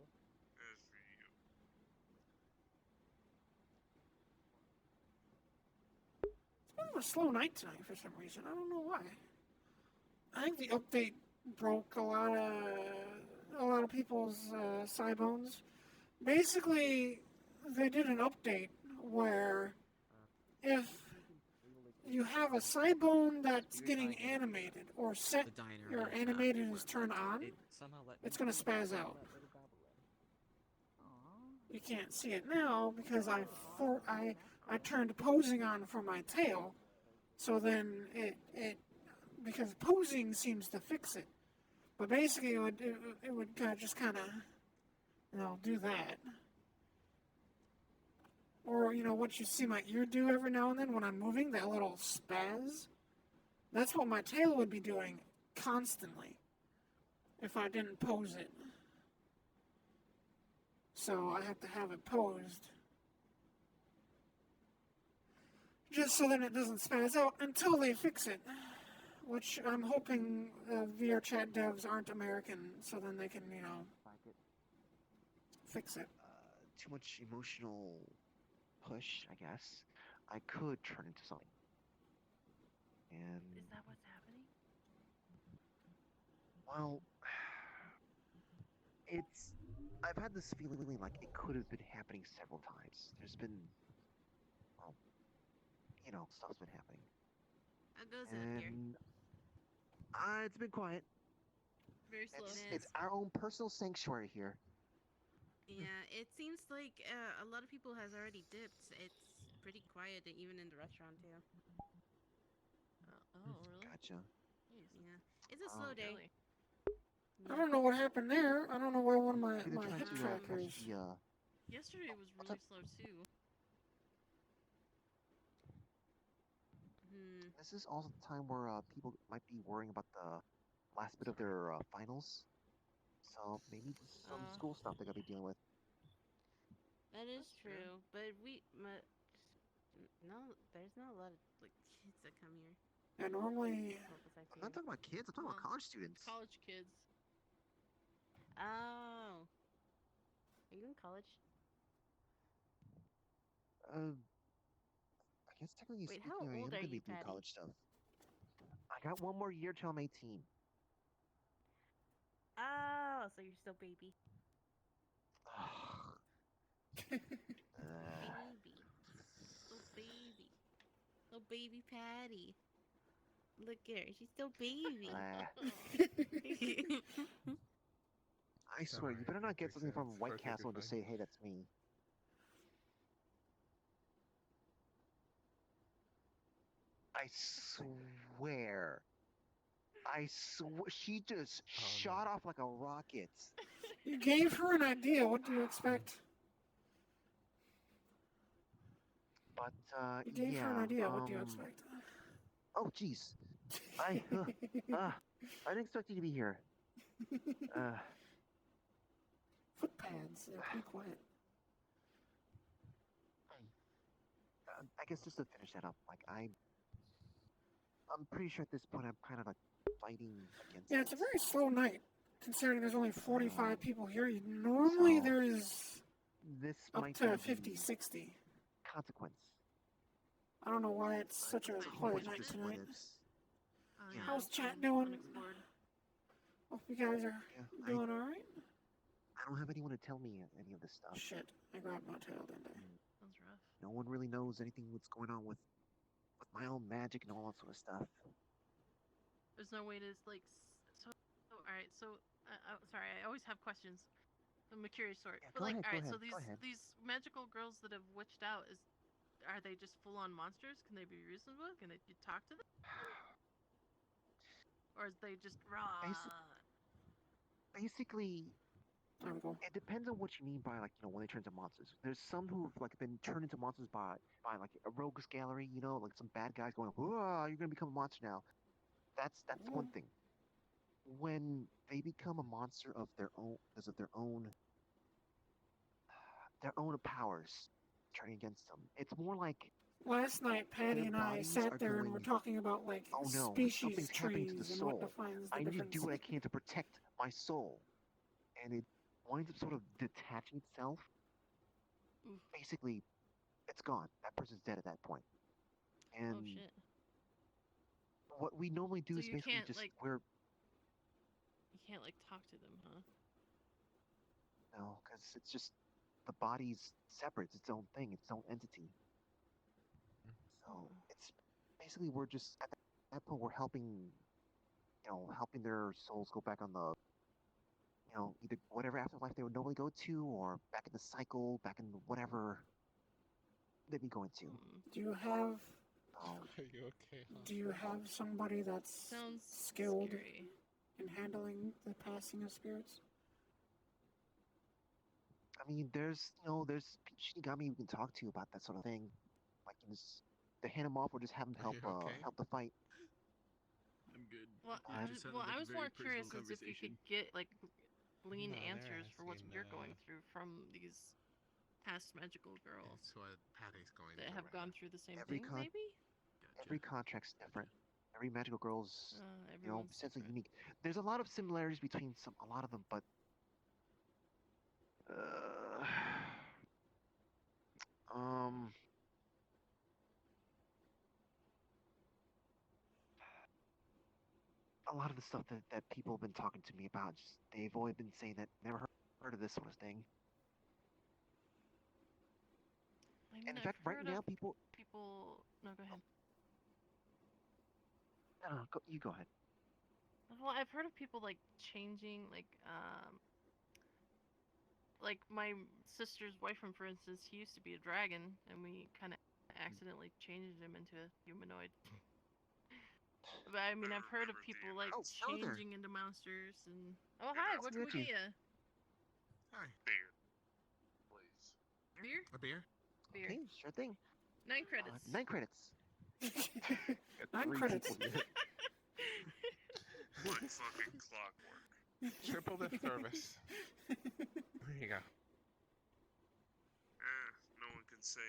It's been a slow night tonight for some reason. I don't know why. I think the update broke a lot of people's side bones. Basically, they did an update where if you have a side bone that's getting animated or set, The diner. your animated is turned on, it's gonna spaz out. You can't see it now because I turned posing on for my tail, so then it because posing seems to fix it. But basically, it would just kind of, do that. Or, what you see my ear do every now and then when I'm moving, that little spaz. That's what my tail would be doing constantly if I didn't pose it. So I have to have it posed. Just so then it doesn't spaz out until they fix it. Which I'm hoping VRChat devs aren't American, so then they can, fix it. Too much emotional push, I guess. I could turn into something. And Is that what's happening? well, I've had this feeling like it could have been happening several times. There's been, well, stuff's been happening. How goes it up here? And it's been quiet. Very slow. It's our own personal sanctuary here. Yeah, it seems like a lot of people has already dipped. It's pretty quiet, even in the restaurant too. Oh, really? Gotcha. Yeah, it's a slow day. Really? I don't know what happened there. I don't know why one of my Maybe they're trying hip to trackers. catch the, Yesterday was really slow too. This is also the time where people might be worrying about the last bit of their finals. So maybe just some school stuff they gotta be dealing with. That is true, but no, there's not a lot of kids that come here. Yeah, normally. I'm not talking about kids. I'm talking about college students. College kids. Oh, are you in college? I guess technically Wait, speaking, how I am old gonna are be you, doing Patty? college stuff. I got one more year till I'm 18. Oh, so you're still baby. Baby. Little baby. Little baby Patty. Look at her. She's still baby. I swear, you better not get something from White Castle and just say, hey, that's me. I swear. She just shot off like a rocket. You gave her an idea. What do you expect? But, You gave yeah. her an idea. What do you expect? Oh, jeez. I didn't expect you to be here. Foot pads. Yeah, pretty quiet. I guess just to finish that up, I'm pretty sure at this point I'm kind of fighting against. Yeah, it's a very slow night, considering there's only 45 people here. Normally there's up to 50, 60. Consequence. I don't know why it's such a quiet night tonight. How's chat doing? Hope you guys are doing alright. I don't have anyone to tell me any of this stuff. Shit, I grabbed my tail, didn't I? That's rough. No one really knows anything what's going on with my own magic and all that sort of stuff. There's no way to so. All right, so sorry, I always have questions. I'm a curious sort. Yeah, But go ahead, all right, go so ahead. these magical girls that have witched out are they just full on monsters? Can they be reasoned with? Can you talk to them? Or is they just raw? Basically, it depends on what you mean by when they turn into monsters. There's some who've been turned into monsters by a rogues gallery, some bad guys going, "Whoa, you're gonna become a monster now." That's one thing. When they become a monster of their own because of their own powers turning against them, it's more like Last night, Patty their and I bodies sat are there and going, were talking about oh no, species something's happening to the trees and what soul. defines the I need to difference. do what I can to protect my soul. And it winds up sort of detaching itself. Basically, it's gone. That person's dead at that point. And Oh shit. what we normally do So is you basically can't, just You can't talk to them, huh? no, because it's just the body's separate. It's its own thing. Its own entity. So it's basically we're just at that point we're helping their souls go back on the either whatever afterlife they would normally go to, or back in the cycle, back in whatever they'd be going to. Do you have Are you okay? Do you have somebody that's Sounds skilled scary. in handling the passing of spirits? I mean, there's Shinigami we can talk to about that sort of thing. Like, you just to hand him off or just have him Are help you okay? help the fight. I'm good. Well, We just had I a was very more curious personal as if you could conversation. get like glean No, they're answers for what asking, you're going through from these past magical girls That's what Patty's going that through have right gone now. through the same Every thing. con Maybe. every contract's different. Every magical girl's Everyone's essentially different. unique. There's a lot of similarities between a lot of them, but um, a lot of the stuff that people have been talking to me about, just they've always been saying that never heard of this sort of thing. I mean, And in I've fact, right heard now, of people. people. No, go ahead. No, you go ahead. Well, I've heard of people like changing, like my sister's boyfriend, for instance. He used to be a dragon, and we kind of accidentally changed him into a humanoid. But I mean, I've heard of people like changing into monsters and. Oh, hi! What can we get you? Hi. Beer. Please. Beer? A beer? Beer. Okay, sure thing. 9 credits. 9 credits. 9 credits. Like fucking clockwork. Triple the service. There you go. No one can say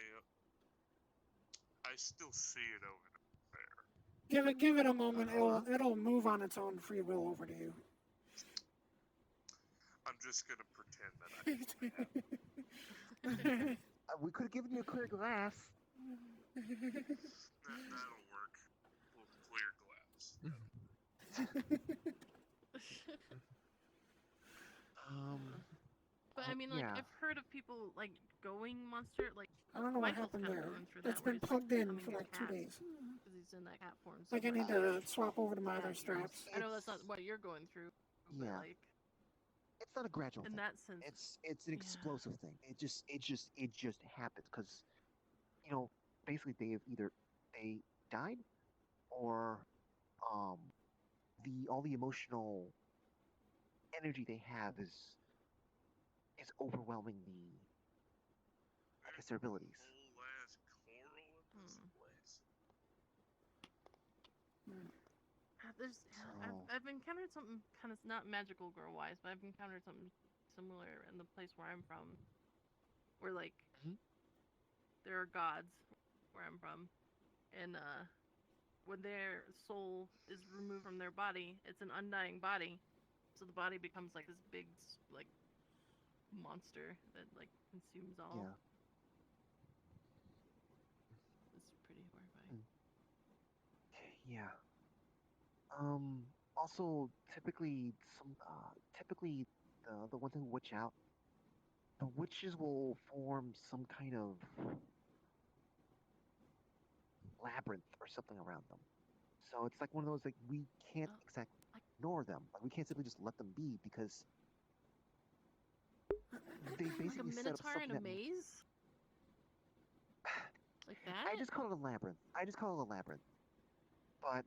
I still see it over there. Give it a moment. It'll move on its own free will over to you. I'm just gonna pretend that I We could have given you a clear glass. that'll work. We'll clear glass. But I mean, like, yeah. I've heard of people like going monster. Like, I don't know what Michael's happened kind of there. going through It's that. where been he's, plugged in becoming for a like 2 cat, days. Because he's in that cat form. Like I need to swap over to my other straps. I know that's not what you're going through. But Yeah. like, It's not a gradual in thing. that sense, It's an explosive thing. It just happens because, basically they died or all the emotional energy they have is overwhelming their abilities. Whole ass coral in this place. I've encountered something kind of not magical girl wise, but I've encountered something similar in the place where I'm from, where like there are gods where I'm from, and when their soul is removed from their body, it's an undying body, so the body becomes like this big like monster that like consumes all. Yeah. It's pretty horrifying. Yeah. Also, typically the ones who witch out, the witches will form some kind of labyrinth or something around them. So it's like one of those like we can't exactly ignore them. Like we can't simply just let them be because they basically like a set up minotaur something in a that maze. Like that? I just call it a labyrinth. But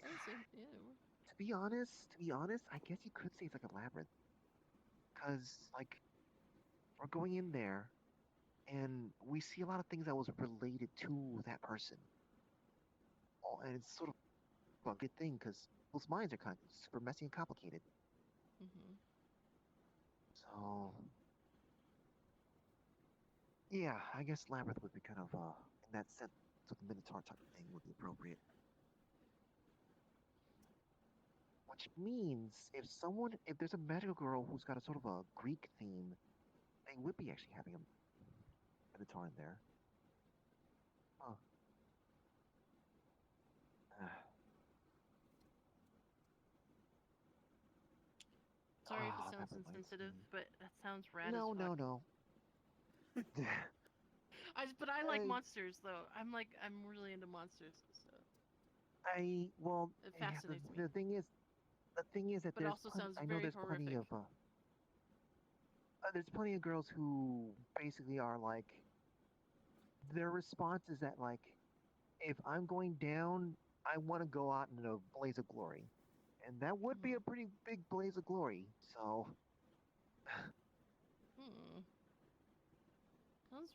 to be honest, I guess you could say it's like a labyrinth. Cause like we're going in there and we see a lot of things that was related to that person. Oh, and it's sort of a good thing because people's minds are kind of super messy and complicated. Mm-hmm. So yeah, I guess labyrinth would be kind of in that sense, so the minotaur type of thing would be appropriate. Which means if there's a magical girl who's got a sort of a Greek theme, they would be actually having a minotaur in there. Huh. Sorry if it Ah, sounds that reminds insensitive, me. but that sounds rad No, as fuck. no. But I like monsters though. I'm really into monsters. So it fascinates me. The thing is that But it also sounds I know very there's plenty horrific. of there's plenty of girls who basically are like their response is that like if I'm going down, I want to go out in a blaze of glory, and that would be a pretty big blaze of glory. So, Sounds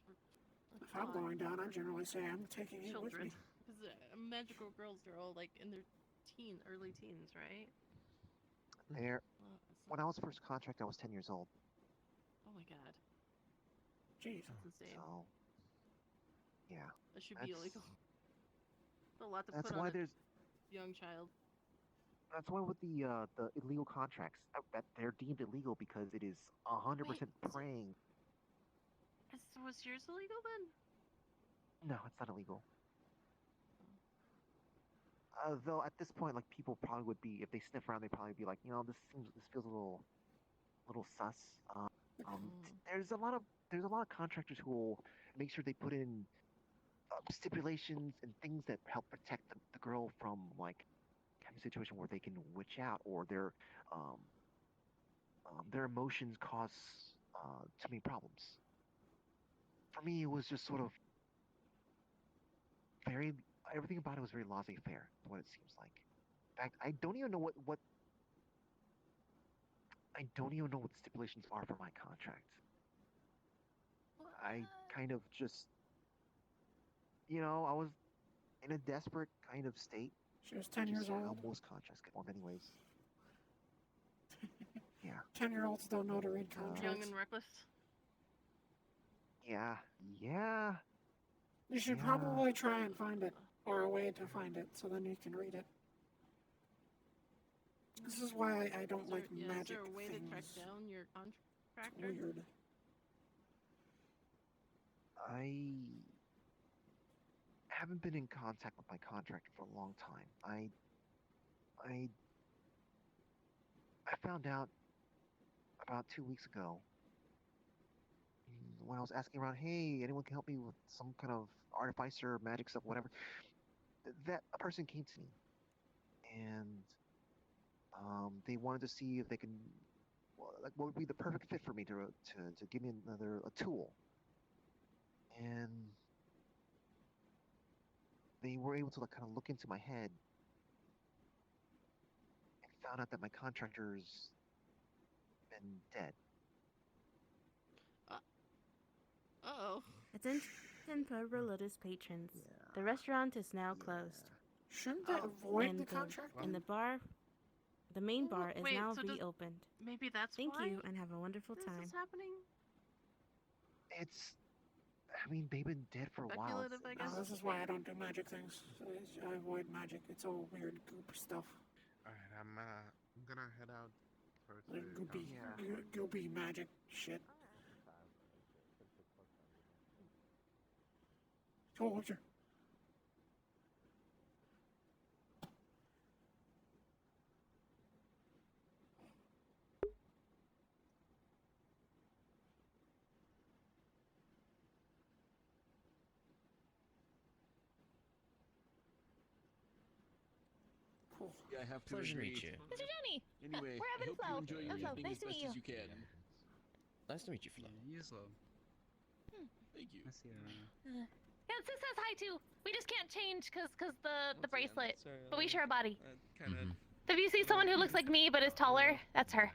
If I'm going down, I generally say I'm taking you with children. me. Because magical girls are all like in their early teens, right? there. Well, When I was first contract, I was 10 years old. oh my god. Jeez. That's insane. So, yeah. That should be illegal. It's a lot to That's put why on a there's. young child. That's why with the illegal contracts, that they're deemed illegal because it is 100% preying. Was yours illegal then? No, it's not illegal. Though at this point, like people probably would be, if they sniff around, they'd probably be like, this feels a little sus. There's a lot of contractors who will make sure they put in stipulations and things that help protect the girl from like having a situation where they can witch out or their emotions cause too many problems. For me, it was just sort of everything about it was very laissez-faire, what it seems like. In fact, I don't even know what the stipulations are for my contract. I kind of just, I was in a desperate kind of state. She was 10 years old. Most contracts get formed anyways. Yeah. 10-year-olds don't know to read contracts. Young and reckless. Yeah. You should probably try and find it, or a way to find it, so then you can read it. This is why I don't like magic Is there a way things. to track down your contractor? It's weird. I haven't been in contact with my contractor for a long time. I found out about 2 weeks ago when I was asking around, hey, anyone can help me with some kind of artificer, magic stuff, whatever. That a person came to me, and they wanted to see if they can, like, what would be the perfect fit for me to give me a tool. And they were able to like kind of look into my head and found out that my contractor's been dead. Uh-oh. Attention for Lotus patrons. The restaurant is now closed. Shouldn't that avoid And the contract? And the main bar is wait, now so does- reopened. Maybe that's Thank why you and have a wonderful this time. is happening? They've been dead for a while. Speculative, I guess. This is why I don't do magic things. I avoid magic. It's all weird goop stuff. Alright, I'm gonna head out for Like goopy magic shit. Soldier. Cool. Yeah, I have to Pleasure to agree. meet you. Mr. Johnny! Anyway, We're I having hope Flo. you enjoy your Flo, evening nice as to best meet as you. you can. Nice to meet you, Flo. Yes, love. Thank you. Yeah, Sis says hi too. We just can't change because the bracelet. But we share a body. If you see someone who looks like me but is taller, that's her.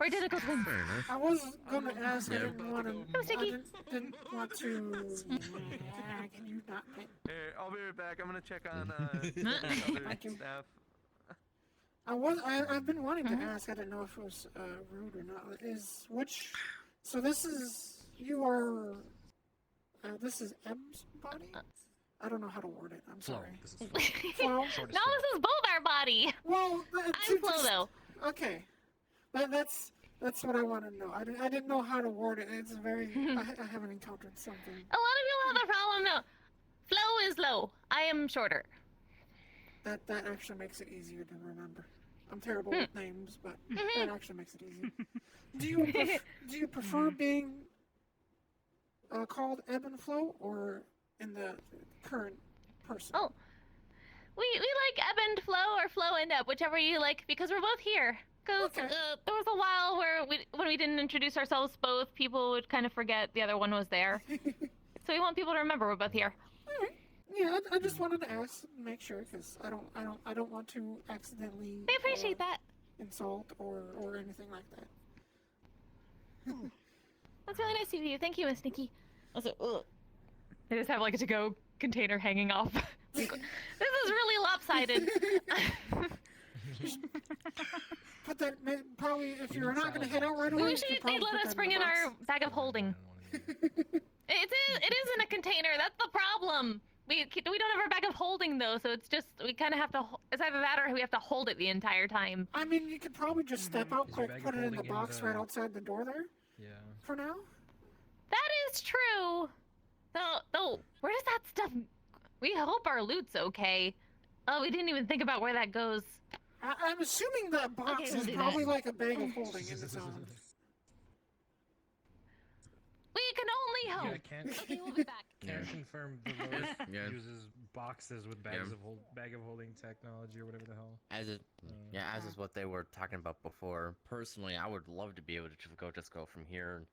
We're identical twins. I was gonna ask. I didn't want to. Sticky. Didn't want to. Can you not? Here, I'll be right back. I'm gonna check on other staff. I've been wanting to ask. I didn't know if it was rude or not. So this is this is M's body. I don't know how to word it. I'm sorry. No, this is both our body. Well, I'm Flo though. Okay, that's what I want to know. I didn't know how to word it. It's very. I haven't encountered something. A lot of people have the problem. No, Flo is low. I am shorter. That actually makes it easier to remember. I'm terrible with names, but that actually makes it easier. Do you prefer being called Ebb and Flow or in the current person? Oh, we like Ebb and Flow or Flow and Ebb, whichever you like, because we're both here. Because there was a while where when we didn't introduce ourselves both, people would kind of forget the other one was there. So we want people to remember we're both here. Yeah, I just wanted to ask, make sure, because I don't want to accidentally. We appreciate that. Insult or anything like that. That's really nice of you. Thank you, Miss Nikki. Also, they just have like a to-go container hanging off. This is really lopsided. Put that probably if you're not gonna head out right away. We should they'd let us bring in our bag of holding. It is in a container. That's the problem. We don't have our bag of holding though, so it's just we kind of have to. It's either that or we have to hold it the entire time. I mean, you could probably just step out quick, put it in the box right outside the door there. Yeah. For now. That is true. Though, where does that stuff? We hope our loot's okay. Oh, we didn't even think about where that goes. I'm assuming that box is probably like a bag of holding in its own. We can only hope. Yeah, can't. Okay, we'll be back. Can't confirm the lotus Yeah. uses boxes with bags of bag of holding technology or whatever the hell. As is, as is what they were talking about before. Personally, I would love to be able to just go from here and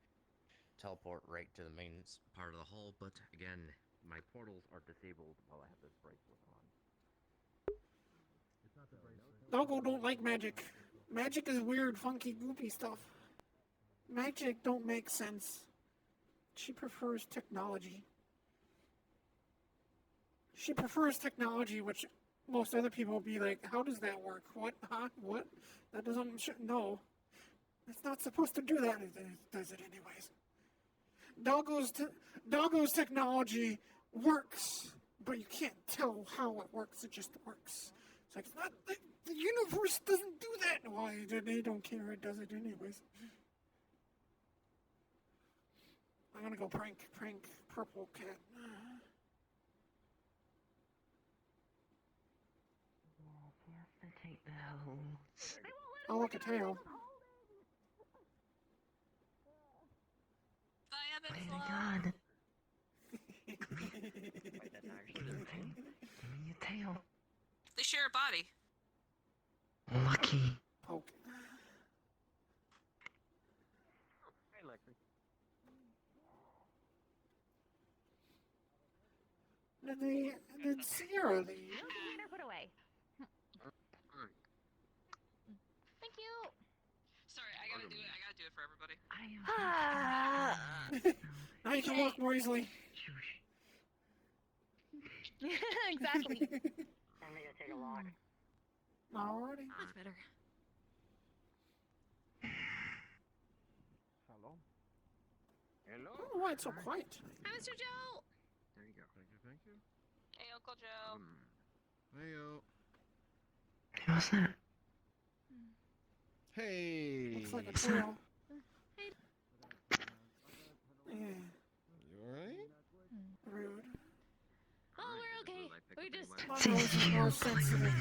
teleport right to the main part of the hull. But again, my portals are disabled while I have this bracelet on. It's not the bracelet. Dogo don't like magic. Magic is weird, funky, goopy stuff. Magic don't make sense. She prefers technology. She prefers technology, which most other people will be like, how does that work? What? Huh? What? That doesn't... No. It's not supposed to do that. It does it anyways. Dogo's technology works, but you can't tell how it works. It just works. It's like, it's not... The universe doesn't do that. Why? They don't care. It does it anyways. I'm gonna go prank purple cat. I'll look a tail. Bye, God. Give me your tail. They share a body. Lucky. Poke. Hey, Lexi. Did Sierra leave? Container put away. Thank you. Sorry, I gotta do it for everybody. Now you can walk more easily. Exactly. I'm gonna take a walk. Alrighty. Much better. Hello. I don't know why it's so quiet tonight. Hi, Mr. Joe. There you go. Thank you. Hey, Uncle Joe. Heyo. What's that? Hey. Looks like a tail. Yeah. You alright? Rude. Oh, we're okay. We just. More sensitive.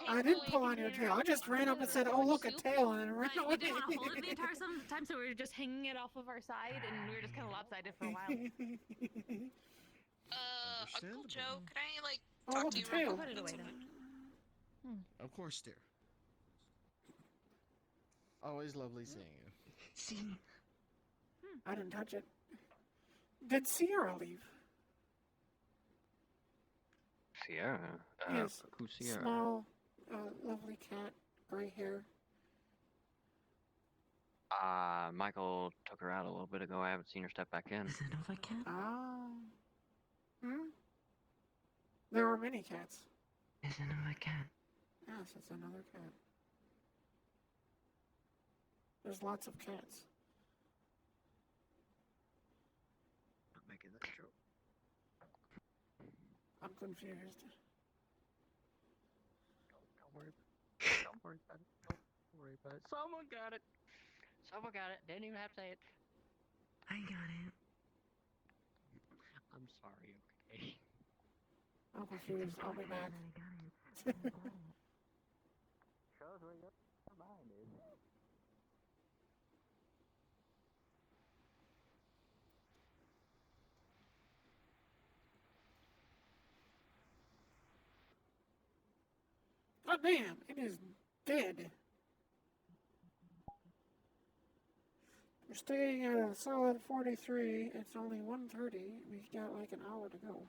I didn't pull on your tail. I just ran up and said, "Oh, look, a tail," and then ran away. We didn't want to hold it the entire time, so we were just hanging it off of our side, and we were just kind of lopsided for a while. Uncle Joe, could I like Oh, talk look, to a you? tail. Put it away then. Of course, dear. Always lovely seeing you. See. I didn't touch it. Did Sierra leave? Sierra? Yes. Who's Sierra? Small, lovely cat, gray hair. Michael took her out a little bit ago. I haven't seen her step back in. Is it another cat? Ah. There are many cats. Is it another cat? Yes, it's another cat. There's lots of cats. Not making that joke. I'm confused. Don't worry. Don't worry about it. Don't worry about it. Someone got it. Someone got it. Didn't even have to say it. I got it. I'm sorry, okay? I'm confused. I'll be back. Shows where your mind is. God damn, it is dead. We're staying at a solid 43. It's only 1:30. We got like an hour to go.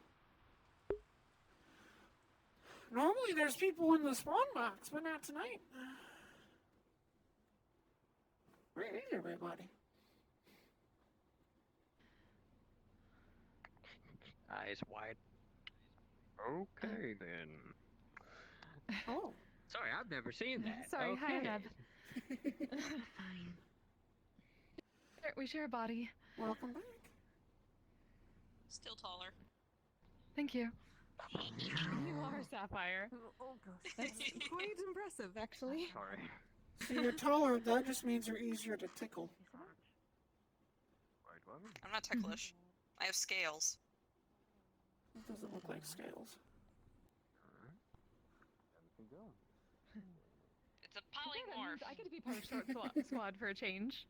Normally there's people in the spawn box, but not tonight. Where is everybody? Eyes wide. Okay then. Oh. Sorry, I've never seen that. Sorry, hi, okay. Neb. We share a body. Welcome back. Still taller. Thank you. You are Sapphire. Oh gosh. That's quite impressive, actually. Sorry. See, you're taller, that just means you're easier to tickle. I'm not ticklish. I have scales. It doesn't look like scales. It's a polymorph. I get to be part of Short Squad for a change.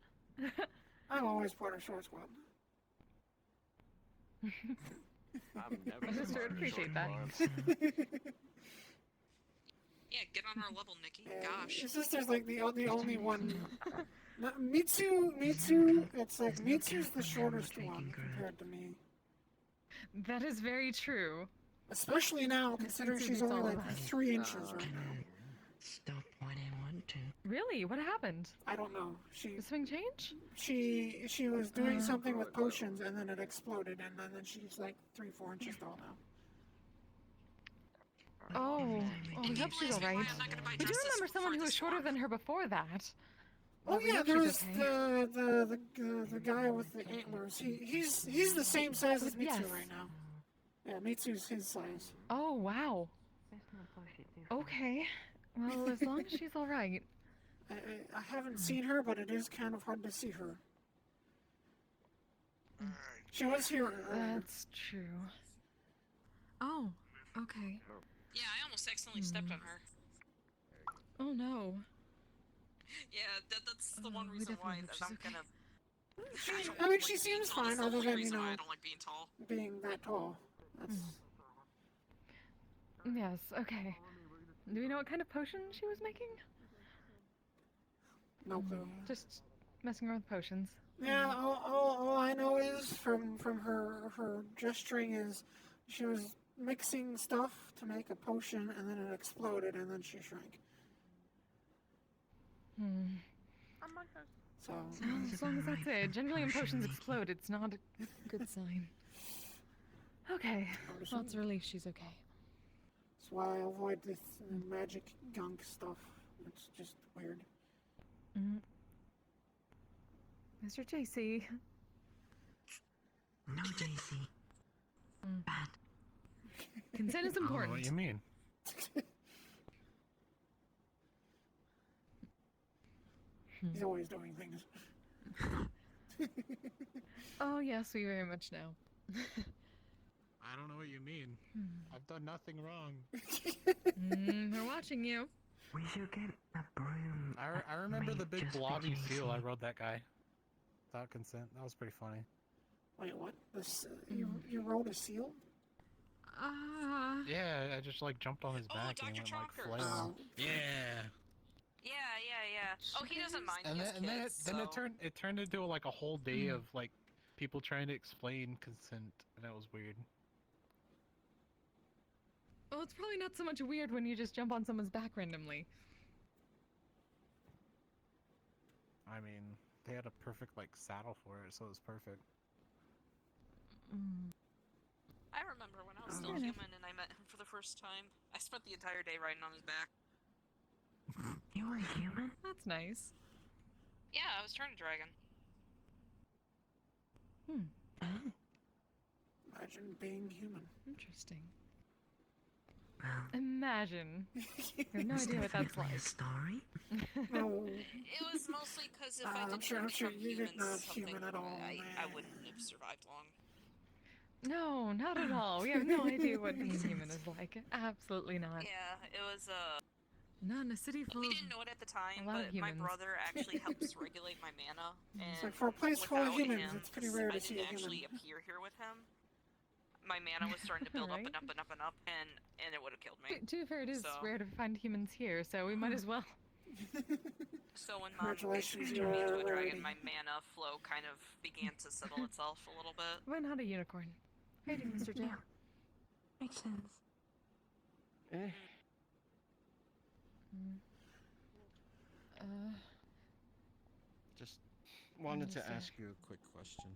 I'm always part of Short Squad. I'm never I just part would of appreciate Short that. Squad. Yeah, get on our level, Nikki. Gosh. Your sister's like the only one. Mitsu, it's like Mitsu's the shortest one compared to me. That is very true. Especially now, considering she's only like 3 inches right now. Stop when I want to. Really? What happened? I don't know. The swing change? She was doing something with potions and then it exploded and then she's like 3-4 inches tall now. Oh, I hope she's alright. I do remember someone who was shorter than her before that. Oh We yeah, hope there she's was okay. the guy with the antlers. He's the same size as Mitsu Yes. right now. Yeah, Mitsu's his size. Oh, wow. Okay. Well, as long as she's alright. I haven't seen her, but it is kind of hard to see her. She was here earlier. That's true. Oh, okay. Yeah, I almost accidentally stepped on her. Oh no. Yeah, that's the one we reason why definitely that hope I'm she's gonna. I mean, she seems fine, That's the other only than, you reason why know, I don't like being tall. being that tall. That's Yes, okay. Do we know what kind of potion she was making? no clue. Just messing around with potions. Yeah, all I know is from her gesturing is she was mixing stuff to make a potion and then it exploded and then she shrank. So As long as that's it. Generally when potions explode, it's not a good sign. Okay. Well, it's a relief she's okay. that's why I avoid this magic gunk stuff. It's just weird. Mr. JC. No, JC. Bad. Consent is important. What do you mean? He's always doing things. Oh, yes, we very much know. I don't know what you mean. I've done nothing wrong. We're watching you. We should get a broom. I remember the big just for blobby JC. seal. I rode that guy without consent. That was pretty funny. Wait, what? This you rode a seal? Yeah, I just like jumped on his back and went like flailing. Yeah. Yeah. Oh, he doesn't mind. And He then, has and then, kids, then so. it turned into like a whole day of like people trying to explain consent, and that was weird. Well, it's probably not so much weird when you just jump on someone's back randomly. I mean, they had a perfect like saddle for it, so it was perfect. I remember when I was still Fair enough. human and I met him for the first time. I spent the entire day riding on his back. You were human? That's nice. Yeah, I was turned dragon. Imagine being human. Interesting. Well, Imagine. You have no it's idea what that's definitely like. a story. No, It was mostly because if I I'm didn't sure become you're human, not something, human at all, I man. wouldn't have survived long. No, not at all. We have no idea what being human is like. Absolutely not. Yeah, it was Not in a city full we of didn't know it at the time, a lot of but my humans. brother actually helps regulate my mana. And It's like for a place full of without humans, him, it's pretty rare to I see didn't a human. actually appear here with him. My mana was starting to build up Right. and up and up and up, and it would have killed me. To be fair, it is So- rare to find humans here, so we might as well. So when Mom Congratulations, turned me you're into a a dragon, rarity. my mana flow kind of began to settle itself a little bit. Why not a unicorn? Hey, Mr. J. Yeah. Makes sense. Just wanted to Yes, sir. ask you a quick question.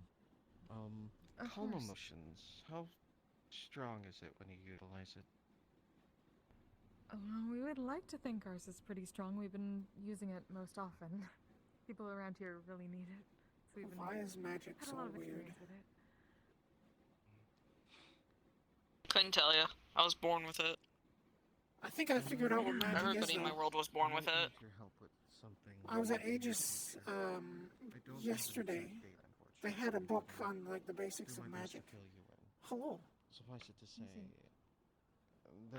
Of Calm course. emotions. How strong is it when you utilize it? Well, we would like to think ours is pretty strong. We've been using it most often. People around here really need it. So we've been Why is magic had so a lot of weird? experience with it. Couldn't tell you. I was born with it. I think I figured out what magic is, Everybody in my though. world was born with it. Your help with something. I was at Aegis yesterday. They had a book on like the basics of magic. Hello. Suffice it to say,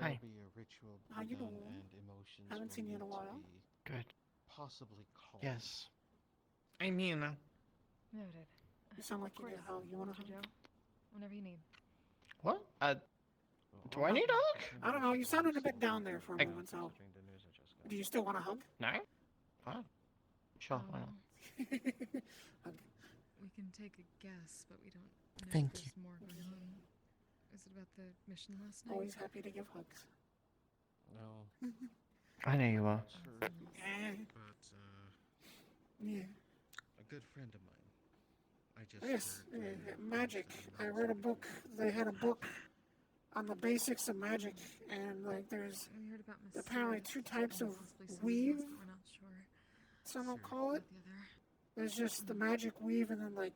Hi. there'll be a ritual How you begun doing? and emotions Haven't will seen you in a need to while. be Good. possibly calm. Yes. I'm here now. Noted. You sound like Of you need course, help. You want to Mr. Joe? Whenever you need. What? Do I need a hug? I don't know. You sounded a bit down there for a moment, so. Do you still want a hug? No? Fine. Sure, why not? We can take a guess, but we don't know Thank if there's more going on. Is it about the mission last night? Always happy to give hugs. No. I know you are. But, Yeah. a good friend of mine. I just Yes, heard, magic. I read a book. They had a book on the basics of magic, and like there's We heard about apparently two types of possibly some weave. but we're not sure. Some will call it. The other. There's just the magic weave, and then like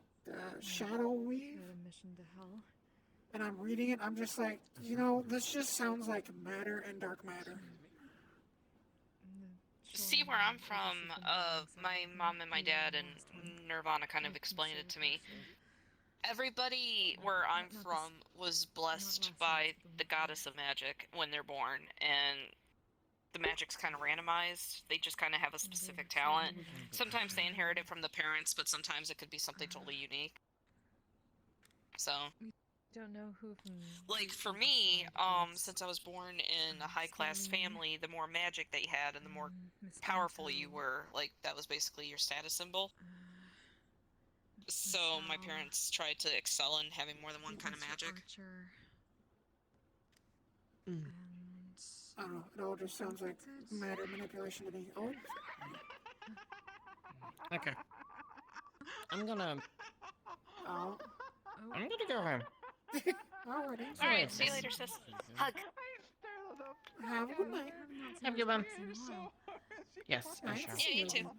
shadow weave. We had a mission to hell. And I'm reading it. I'm just like, you know, this just sounds like matter and dark matter. See where I'm from, my mom and my dad and Nirvana kind of explained it to me. Everybody where I'm from was blessed by the goddess of magic when they're born, and the magic's kind of randomized. They just kind of have a specific talent. Sometimes they inherit it from the parents, but sometimes it could be something totally unique. So, Don't know who from. like for me, since I was born in a high-class family, the more magic that you had and the more powerful you were, like that was basically your status symbol. So my parents tried to excel in having more than one kind of magic. I don't know. It all just sounds like matter manipulation to me. Oh. Okay. I'm gonna Oh. go home. Alrighty. Alright, see you later, sis. Hug. Have a good night. Have a good one. Yes, I Nice shall. to see Yeah, you too.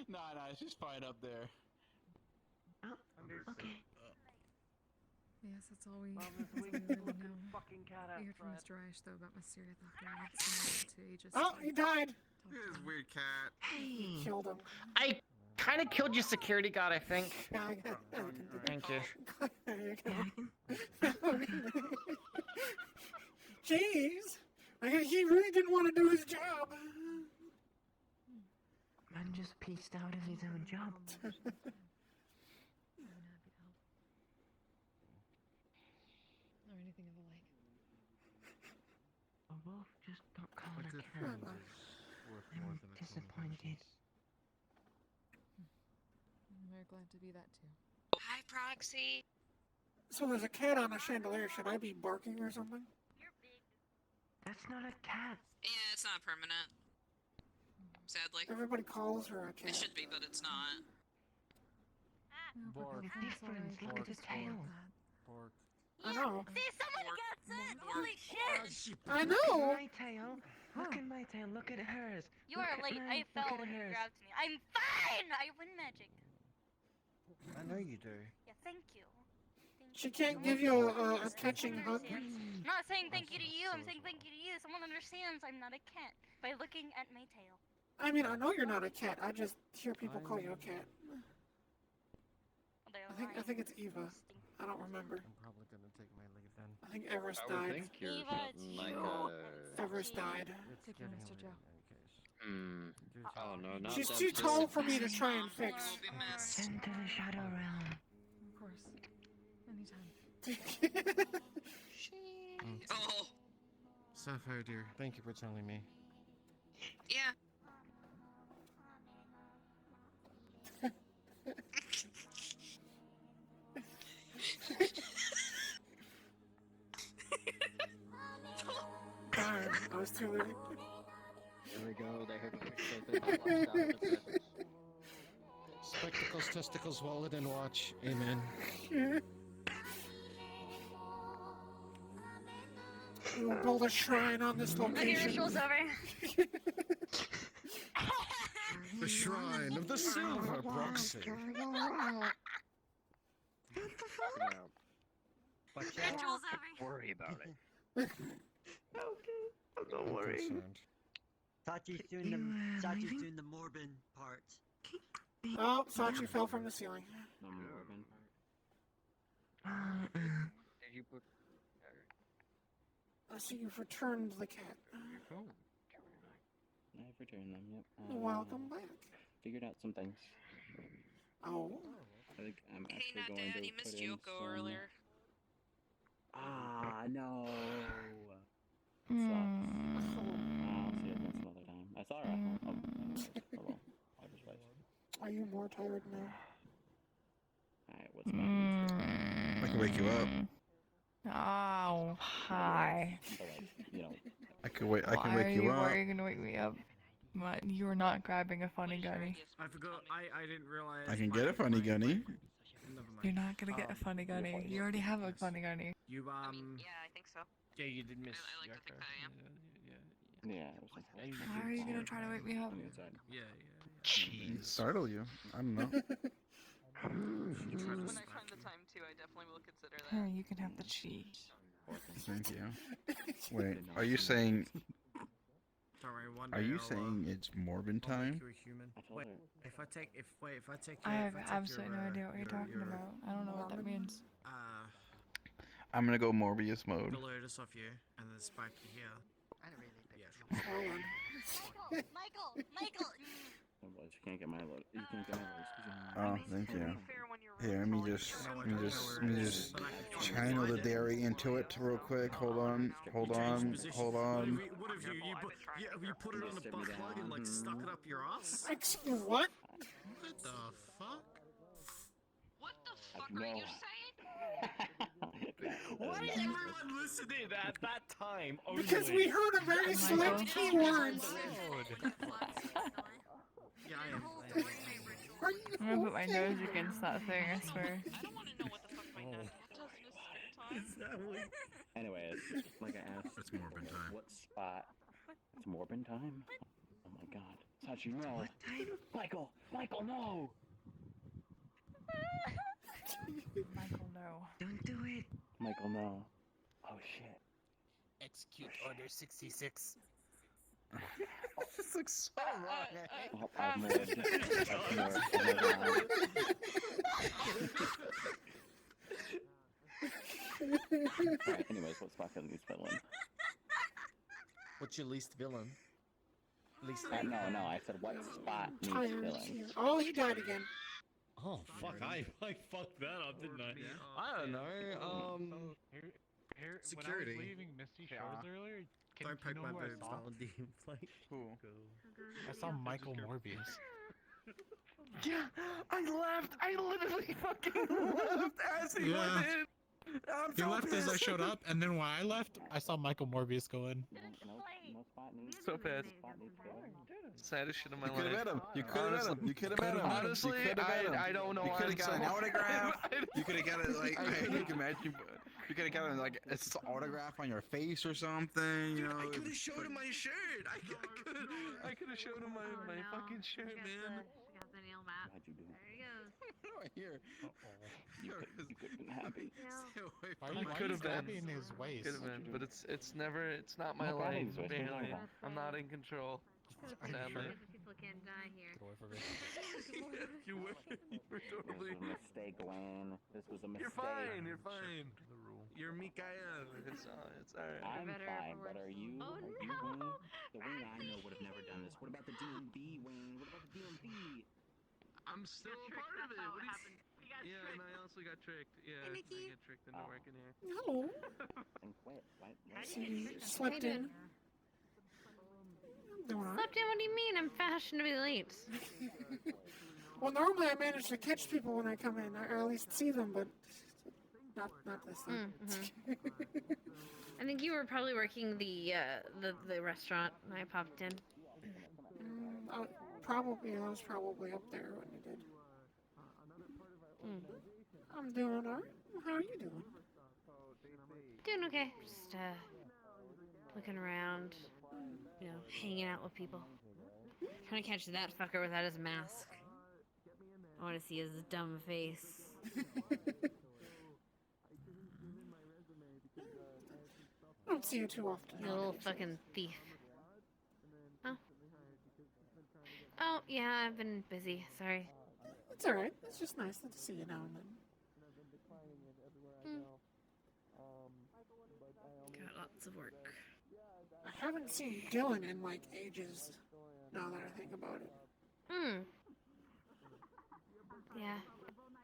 No, she's fine up there. Okay. Yes, that's all we really know. We heard from Mr. Reich, though, about Mysteria to Aegis. Oh, he died. This weird cat. He killed him. I kind of killed your security guard, I think. Thank you. There you go. Jeez. He really didn't want to do his job. Man just pieced out of his own job. Or anything of the like. A wolf just don't call A it a good cat. friend is worth more I'm than a disappointed. We're glad to be that too. Hi, Proxy. So there's a cat on a chandelier. Should I be barking or something? That's not a cat. Yeah, it's not permanent. Sadly. Everybody calls her a It cat. should be, but it's not. Bork. The difference. Look at the tail. Bork. I know. See, someone gets it! Holy shit! I Look know. at my tail. Look at my tail. Look at hers. You are late. I fell when you grabbed me. I'm fine! I win magic. I know you do. Yeah, thank you. She can't give you a catching hug. I'm not saying thank you to you, I'm saying thank you to you. Someone understands I'm not a cat by looking at my tail. I mean, I know you're not a cat. I just hear people call you a cat. I think it's Eva. I don't remember. I'm probably gonna take my leave then. I think Everest I would died. think you're Eva, something like Everest died. It's getting Mr. late Joe. in any case. Oh no, not She's that too too. tall for me to try and fix. Send to the shadow realm. Of course. Anytime. Oh, Sapphire dear, thank you for telling me. yeah. too late. Here we go. They have pushed those out of existence. Spectacles, testicles, wallet, and watch. Amen. We'll build a shrine on this Okay, location. ritual's over. The shrine of the silver proxy. But Ritual's over. worry about it. Okay, don't worry. Sachi's doing the Morbin part. Oh, Sachi fell from the ceiling. No Morbin. Did you put? I see you've returned the cat. I've returned them, yep. Welcome back. Figured out some things. Oh. I think I'm Hey, actually not going Daddy to missed put in Yoko some... earlier. Ah, no. Sucks. I'll see it some other time. I saw her at home. Oh, well. I just wait. Are you more tired now? Alright, what's back? I can wake you up. Oh, hi. But like, you know. I can wake you up. Why are you gonna wake me up? What? You are not grabbing a funny gunny. I forgot. I didn't realize. I can get a funny gunny. You're not gonna get a funny gunny. You already have a funny gunny. You Yeah, I think so. Yeah, you did miss. I like to think that I am. Yeah, it was like... Why are you gonna try to wake me up? Yeah. Jeez. Startle you. I don't know. When I find the time to, I definitely will consider that. Here, you can have the cheese. Thank you. Wait, are you saying... Sorry, one Are day you I'll, saying it's Morbin I'll time? make you a human. Wait, if I take I have if I take absolutely your, no idea what you're talking your, about. I don't know what that means. I'm gonna go Morbius mode. The lotus off you, and then spike you here. I don't really think Michael! Oh, well, you can't get my load. You can't get my load. Oh, thank you. Here, let me just channel the dairy into it real quick. Hold on. What have you? You put it on the butt plug and like stuck it up your ass? Excuse what? What the fuck? What the fuck are you saying? Why is everyone listening at that time? Because we heard a very select keywords. Yeah, I am. I'm gonna put my nose against that thing, I swear. I don't want to know what the fuck my dad does this time. Anyways, like I asked, it's Morbin time. What spot? It's Morbin time? Oh my god. Sachi, no. Michael, no. Michael, no. Don't do it. Michael, no. Oh shit. Execute Order 66. This looks so wrong. Oh, I've more. Alright, anyways, what spot can least villain? What's your least villain? No, I said what spot needs filling? Oh, he died again. Oh fuck! I fucked that up, didn't I? I don't know. Security. When I was leaving Misty Shores earlier, can Don't you poke know my who I boobs, saw? Valentine. Like, Who? I saw Michael Morbius. Yeah, I left. I literally fucking left as he went in. I'm He so left as I pissed. showed up, and then when I left, I saw Michael Morbius go in. No spot needs So pissed. spot needs filling. Saddest shit in my you life. could have met him. You could have met him. You could have met him. Honestly, I don't know. You could have got an autograph. You could have got it like you can imagine. You could have got it like it's an autograph on your face or something. You know. I could have showed him my shirt. I could have showed him my fucking shirt, man. She got the nail map. How'd you do? There he goes. Right here. You could have been happy. Why could have been. in his waist? Could have been, but it's not my No life. problem, Zoe. Barely. I'm not in control. Sadly. People can't die here. Get away from me. You were totally. This was a mistake, Gwen. This was a mistake. You're fine. You're fine. You're Mikael. It's alright. I'm fine, but are you? Oh, are you Wayne? The Wayne I know would have never done this. What about the DMV, Wayne? What about the DMV? I'm still a part of it. What is... Yeah, and I also got tricked. Yeah, I got tricked into working here. Hello. And quit. She slept in. Doing all right. Slept in? What do you mean? I'm fashionably late. Well, normally I manage to catch people when I come in, or at least see them, but not this time. I think you were probably working the restaurant when I popped in. Probably, I was probably up there when you did. Hmm. I'm doing alright. How are you doing? Doing okay. Just looking around, you know, hanging out with people. Trying to catch that fucker without his mask. I want to see his dumb face. I don't see you too often. You little fucking thief. Oh. Oh, yeah, I've been busy. Sorry. It's alright. It's just nice to see you now and then. Got lots of work. I haven't seen Dylan in like ages, now that I think about it. Hmm. Yeah.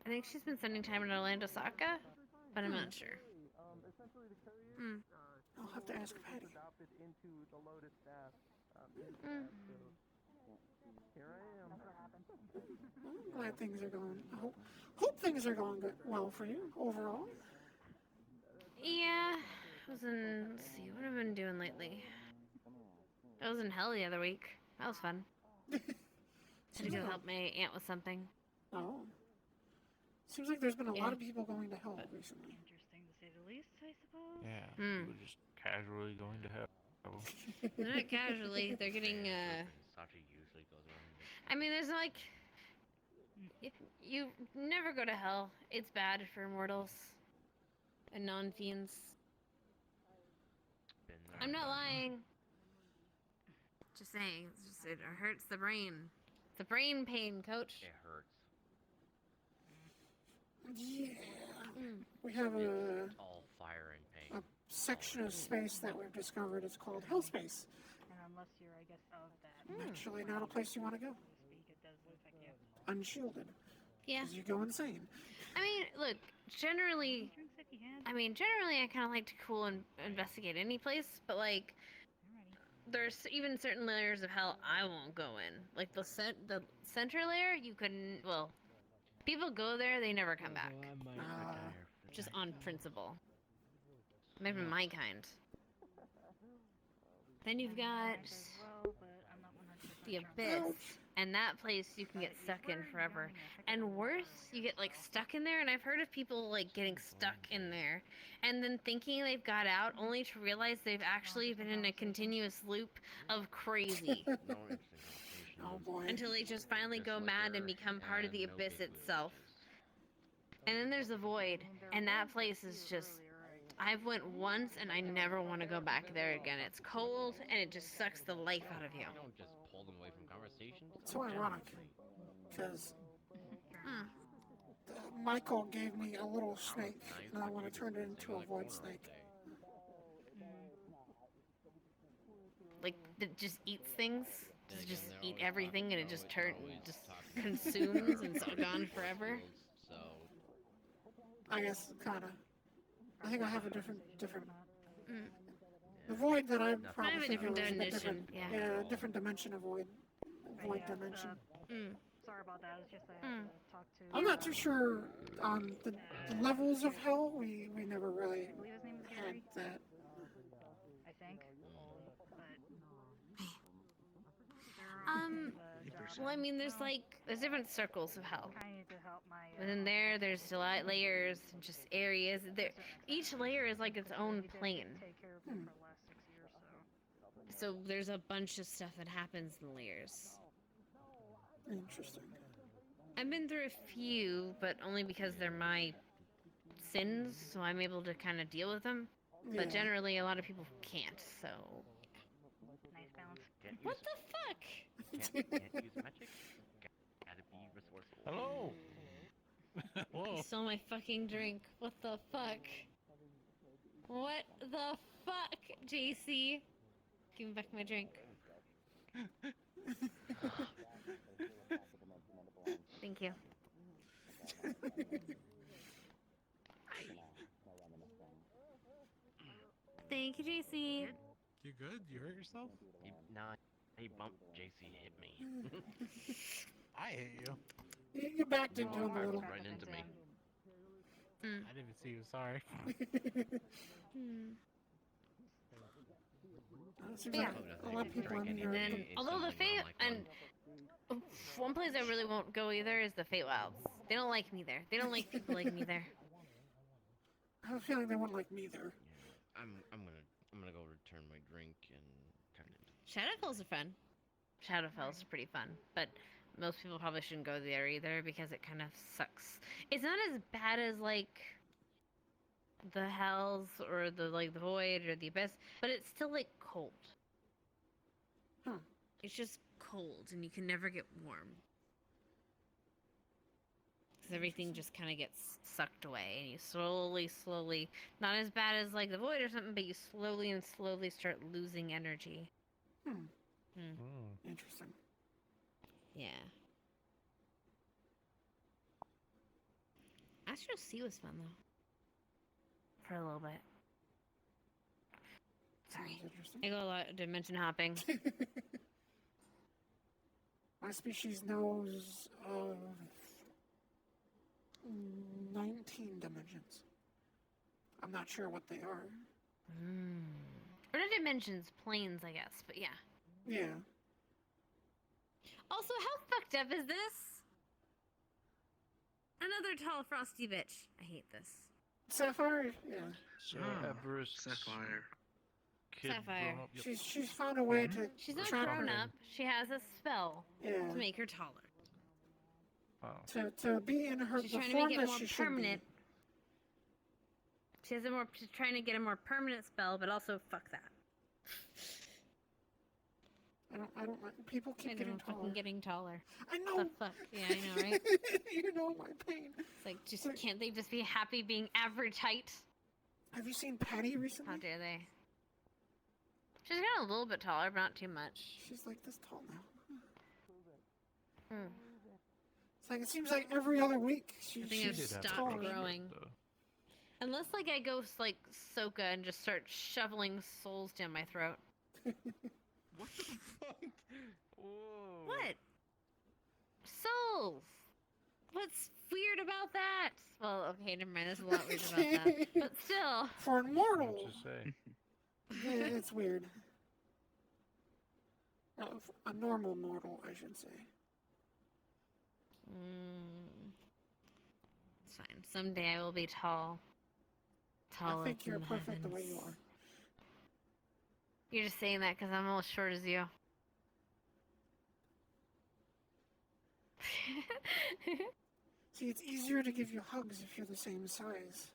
I think she's been spending time in Orlando, Saka, but I'm not sure. Hmm. I'll have to ask Patty. Mm. I'm glad things are going. I hope things are going good, well for you overall. Yeah. Let's see, what have I been doing lately? I was in hell the other week. That was fun. Had to go help my aunt with something. Oh. Seems like there's been a lot of people going to hell recently. Interesting to say the least, I suppose. Yeah, people just casually going to hell. They're not casually. They're getting, Sachi usually goes around. I mean, there's like... You never go to hell. It's bad for mortals. And non-fiends. I'm not lying. Just saying. It hurts the brain. It's a brain pain, coach. It hurts. Yeah. We have All fire and pain. a section of space that we've discovered. It's called Hell Space. And unless you're, I guess, of that. Actually, not a place you want to go. It does look like you. Unshielded. Yeah. Because you go insane. I mean, look, generally, I kind of like to cool and investigate any place, but like, there's even certain layers of hell I won't go in. Like the center layer, you couldn't. Well, people go there, they never come back. Just on principle. Maybe my kind. Then you've got the abyss, and that place you can get stuck in forever. And worse, you get like stuck in there, and I've heard of people like getting stuck in there and then thinking they've got out only to realize they've actually been in a continuous loop of crazy. Oh boy. Until they just finally go mad and become part of the abyss itself. And then there's the void, and that place is just... I've went once, and I never want to go back there again. It's cold, and it just sucks the life out of you. Don't just pull them away from conversation. It's so ironic. Because Michael gave me a little snake, and I want to turn it into a void snake. Like, it just eats things? Does it just eat everything, and it just consumes and it's gone forever? I guess, kinda. I think I have a different. The void that I'm probably thinking of is a bit different. Yeah, a different dimension of void. Void dimension. Sorry about that. It's just I talk to. I'm not too sure on the levels of hell. We never really had that. I think. Well, I mean, there's different circles of hell. Within there's layers and just areas. Each layer is like its own plane. So there's a bunch of stuff that happens in layers. Interesting. I've been through a few, but only because they're my sins, so I'm able to kind of deal with them. But generally, a lot of people can't, so... Nice balance. What the fuck? Can't use magic. Gotta be resourceful. Hello. Whoa. You stole my fucking drink. What the fuck? What the fuck, JC? Give me back my drink. Thank you. Thank you, JC. You good? You hurt yourself? Nah, he bumped JC hit me. I hit you. You backed into him a little. Right into me. I didn't even see you. Sorry. It seems Yeah. like a lot of people in And here. then, although the Fate, and one place I really won't go either is the Feywilds. They don't like me there. They don't like people like me there. I have a feeling they wouldn't like me there. I'm gonna go return my drink and kind of. Shadowfell's are fun. Shadowfell's is pretty fun, but most people probably shouldn't go there either because it kind of sucks. It's not as bad as like the Hells or the like the Void or the Abyss, but it's still like cold. Huh. It's just cold, and you can never get warm. Because everything just kind of gets sucked away, and you slowly, not as bad as like the Void or something, but you slowly start losing energy. Interesting. Yeah. Astro Sea was fun though. For a little bit. Sorry. I go a lot of dimension hopping. My species knows of 19 dimensions. I'm not sure what they are. Or not dimensions, planes, I guess, but yeah. Yeah. Also, how fucked up is this? Another tall, frosty bitch. I hate this. Sapphire? Yeah. So Everest Sapphire. Kid Sapphire. grown up- yep. She's found a way to She's not trap grown her. up. She has a spell Yeah. to make her taller. Wow. To be in her She's the trying to form make it that more she should be. permanent. She's trying to get a more permanent spell, but also fuck that. I don't like people keep getting taller. Fucking getting taller. I know. The fuck? Yeah, I know, right? You know my pain. It's like, just can't they just be happy being average height? Have you seen Patty recently? How dare they? She's gotten a little bit taller, but not too much. She's like this tall now. Hmm. It's like it seems like every other week I think I've she's stopped taller. growing. Unless like I go like Soka and just start shoveling souls down my throat. What the fuck? Whoa. What? Souls. What's weird about that? Well, okay, never mind. There's a lot weird about that, but still. For an immortal, What to say? yeah, it's weird. A normal mortal, I should say. It's fine. Someday I will be tall. Taller I think you're than perfect the way heavens. you are. You're just saying that because I'm almost short as you. See, it's easier to give you hugs if you're the same size.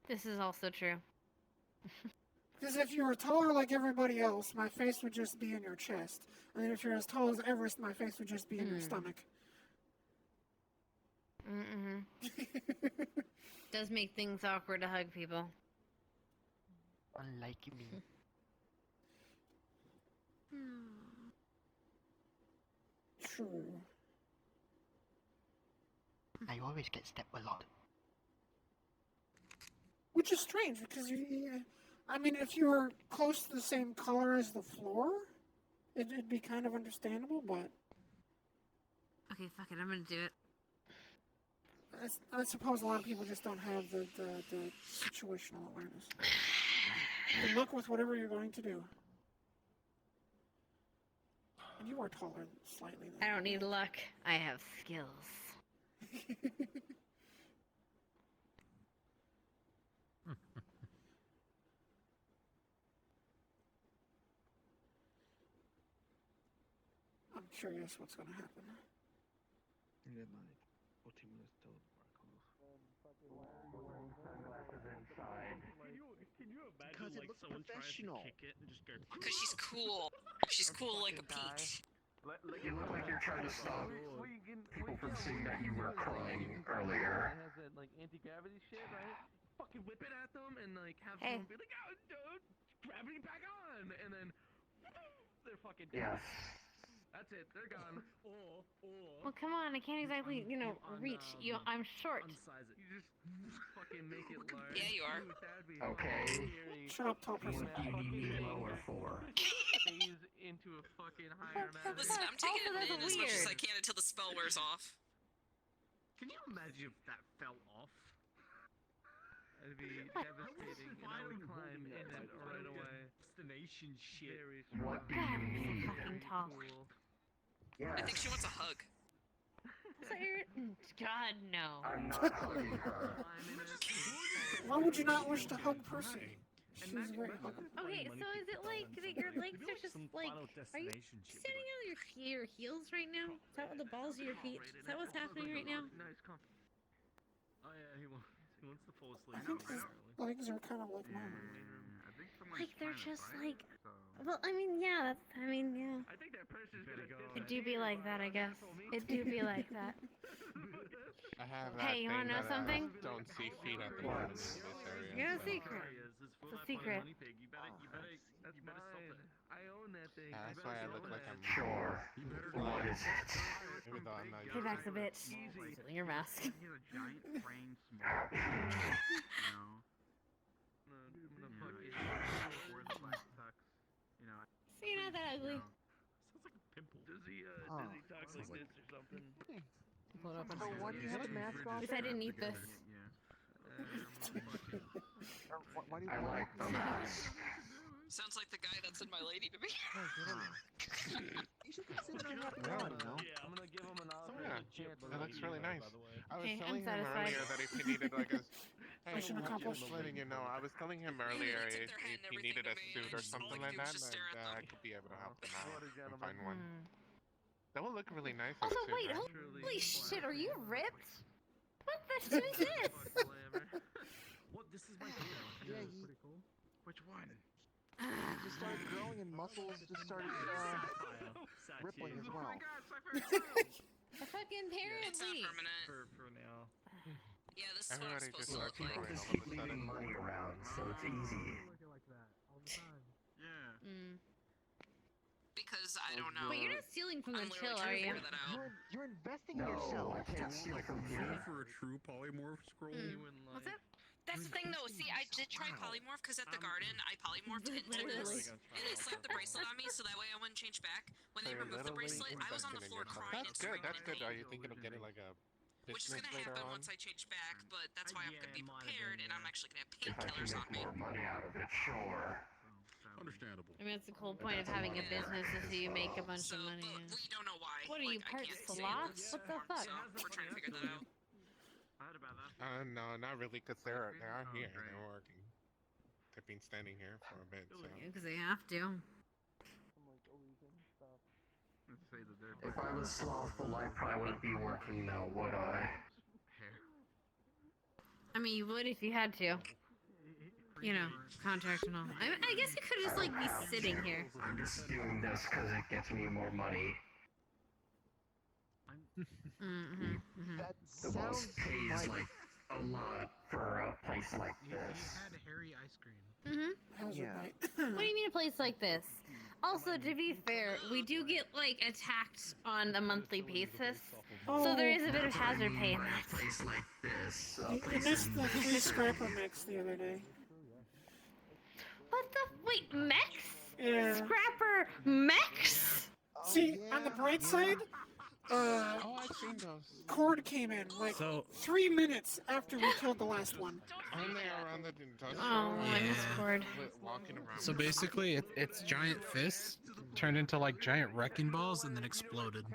This is also true. Because if you were taller like everybody else, my face would just be in your chest. And then if you're as tall as Everest, my face would just be in your stomach. Does make things awkward to hug people. Unlike me. True. I always get stepped a lot. Which is strange, because I mean, if you were close to the same color as the floor, it'd be kind of understandable, but... Okay, fuck it, I'm gonna do it. I suppose a lot of people just don't have the situational awareness. Good luck with whatever you're going to do. And you are taller slightly than I don't need luck. I have skills. I'm curious what's going to happen. And then like 14 minutes till the bar closes. Can you imagine because it looks professional. Because she's cool. She's cool like a peach. You look like you're trying to stop people from seeing that you were crying earlier. It has that like anti-gravity shit, right? Fucking whip it at them and like have Hey. someone be like, oh, dude, gravity back on, and then they're fucking dead. Yes. That's it. They're gone. Well, come on, I can't exactly, reach. I'm short. Unsize it. You just fucking make it large. Yeah, you are. Dude, that'd be Okay. scary. Shut up, tall person. What do you need me lower for? Phase into a fucking higher matter. Listen, I'm taking Also, it in that's as much as I weird. can until the spell wears off. Can you imagine if that fell off? It'd be devastating, and I would climb in it right away. Destination shit. Very What do you mean? Fucking talk. I think she wants a hug. God, no. I'm not hugging her. Why would you not wish to hug Percy? She's very huggable. Okay, so is it like that your legs are just like, are you standing on your heels right now? Is that what the balls of your feet? Is that what's happening right now? Nice comp. Oh yeah, he wants to fall asleep. I think his legs are kind of like mine. Like they're just like, well, I mean, yeah, I think that person's gonna go. it do be like that, I guess. It do be like that. I have that Hey, you wanna thing know that something? I don't see feet at the moment in this area. You got a so- secret. It's a secret. You better stop it. I own that thing. Yeah, that's why I look like I'm. Sure. What is it? Even though I'm not. Payback's a bitch. Stealing your mask. He has a giant frame small. You know? Where the black tucks. You know. So you're not that ugly. Sounds like a pimple. Does he talk like this or something? Hold up. So why do you have a mask on? Because I didn't eat this. I like the mask. Sounds like the guy that's in My Lady to me. You should consider it happy hour, you know? Yeah, I'm gonna give him an Yeah, that looks really nice. I was Okay, I'm telling him satisfied. earlier that if he needed like a. Hey, Mission accomplished. just letting you know, I was telling him earlier They if took their hand and he everything needed to a me, suit and or just all something I like could do was that, just stare at I them. could be able to help him out What a and gentleman. find one. That would look really nice. Also, on a suit, wait, right? holy shit, are you ripped? What the shit is this? What? This is my deal. Yeah, pretty cool. Which one? Just started growing and muscles just started rippling as well. Fucking It's not apparently. permanent. For now. Yeah, this is what I'm Everybody supposed just to starts look like. People growing just all keep of a sudden. leaving money around, so it's easy. Yeah. Because I don't know. But you're not stealing from the I'm chill, literally are trying to you? figure that out. You're investing in No, yourself. I can't steal from here. For a true polymorph scroll. What's that? That's the thing though, see, I did try polymorph because at the garden, I polymorphed into this, and it slapped the bracelet on me so that way I wouldn't change back. When So they you're removed the literally bracelet, I was on the investing in floor yourself. crying and That's good. screaming That's in good. Are pain. you thinking of getting like a Which is business gonna later happen on? once I change back, but that's why I'm gonna be Yeah, it might have prepared, been, and I'm actually gonna have If I can painkillers on make me. more money out of it, sure. Understandable. I mean, that's the whole point of having a business is so you make a bunch of money. But we don't know why. What are you, Like, part I can't say sloth? this, What the fuck? So we're trying to figure that out. I heard about that. No, not really, because they are Oh, here. great. They're working. They've been standing here for a bit, so. Because they have to. Let's say that they're If I was slothful, I probably wouldn't be working now, would I? I mean, you would if you had to. You know, contract and all. I guess you could just, like, be sitting here. I'm just doing this because it gets me more money. That The boss sounds pays like like a lot for a place like this. hairy ice cream. How's your Yeah. night? What do you mean a place like this? Also, to be fair, we do get, like, attacked on a monthly basis. So there is a bit of hazard pay in By that. a place like this. You missed the free scrapper mix the other day. What the? Wait, mechs? Yeah. Scrapper mechs? See, on the bright side, Oh, I've seen those. Cord came in like 3 minutes after we killed the last one. Aren't they around the industrial? Oh, I miss Cord. Walking around. So basically, it's giant fists turned into like giant wrecking balls and then exploded.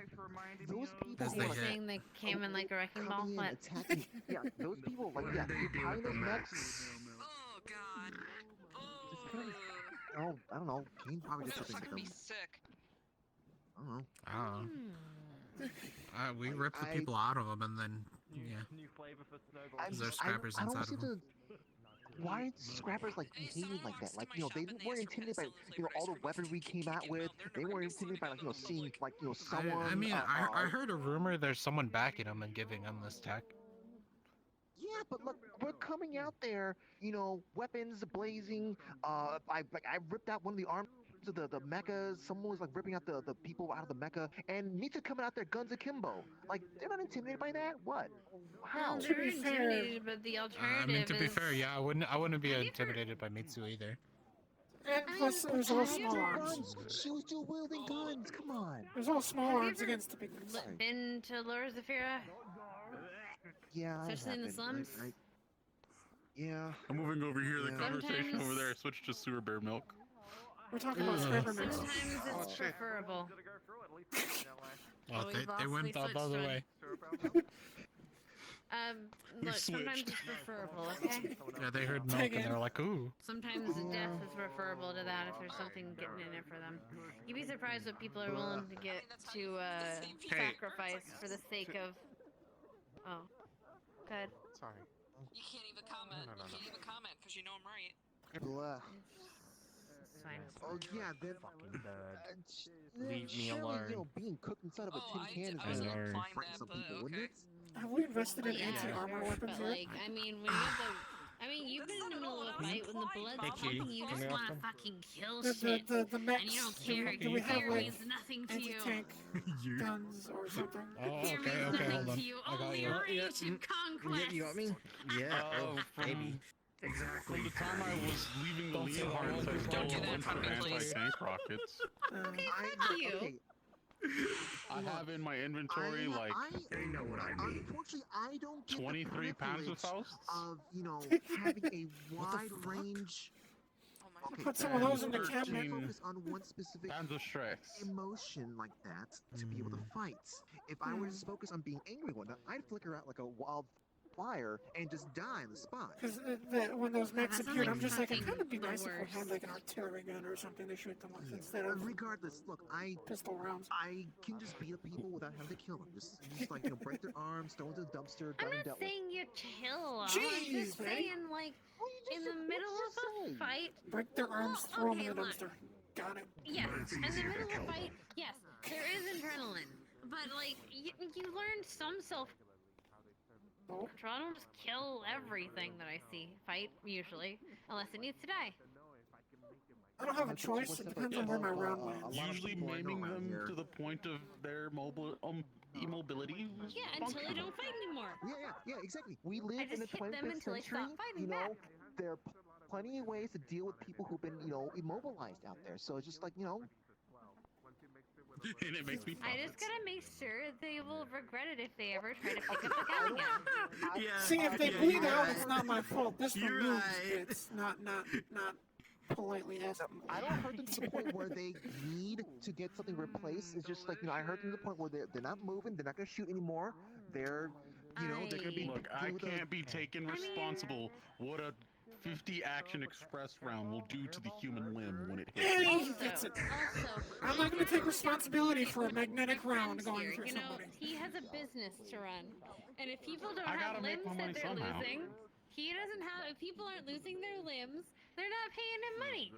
Those people As who they are hit. Saying they came in like a wrecking ball? coming in What? attacking. Yeah, those people like yeah, behind those mechs. Oh god. Oh, I don't know. Kane probably did I'm something gonna to be them. sick. I don't know. I don't know. We ripped the people out of them and then, yeah. New flavor for snowball. I, There's I, scrappers I don't inside see of them. why aren't scrappers like behaving like that? Like, you know, they weren't intimidated by, you know, all the weapons we came out with. They weren't intimidated by, like, you know, seeing, like, you know, someone. I mean, I heard a rumor there's someone backing them and giving them this tech. Yeah, but look, we're coming out there, you know, weapons blazing. I ripped out one of the arms of the mechas. Someone was like ripping out the people out of the mecha, and Nita coming out there guns akimbo. Like, they're not intimidated by that. What? How? Well, they're intimidated, but the alternative I mean, to be is... fair, yeah, I wouldn't be intimidated by Mitsu either. And plus, it was all small arms. She was dual wielding guns. Come on. It was all small arms against the big ones. Been to Lure Zafira? Yeah, I Especially in the haven't. slums? Yeah. I'm moving over here. The Yeah. conversation Sometimes- over there switched to sewer bear milk. We're talking about scraper mix. Sometimes it's preferable. Oh, we've they went the switched other one. way. Look, sometimes it's preferable, okay? Yeah, they heard milk and they were like, ooh. Sometimes death is preferable to that if there's something getting in it for them. You'd be surprised what people are willing to get to sacrifice for the sake of. Oh, good. Sorry. You can't even comment. No, no, no, You can't even comment because you know I'm right. Blah. It's fine. Oh yeah, then Leave me surely, alone. You know, being cooked inside of a tin can I was is gonna gonna imply frighten that, some but people, wouldn't it? Have we invested in Yeah, anti-armor sure, weapons but yet? like, I mean, when you have the, I mean, you've been in the middle of a fight when the blood's Hey, Kitty, pumping, you can just we want to off them? fucking kill The shit, mechs. and you don't care. Do we have Fear like means nothing to you. anti-tank guns or something? Oh, Fear okay, means okay, nothing hold on. to you. I got Only you. rage and conquest. You got me? Yeah. From the time I was leaving the Leon Hearts, I stole a bunch of anti-tank rockets. Okay, fuck you. Okay, I have in my inventory like unfortunately, I don't get 23 the privilege Panzerfaust. of, you know, having a wide range. Okay, Put some of those in the I don't cabinet. focus on one specific emotion like that to be able to fight. If I were to focus on being angry one, I'd flicker out like a wildfire and just die on the spot. Because when those mechs That sounds appeared, like I'm just like, it'd fucking kind of be the nice if worst. we had like an artillery gun or something to shoot them with instead of Regardless, look, pistol rounds. I can just beat up people without having to kill them. Just like, you know, break their arms, throw them into the dumpster, I'm done and not dealt with. saying you kill 'em. I'm Jeez, just man. saying, like, in the middle of a fight. Break their arms, Well, throw them okay, in the look. dumpster. Got it. Yes, in the middle of a fight, yes, there is adrenaline. But, like, you learn some self-control. I don't just kill everything that I see. Fight, usually. Unless it needs to die. I don't have a choice. It depends on where my round lands. Usually maiming them to the point of their immobility. Yeah, until they don't fight anymore. Yeah, exactly. We live I in the just hit them 25th until they century. stop fighting You know, back. there are plenty of ways to deal with people who've been, you know, immobilized out there. So it's just like, you know. And it makes me I just gotta make sure they will regret it if they ever try to pick up a gun again. See, if they bleed you're out, right. it's not my fault. This one You're moves. right. It's not politely asking. I don't hurt them to the point where they need to get something replaced. It's just like, you know, I hurt them to the point where they're not moving, they're not going to shoot anymore. They're, you know, they're going to be. Look, I can't be taken responsible. What a 50 Action Express round will do to the human limb when it hits. Hey, that's it. I'm not going to take responsibility for a magnetic round going Here, through you know, somebody. he has a business to run, and if people don't I have gotta make limbs my money that they're somehow. losing, he doesn't have. If people aren't losing their limbs, they're not paying him money,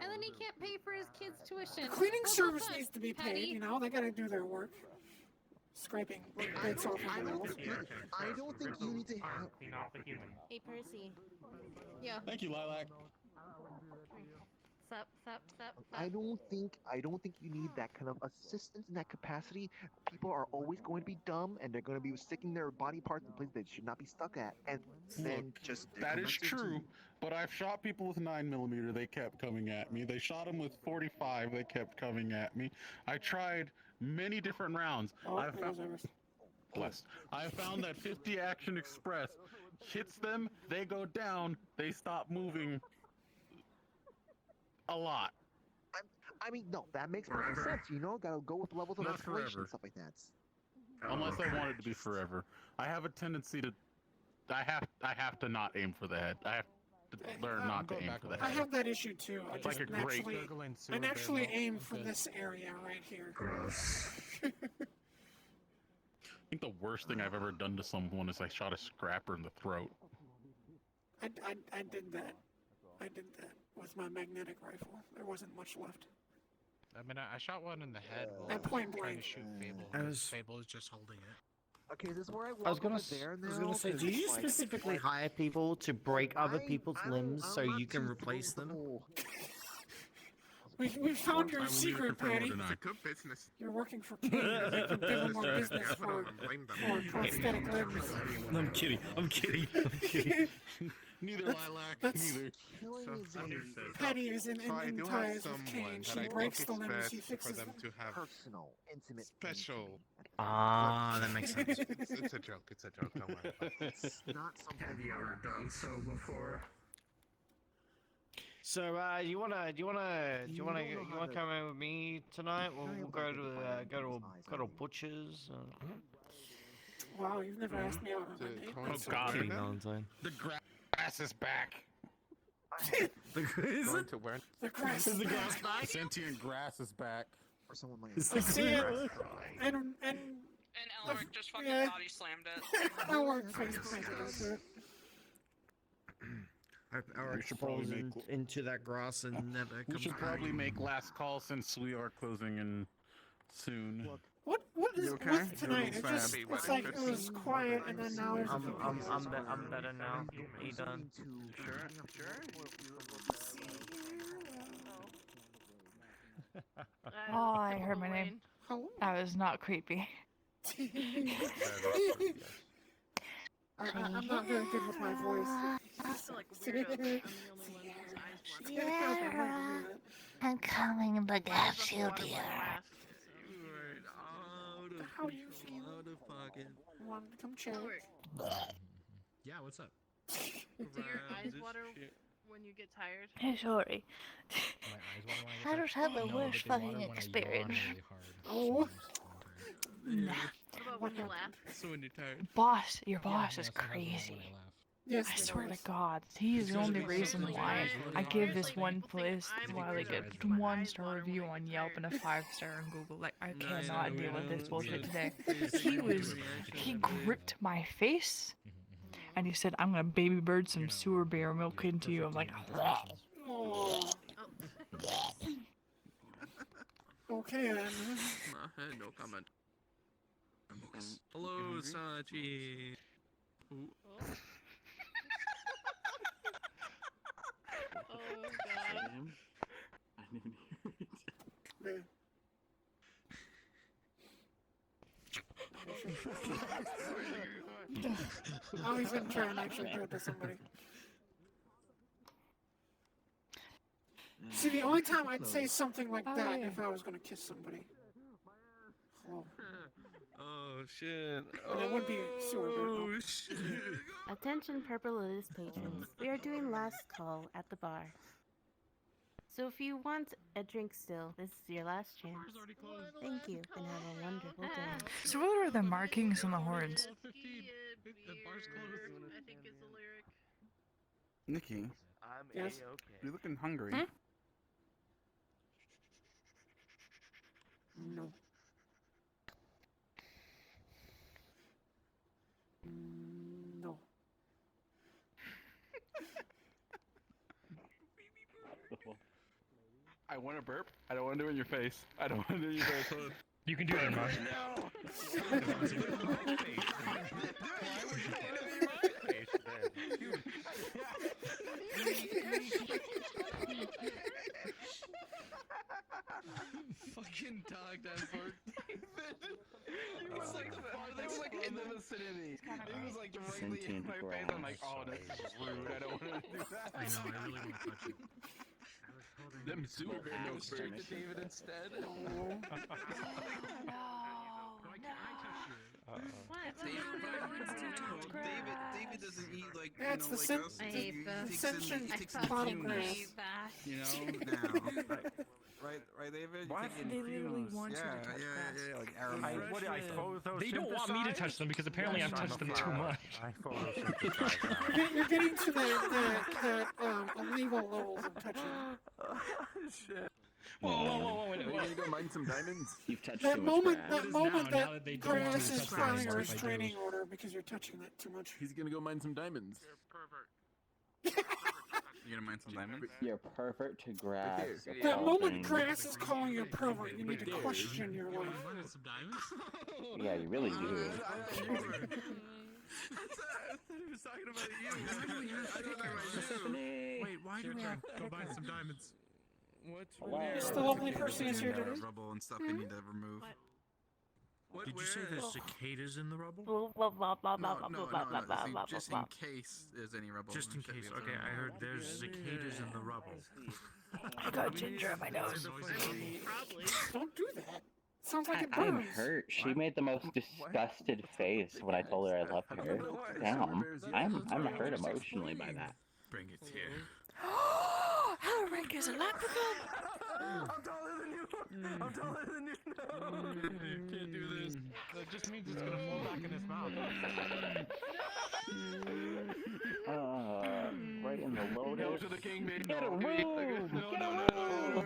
and then he can't pay for his kids' tuition. The cleaning What the service fuck, needs to be Patty? paid, you know? They got to do their work. Scraping bits off of the walls. I don't think you need to have. Hey, Percy. Yeah. Thank you, Lilac. Sup. I don't think you need that kind of assistance in that capacity. People are always going to be dumb, and they're going to be sticking their body parts in places they should not be stuck at, and then just That is true, but I've shot people with 9mm, they kept coming at me. They shot them with 45, they kept coming at me. I tried many different rounds. I found that 50 Action Express hits them, they go down, they stop moving a lot. I mean, no, that makes perfect sense. You know, gotta go with levels of Not escalation forever. and stuff like that. Unless I want it to be forever. I have a tendency to. I have to not aim for the head. I have to learn not to aim for the I head. have that issue too. I It's just like a great- naturally, I naturally aim for this area right here. I think the worst thing I've ever done to someone is I shot a scrapper in the throat. I did that. I did that with my magnetic rifle. There wasn't much left. I mean, I shot one in the head while At point trying blank. to shoot Fable. I because was- Fable is just holding it. Okay, this is where I I was walk gonna, over there now. I was gonna say, 'cause do you it's like- specifically like, hire people to break other people's limbs so I'm not you can too replace them? We found your I will neither secret, confirm nor Patty. deny. Good business. You're working for King. You can give them more business for prosthetic limbs. I'm kidding. I'm kidding. I'm kidding. Neither That's- lilac. that's- Neither. Patty is in So I do have ties with someone Kane. that She I think breaks it's the limbs, best she for fixes them them. to have Personal, intimate. special. Ah, that makes sense. It's a joke. It's a joke. Don't worry about it. It's not something. Have you ever done so before? So, you wanna come in with me tonight? We'll go to Butcher's. Wow, you've never asked me out on a date. Oh God! Kidding, Valentine. The grass is back. Going to where? The grass Is the is grass back. back? Sentient grass is back. Or someone like. I see it. And And Elric just fucking yeah. body slammed it. Elric face planted into it. Eric should probably falls make- into that grass and never We comes should back. probably make last call since we are closing in soon. What is You okay? with tonight? You're It a little just fat. it's like it was quiet and then now it's I'm better now. Are you done? Oh, I heard my name. That was not creepy. I'm not very good with my voice. Yeah. I'm coming to get you, dear. How do you feel? Want to come chat? Yeah, what's up? Do your eyes water when you get tired? Hey, sorry. My eyes water when I I just had the No, but worst they water fucking when I yawn experience. really hard. Oh. Nah. What about when you laugh? So when you're tired. Boss, your Yeah, boss yeah, is sometimes when I crazy. laugh. Yes, I it swear to is. God, he is the Because only it's reason really why hard. I give this Seriously, one people think place I'm while they weird get because my 1-star eyes water review when I on get Yelp and a tired. 5-star on Google. Like, I No, cannot no, deal no, with this it's bullshit good. today. He gripped my face and he said, "I'm gonna baby bird some sewer bear milk into you." I'm like, Oh. Okay then. No comment. Hello, Sachi. Ooh. Oh god. I didn't hear it. Oh, he's gonna try and actually do it to somebody. See, the only time I'd say something like that if I was gonna kiss somebody. Oh. Oh shit. And it would be sewer bear milk. Oh shit. Attention Purple Lotus patrons. We are doing last call at the bar. So if you want a drink still, this is your last chance. Thank you, and have a wonderful day. So what are the markings on the horns? The bar's closed. I think is the lyric. Nikki, I'm Yes? A-okay. you're looking hungry. Hmm? No. No. I want to burp. I don't want to do it in your face. I don't want to do it in your face. Hold on. You can do it, Mark. Fucking dog that for David. He was like in the vicinity. He was like directly in my face. I'm like, Oh, this is rude. I don't want to do that. I know, I really want to touch you. Them sewer bear I milk was straight to birds. David instead. David doesn't eat like Yeah, it's the like us. I He hate takes the in- sentient he takes bottom in grass. cues, you know, now. Right, David? Why You take they in literally cues. want you to Yeah, touch grass? yeah, like Arab. What do I photosynthesize? They don't want me to touch them because apparently I've touched them too much. I photosynthesize. You're getting to the illegal levels of touching. Shit. Whoa, Are you gonna go mine some diamonds? You've touched That too much moment, grass. that is moment now that that they don't want grass to is touch filing a grass like I do. restraining order because you're touching that too much. He's gonna go mine some diamonds. You gonna mine some diamonds? You're perfect to grass. there. of That all moment things. grass is calling you a pervert, you need to question your life. some diamonds? Yeah, you really do. I thought he was talking about you. I don't know about you. Wait, why do we have to go buy some diamonds? What? Hello? Just the lovely person is here today. Rubble and stuff they need to remove. Did you say there's cicadas in the rubble? Blah, blah, blah, blah, No, blah, no, blah, no, blah, no. blah, See, blah, just blah, in case there's any rubble. Just in case. Okay, I heard there's cicadas in the rubble. I got ginger in my nose. Probably. Don't do that. Sounds like it I'm burns. hurt. She made the most disgusted face when I told her I loved her. Damn, I'm hurt emotionally by that. Bring it here. Hello, Rank is a leprechaun. I'm taller than you. I'm taller than you. No. Can't do this. That just means it's gonna fall back in his mouth. Right in the lotus. Go to the king, man. Get a room. No. Get a room. Come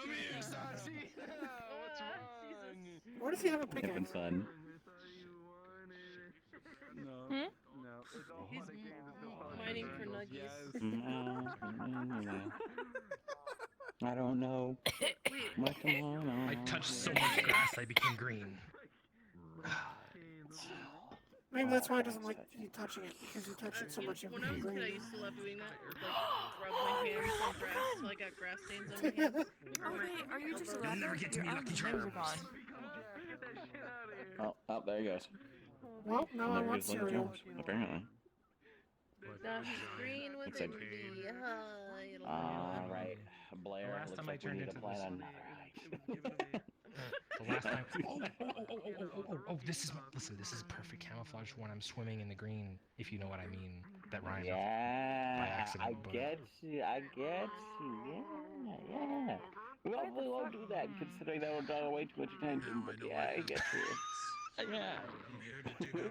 here, Sachi. What's wrong? Where does he have a pickaxe? Different son. No. Hmm? No. It's all He's fun and games until mining for nuggies. I don't know. What's going on? I touched so much grass I became green. Maybe that's why I doesn't like you touching it, because you touch it so much you When I was a become kid, I green. used to love doing that. Like, rub my hands on grass till I got grass stains on my hands. Oh wait, are you just a You'll never leper? get to me, Your Lucky arms Charms. are gone. Oh, there he goes. Well, now I There want goes Lucky cereal. Charms, apparently. Now he's green with Looks like- envy. It'll All right, Blair. last Looks time I like we turned need to into plan this- another hike. The last time. Oh, this is this is perfect camouflage when I'm swimming in the green, if you know what I mean. That rhymes with by Yeah, accident. I but- get you. I get you. Yeah. We probably won't do that, considering that would draw way too much attention. But yeah, I get you. Yeah.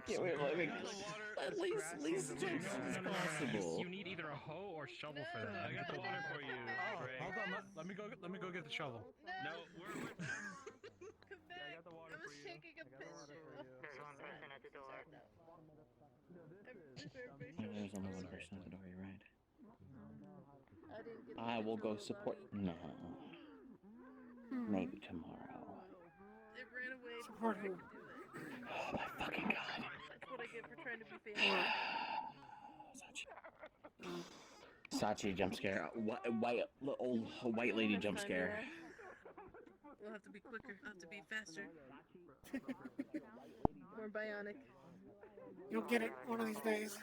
Can't wait, like, at least as much as possible. You need either a hoe or shovel for that. I got the water for you. Oh, hold on. Let me go get the shovel. No, we're come back. I was taking a piss. There's one person at the door. There's only one person at the door. You're right. I didn't get I will go support. No. Maybe tomorrow. It ran away Support before I who? could do it. Oh my fucking god. That's what I get for trying to be famous. Sachi jump scare. Old white lady jump scare. We'll have to be quicker. I'll have to be faster. More bionic. You'll get it one of these days.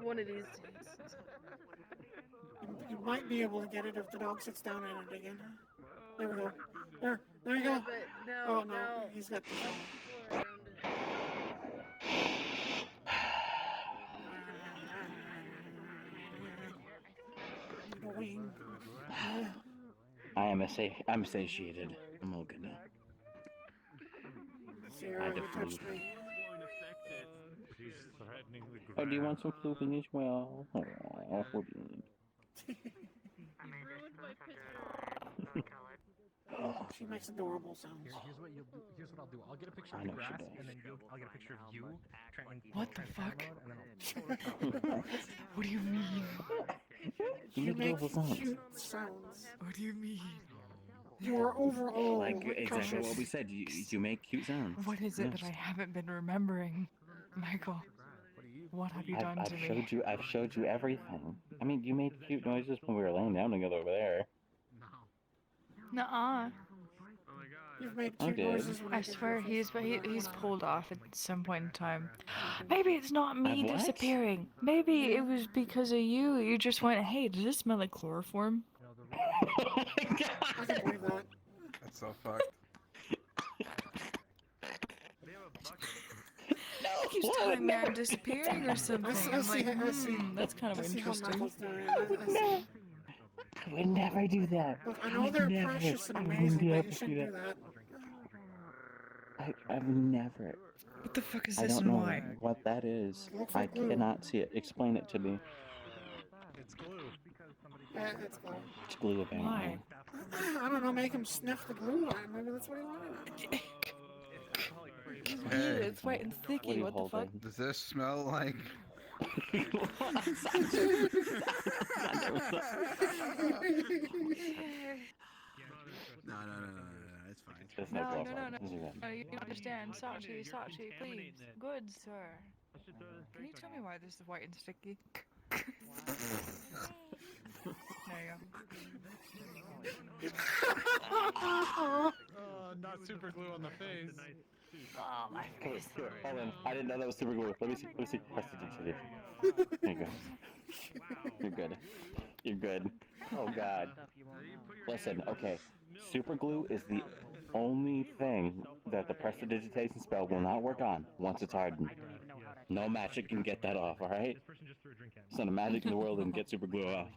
One of these days. You might be able to get it if the dog sits down in it again. There we go. There you Yeah, go. but no, Oh no, no. he's got the Around it. wing. I'm satiated. I'm all good now. Sarah, you touched me. Oh, do you want some flooping as well? Oh, what do you need? She makes adorable sounds. Here's what I'll do. I'll get a picture I of the know she grass, does. and then I'll get a picture of you. What the fuck? And then What do you mean? You make adorable sounds. cute sounds. What do you mean? You are overall Like exactly precious. what we said. You make cute sounds. What is it that Yes. I haven't been remembering? Michael, what have you done to me? I've showed you everything. I mean, you made cute noises when we were laying down together over there. Nuh-uh. You've made I cute did. noises when I I did swear your he's pulled off at some point in time. Maybe it's not me I've what? disappearing. Maybe it was because of you. You just went, hey, does this smell like chloroform? I can believe that. That's so fucked. He keeps telling me I'm disappearing or something. I'm like, that's kind of interesting. I would never do that. Look, I know they're Never. precious and I would amazing, but never you shouldn't do that. I've never. What the fuck is I this don't and know why? what that is. Looks I like glue. cannot see it. Explain it to me. It's glue. It's glue. It's glue apparently. Why? I don't know, make him sniff the glue line. Maybe that's what he wanted. Ew, it's white and What are sticky. you What the fuck? holding? Does this smell like? No, it's fine. There's No, glove no, on no, it. no. This is good. No, you don't understand. Sachi, please. Good, sir. Can you tell me why this is white and sticky? There you Not super glue on the face. Oh my Okay, face. here, hold on. I didn't know that was super glue. Let me see. Prestidigitation. There you go. You're good. You're good. Oh god. Listen, okay. Super glue is the only thing that the prestidigitation spell will not work on once it's hardened. No magic can get that off, alright? Send a magic in the world and get super glue off.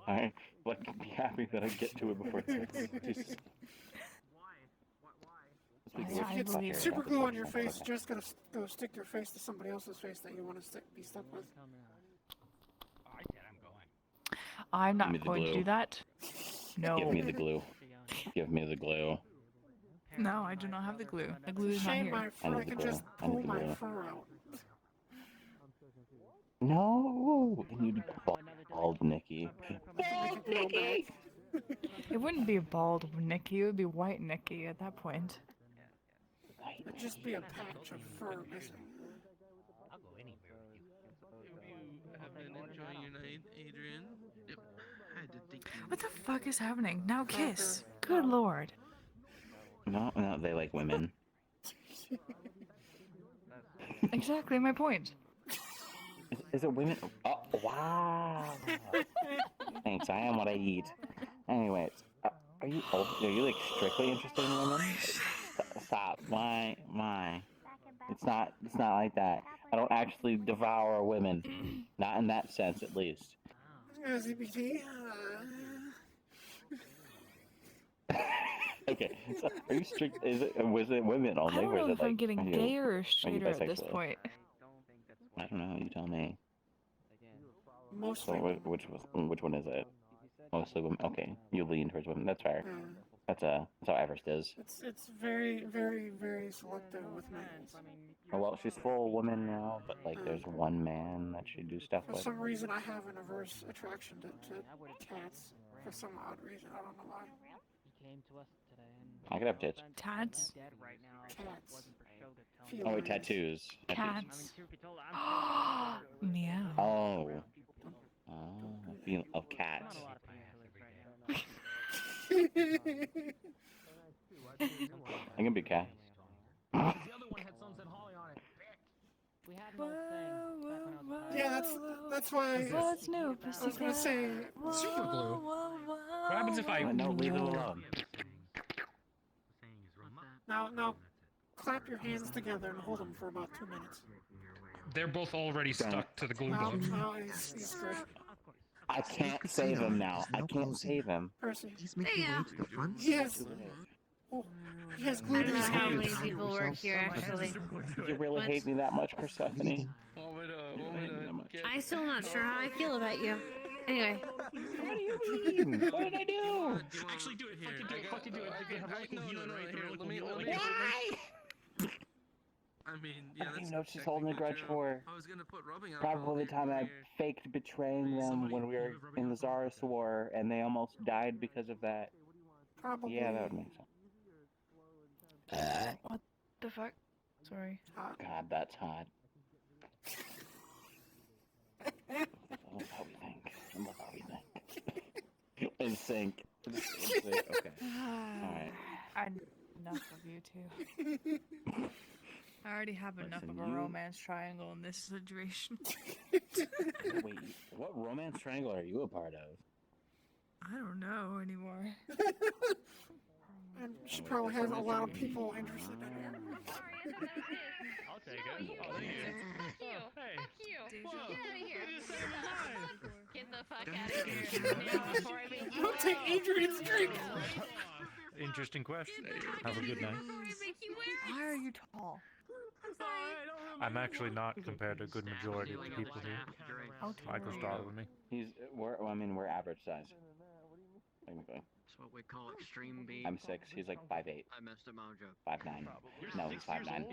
Alright? But be happy that I get to it before it hits. Jesus. If you get super glue on your face, you're just gonna go stick your face to somebody else's face that you want to be stuck with. I'm Give me not the going to glue. do that. No. Give me the glue. Give me the glue. No, I do not have the glue. The glue is not Shame here. my fur, I can just pull my fur out. No! And you'd bald Nikki. Bald Nikki! It wouldn't be a bald Nikki, it would be white Nikki at that point. It'd just be a patch of fur missing. I'll go anywhere with you. Have been enjoying your night, Adrian. Yep. I had to think you. What the fuck is happening? Now kiss. Good lord. No, they like women. Exactly my point. Is it women? Oh, wow. Thanks, I am what I eat. Anyways, are you like strictly interested in women? Stop. Why? It's not like that. I don't actually devour women. Not in that sense, at least. ZBT. Okay, so are you strict? Was it women only? I don't or is know it if like, I'm getting are you gayer or straighter at this bisexual? point. I don't know. You tell me. Mostly. So which one is it? Mostly women. Okay, you lean towards women. That's fair. That's how Everest is. It's very, very, very selective with males. Oh, well, she's full woman now, but like there's one man that she do stuff For with. some reason, I have an averse attraction to cats. For some odd reason, I don't know why. I could have tits. Tats? Cats. Oh wait, tattoos. Cats. Meow. Oh. Feel of cats. I can be cat. Yeah, that's why. What's new, I was gonna say super glue. What happens if I? No, leave it alone. Now, clap your hands together and hold them for about 2 minutes. They're both already stuck to the glue gun. Now he's good. I can't save him now. I can't save him. Percy. There you go. He has glue I in don't know his how many hands. people work here, actually. You really hate me that much, Persephone? I'm still not sure how I feel about you. Anyway. What do you mean? What did I do? Actually, do it here. Fucking do it. Why? I mean, yeah, I that's didn't know she's holding a grudge for. I was gonna put rubbing Probably the time I faked betraying them when we were in the Tsarist War, and they almost died because of that. Probably. Yeah, that would make sense. What the fuck? Sorry. God, that's hot. I love how we think. I love how we think. In sync. Okay. Alright. Enough of you two. I already have enough of a romance triangle in this situation. Wait, what romance triangle are you a part of? I don't know anymore. And she probably has a lot of people interested in her. I'll take it. Fuck you. Fuck you. Get out of here. Get the fuck out of here. Now before I make you Don't take Adrian's drink! Interesting question. Have a good night. Why are you tall? I'm actually not compared to a good majority of the people here. Michael started with me. We're average size. Technically. That's what we call extreme being. I'm 6, he's like 5'8". I messed up my own joke. 5'9". No, he's 5'9".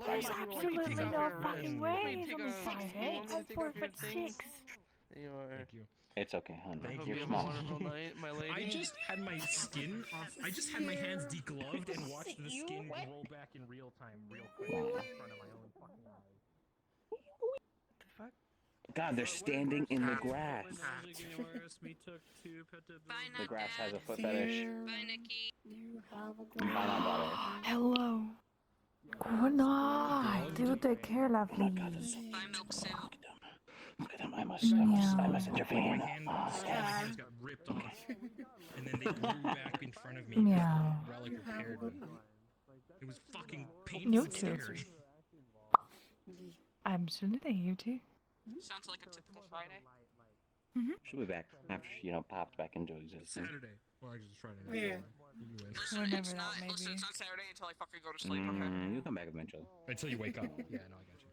There's absolutely no fucking way he's only 5'8". I'm 4'6". You are. Thank you. It's okay, honey. Thank You're you. small. Wonderful night, my lady. I just had my skin off. I just had my hands degloved and watched the skin roll back in real time, real quick, in front of my own fucking eyes. God, they're standing in the grass. The grass has a foot fetish. Bye, Nikki. You have a Bye, my daughter. Hello. Good night. You take care, lovely. Bye, milk suit. Look at them. I must My intervene. hand Yes. got ripped off, and then they grew back in front of me. Meow. Relic repaired them. It was fucking You painful and too. scary. Absolutely, you too. Sounds like a typical Friday. She'll be back after she, popped back into existence. Saturday. Well, actually, it's Friday. Yeah. Listen, Whenever it's that not, may listen, be. it's not Saturday until I fucking go to sleep, okay? You'll come back eventually. Until you wake up. Yeah, no, I got you.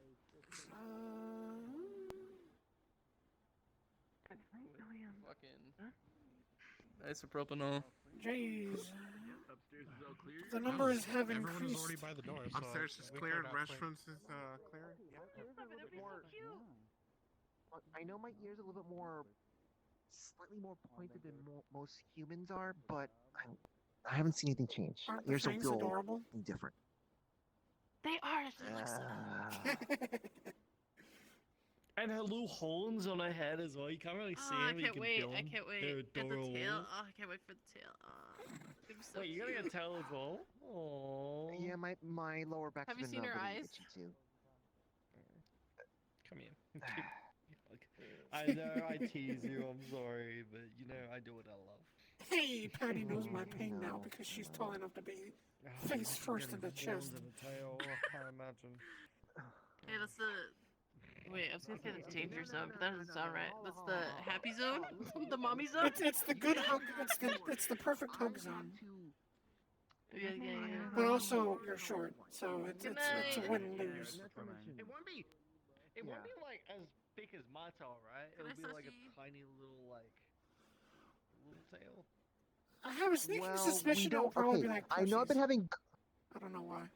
Fucking. Nice propanol. Jeez. The numbers have Everyone is increased. already by the door. Upstairs is clear. Restrooms is clear. I know my ears are a little bit more, slightly more pointed than most humans are, but I haven't seen anything change. Aren't My ears the don't fangs feel adorable? different. They are. They look so And her little horns on her head as well. You can't really see I them. can't you wait. can feel I them. can't wait. They're Get the adorable. tail. Oh, I can't wait for the tail. They're so Wait, you gotta cute. get tail as well? Oh. Yeah, my lower back's Have you been seen her really eyes? itchy too. Come here. I know I tease you, I'm sorry, but I do what I love. Hey, Patty knows my pain now because she's tall enough to be face first in the chest. In the tail, I can't imagine. Hey, that's the. Wait, I was gonna say the danger zone, but that doesn't sound right. That's the happy zone, the mommy zone. It's the good hug. It's the perfect hug zone. Yeah. But also you're short, so it's a win lose. It won't be. It won't be like as big as my tail, right? It'll be like a tiny little tail. I have a sneaking Well, suspicion it'll probably be like I know I've been Pussy's. having. I don't know why.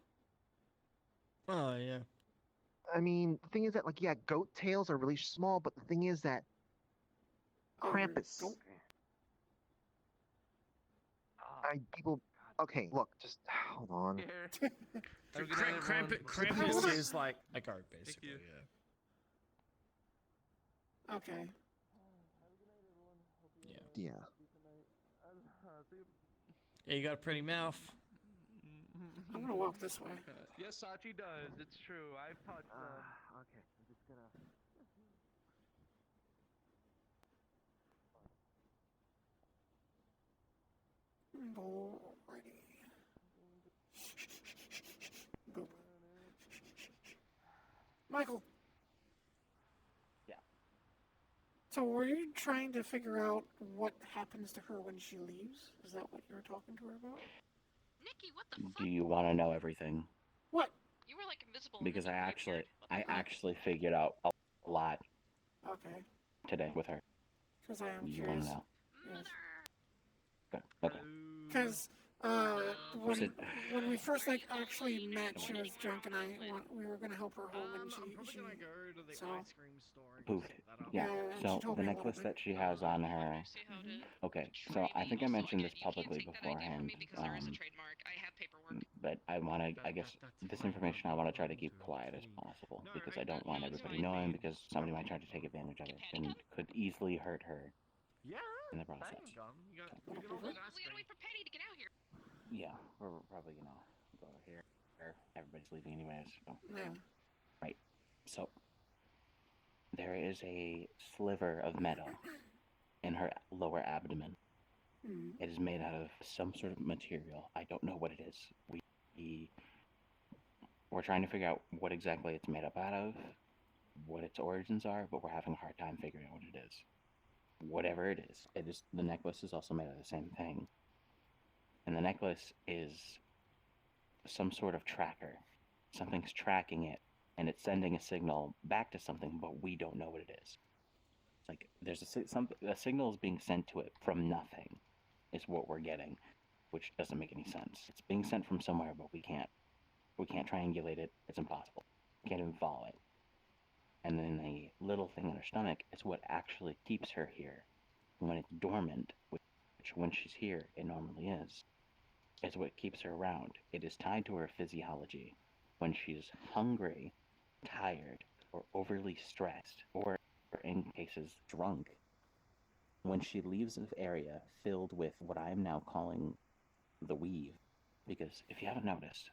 Oh yeah. I mean, the thing is that goat tails are really small, but the thing is that Krampus. People. Okay, look, just hold on. Krampus is like a goat, basically. Yeah. Okay. Yeah. Yeah, you got a pretty mouth. I'm gonna walk this way. Yes, Sachi does. It's true. I've touched Okay, I'm just gonna. Alrighty. Boop. Michael. Yeah. So were you trying to figure out what happens to her when she leaves? Is that what you were talking to her about? Nikki, what the fuck? Do you want to know everything? What? You were like invisible. Because I actually figured out a lot Okay. today with her. Because I am You curious. want to know? Yes. Good. Okay. Because when we first actually met, she was drunk, and we were gonna help her home, and she so Poofed. Yeah. she So told the me a necklace little that she has on her. Okay. So I think I mentioned this publicly beforehand. But I want to. I guess this information I want to try to keep quiet as possible because I don't want everybody knowing because somebody might try to take advantage of it and could easily hurt her. Yeah. In the process. We gotta wait for Patty to get out here. Yeah, we're probably gonna go here. Everybody's leaving anyways. So. Yeah. Right. So there is a sliver of metal in her lower abdomen. It is made out of some sort of material. I don't know what it is. We're trying to figure out what exactly it's made up out of, what its origins are, but we're having a hard time figuring out what it is. Whatever it is the necklace is also made of the same thing. And the necklace is some sort of tracker. Something's tracking it, and it's sending a signal back to something, but we don't know what it is. It's like there's a signal is being sent to it from nothing, is what we're getting, which doesn't make any sense. It's being sent from somewhere, but we can't triangulate it. It's impossible. We can't even follow it. And then the little thing in her stomach is what actually keeps her here. When it's dormant, which when she's here, it normally is what keeps her around. It is tied to her physiology. When she's hungry, tired, or overly stressed, or in cases drunk. When she leaves an area filled with what I am now calling the weave, because if you haven't noticed,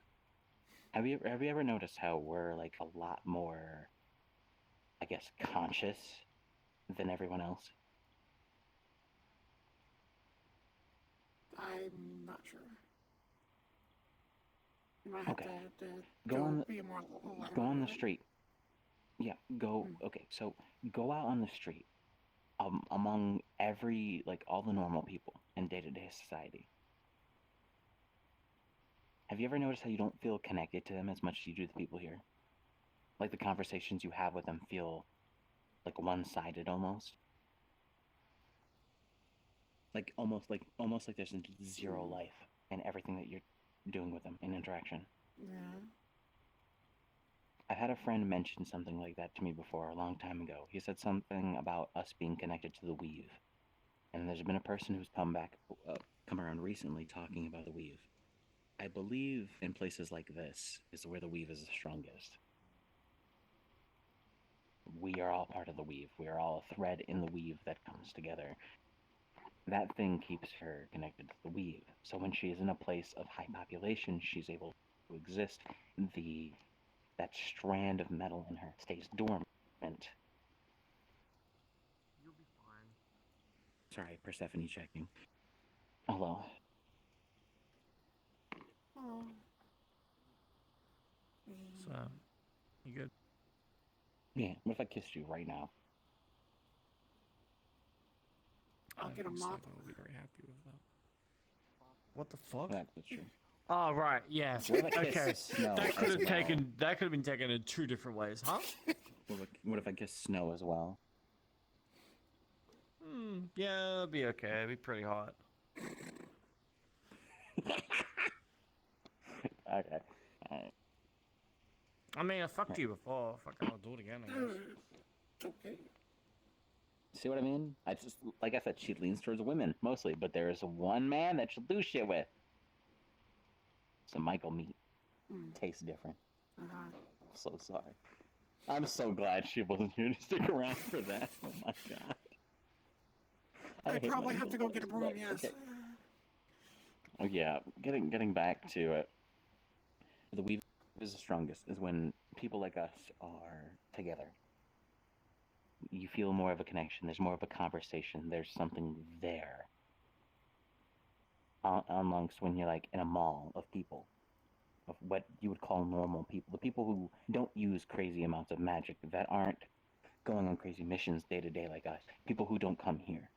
have you ever noticed how we're like a lot more, I guess, conscious than everyone else? I'm not sure. You might Okay. have to Go on be more go on the street. Yeah, go. Okay, so go out on the street, among every like all the normal people in day-to-day society. Have you ever noticed how you don't feel connected to them as much as you do the people here? Like the conversations you have with them feel like one-sided almost. Like almost like there's zero life in everything that you're doing with them in interaction. Yeah. I've had a friend mention something like that to me before a long time ago. He said something about us being connected to the weave. And there's been a person who's come around recently talking about the weave. I believe in places like this is where the weave is the strongest. We are all part of the weave. We are all a thread in the weave that comes together. That thing keeps her connected to the weave. So when she is in a place of high population, she's able to exist. That strand of metal in her stays dormant. You'll be fine. Sorry, Persephone checking. Hello. Oh. So, you good? Yeah, what if I kissed you right now? I'll get a mop. I'll be very happy with that. What the fuck? That's true. Oh right, yeah. What if I Okay, kiss snow that could as have well? been taken in two different ways, huh? What if I kiss snow as well? Yeah, it'll be okay. It'll be pretty hot. Okay. Alright. I mean, I fucked you before. Fuck, I'll do it again, I guess. Okay. See what I mean? I just, like I said, she leans towards women mostly, but there is one man that she'll do shit with. So Michael meat tastes different. Uh-huh. I'm so sorry. I'm so glad she wasn't here to stick around for that. Oh my god. I hate probably have Michael. to go get a broom, Right, yes. okay. Oh yeah, getting back to it. The weave is the strongest is when people like us are together. You feel more of a connection. There's more of a conversation. There's something there. Amongst when you're like in a mall of people, of what you would call normal people, the people who don't use crazy amounts of magic, that aren't going on crazy missions day to day like us, people who don't come here.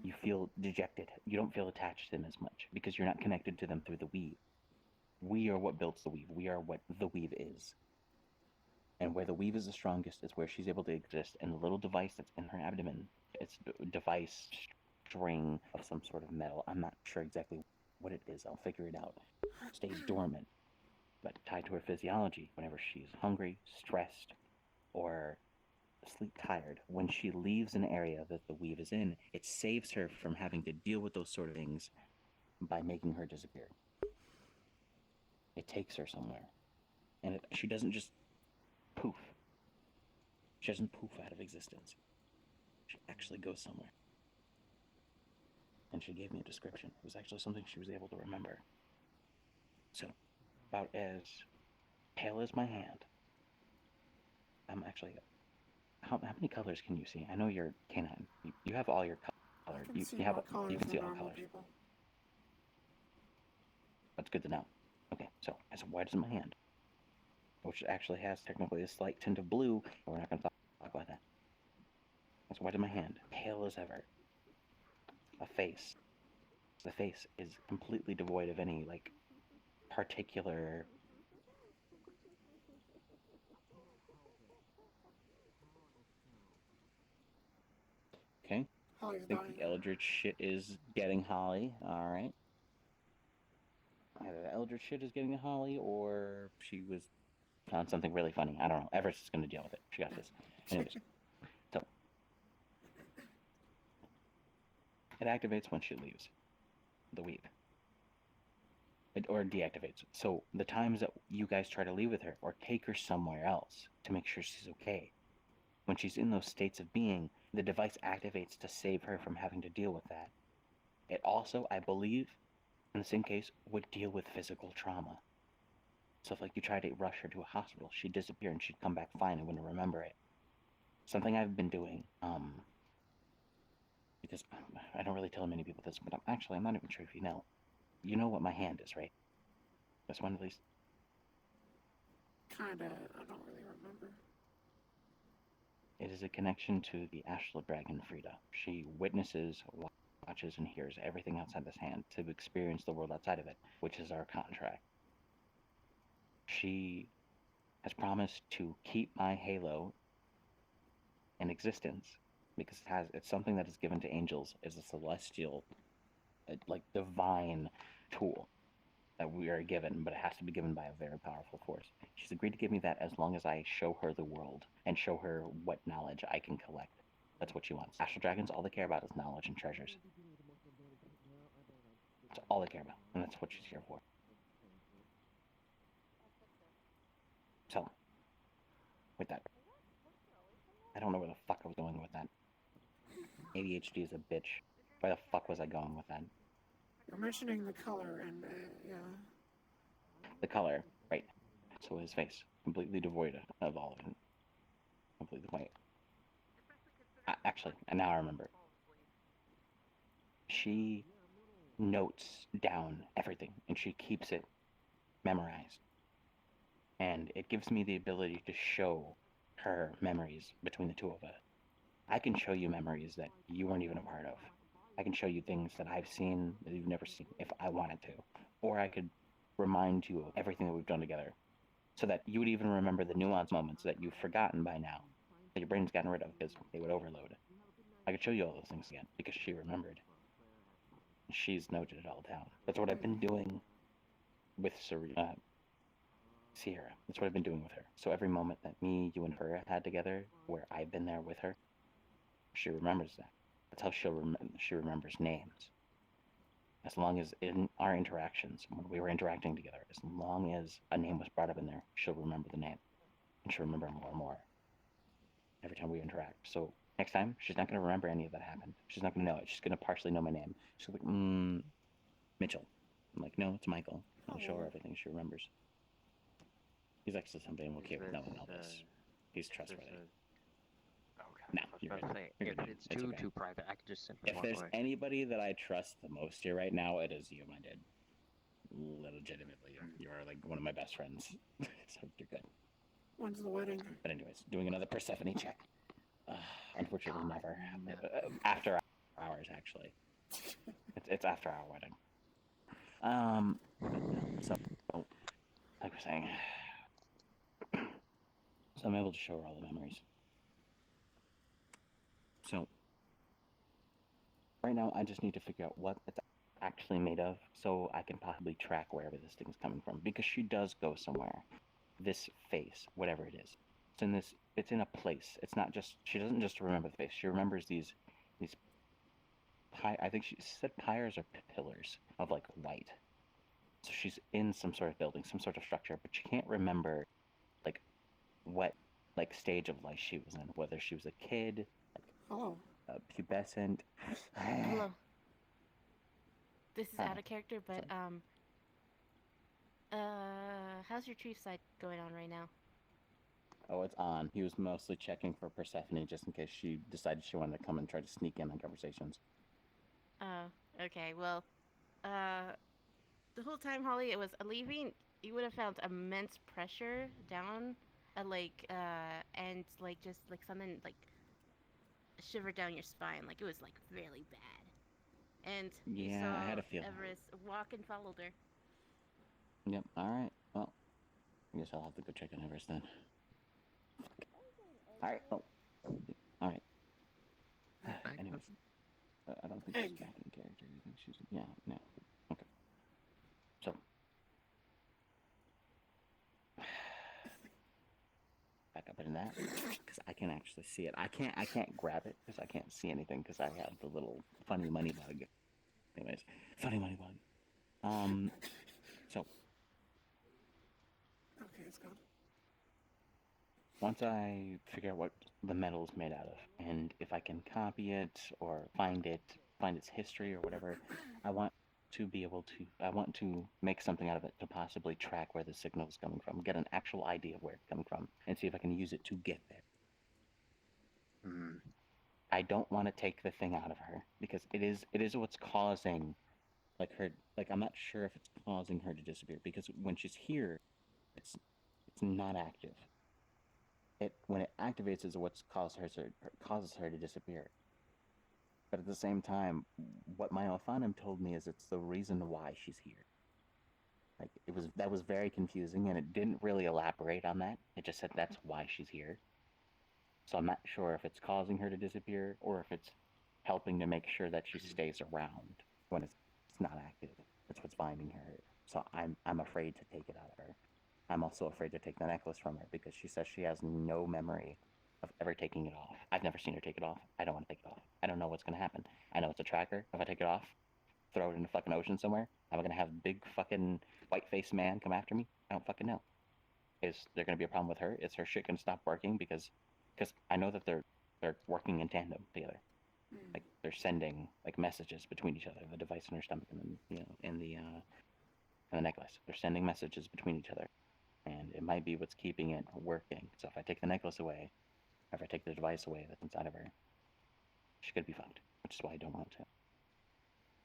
You feel dejected. You don't feel attached to them as much because you're not connected to them through the weave. We are what builds the weave. We are what the weave is. And where the weave is the strongest is where she's able to exist. And the little device that's in her abdomen, it's a device string of some sort of metal. I'm not sure exactly what it is. I'll figure it out. Stays dormant, but tied to her physiology. Whenever she's hungry, stressed, or sleep tired, when she leaves an area that the weave is in, it saves her from having to deal with those sort of things by making her disappear. It takes her somewhere. And she doesn't just poof. She doesn't poof out of existence. She actually goes somewhere. And she gave me a description. It was actually something she was able to remember. So, about as pale as my hand. I'm actually... How many colors can you see? I know you're canine. You have all your colors. You can see all colors. People. That's good to know. Okay, so as white as my hand, which actually has technically a slight tint of blue, but we're not going to talk about that. As white as my hand, pale as ever. A face. The face is completely devoid of any, like, particular... Okay. Holly's I think dying. the Eldritch shit is getting Holly. Alright. Either the Eldritch shit is getting Holly, or she was found something really funny. I don't know. Everest is going to deal with it. She got this. Anyways. So. It activates when she leaves the weave. Or deactivates. So the times that you guys try to leave with her, or take her somewhere else to make sure she's okay, when she's in those states of being, the device activates to save her from having to deal with that. It also, I believe, in the same case, would deal with physical trauma. So if, like, you try to rush her to a hospital, she'd disappear and she'd come back fine and wouldn't remember it. Something I've been doing, because I don't really tell many people this, but I'm not even sure if you know. You know what my hand is, right? This one, at least. Kinda, I don't really remember. It is a connection to the astral dragon Frida. She witnesses, watches, and hears everything outside this hand to experience the world outside of it, which is our contract. She has promised to keep my halo in existence because it's something that is given to angels as a celestial, like divine tool that we are given, but it has to be given by a very powerful force. She's agreed to give me that as long as I show her the world and show her what knowledge I can collect. That's what she wants. Astral dragons, all they care about is knowledge and treasures. That's all they care about, and that's what she's here for. So, with that, I don't know where the fuck I was going with that. ADHD is a bitch. Where the fuck was I going with that? You're mentioning the color, and yeah. The color, right. So his face, completely devoid of all of it. Completely white. Actually, and now I remember. She notes down everything, and she keeps it memorized. And it gives me the ability to show her memories between the two of us. I can show you memories that you weren't even a part of. I can show you things that I've seen that you've never seen if I wanted to. Or I could remind you of everything that we've done together so that you would even remember the nuanced moments that you've forgotten by now, that your brain's gotten rid of because they would overload. I could show you all those things again because she remembered. She's noted it all down. That's what I've been doing with Sierra. That's what I've been doing with her. So every moment that me, you, and her have had together, where I've been there with her, she remembers that. That's how she remembers names. As long as in our interactions, when we were interacting together, as long as a name was brought up in there, she'll remember the name. And she'll remember more and more every time we interact. So next time, she's not going to remember any of that happened. She's not going to know it. She's going to partially know my name. She'll be like, Mitchell. I'm like, no, it's Michael. I'll show her everything she remembers. He's actually somebody I'm okay with knowing all this. He's trustworthy. No, you're good. You're good. It's too private. I could just simply If walk there's away. anybody that I trust the most here right now, it is you, my dude. Legitimately, you are like one of my best friends. So you're good. When's the wedding? But anyways, doing another Persephone check. Unfortunately, never. After hours, actually. It's after our wedding. So, like we're saying, so I'm able to show her all the memories. So, right now I just need to figure out what it's actually made of so I can possibly track wherever this thing's coming from. Because she does go somewhere. This face, whatever it is. It's in a place. It's not just, she doesn't just remember the face. She remembers these I think she said pyres or pillars of like white. So she's in some sort of building, some sort of structure, but she can't remember like what like stage of life she was in, whether she was a kid, pubescent. Hello. This is out of character, but how's your chief side going on right now? Oh, it's on. He was mostly checking for Persephone just in case she decided she wanted to come and try to sneak in on conversations. Oh, okay. Well, the whole time, Holly, it was leaving. You would have felt immense pressure down, and like just like something like shivered down your spine, like it was like really bad. And you saw I had a feeling. Everest walk and followed her. Yep. All right. Well, I guess I'll have to go check on Everest then. All right. Oh. All right. Anyways, I don't think she's back in character. You think she's? Yeah. No. Okay. So. Back up in that because I can actually see it. I can't grab it because I can't see anything because I have the little funny money bug. Anyways, funny money bug. So. Okay, it's gone. once I figure out what the metal is made out of, and if I can copy it or find its history or whatever, I want to make something out of it to possibly track where the signal is coming from, get an actual idea of where it's coming from, and see if I can use it to get there. I don't want to take the thing out of her because it is what's causing, I'm not sure if it's causing her to disappear, because when she's here, it's not active. When it activates is what's causes her to disappear. But at the same time, what my Ophanim told me is it's the reason why she's here. That was very confusing, and it didn't really elaborate on that. It just said that's why she's here. So I'm not sure if it's causing her to disappear or if it's helping to make sure that she stays around when it's not active. That's what's binding her. So I'm afraid to take it out of her. I'm also afraid to take the necklace from her because she says she has no memory of ever taking it off. I've never seen her take it off. I don't want to take it off. I don't know what's going to happen. I know it's a tracker. If I take it off, throw it in the fucking ocean somewhere, am I going to have big fucking white-faced man come after me? I don't fucking know. Is there going to be a problem with her? Is her shit going to stop working? Because I know that they're working in tandem together. Like, they're sending, messages between each other. The device in her stomach and then, and the necklace. They're sending messages between each other. And it might be what's keeping it working. So if I take the necklace away, or if I take the device away that's inside of her, she could be fucked, which is why I don't want to.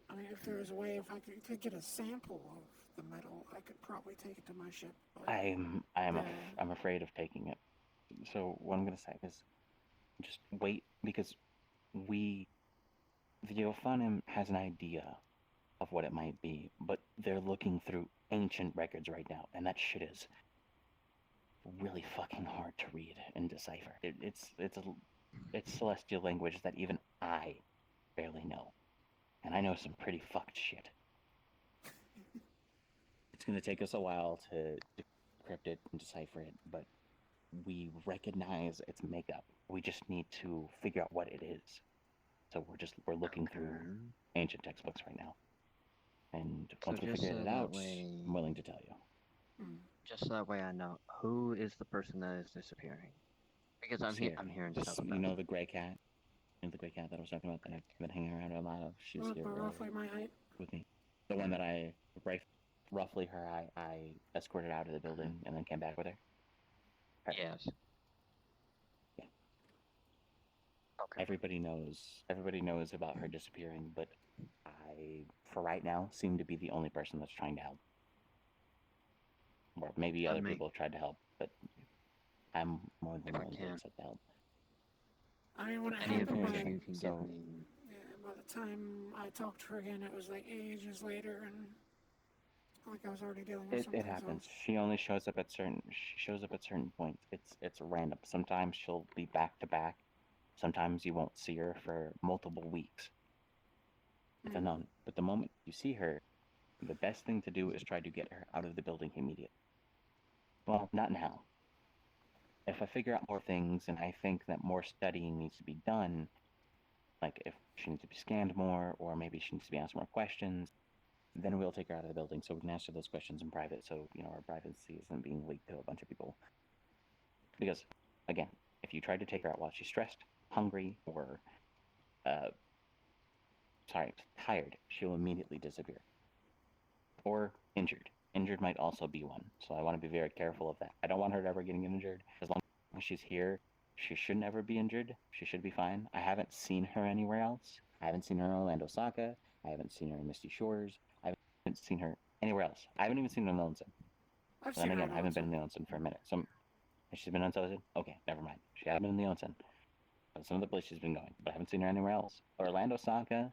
I mean, if there was a way, if I could get a sample of the metal, I could probably take it to my ship. I'm afraid of taking it. So what I'm gonna say is, just wait, because the Ophanim has an idea of what it might be, but they're looking through ancient records right now, and that shit is really fucking hard to read and decipher. It's celestial language that even I barely know, and I know some pretty fucked shit. It's gonna take us a while to decrypt it and decipher it, but we recognize its makeup. We just need to figure out what it is. So we're looking through ancient textbooks right now. And once we figure it out, I'm willing to tell you. Just that way I know who is the person that is disappearing. Because I'm hearing stuff about You know the gray cat? You know the gray cat that I was talking about that I've been hanging around a lot of? She's here roughly my height. with me. The one that roughly her, I escorted out of the building and then came back with her. Yes. Yeah. Okay. Everybody knows about her disappearing, but I, for right now, seem to be the only person that's trying to help. Or maybe other people have tried to help, but I'm more than willing to accept help. I mean, when it happened, by the time I talked to her again, it was like ages later, and like I was already dealing with something. It happens. She only shows up at certain points. It's random. Sometimes she'll be back to back. Sometimes you won't see her for multiple weeks. It's unknown. But the moment you see her, the best thing to do is try to get her out of the building immediately. Well, not now. If I figure out more things and I think that more studying needs to be done, like if she needs to be scanned more, or maybe she needs to be asked more questions, then we'll take her out of the building so we can answer those questions in private, so our privacy isn't being leaked to a bunch of people. Because, again, if you try to take her out while she's stressed, hungry, or tired, she'll immediately disappear. Or injured. Injured might also be one, so I want to be very careful of that. I don't want her ever getting injured. As long as she's here, she shouldn't ever be injured. She should be fine. I haven't seen her anywhere else. I haven't seen her in Orlando Saka. I haven't seen her in Misty Shores. I haven't seen her anywhere else. I haven't even seen her in Lonesome. Then again, I haven't been in the Onsen for a minute. She's been on Onsen? Okay, never mind. She hasn't been in the Onsen. Some of the places she's been going, but I haven't seen her anywhere else. Orlando Saka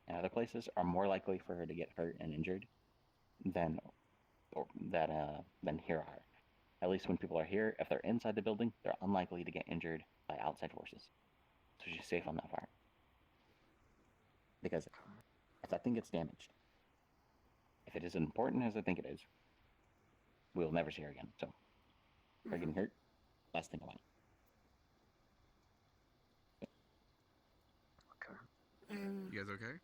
and other places are more likely for her to get hurt and injured than here are. At least when people are here, if they're inside the building, they're unlikely to get injured by outside forces. So she's safe on that part. Because if that thing gets damaged, if it is as important as I think it is, we'll never see her again. So, her getting hurt, last thing I want. Okay. You guys okay?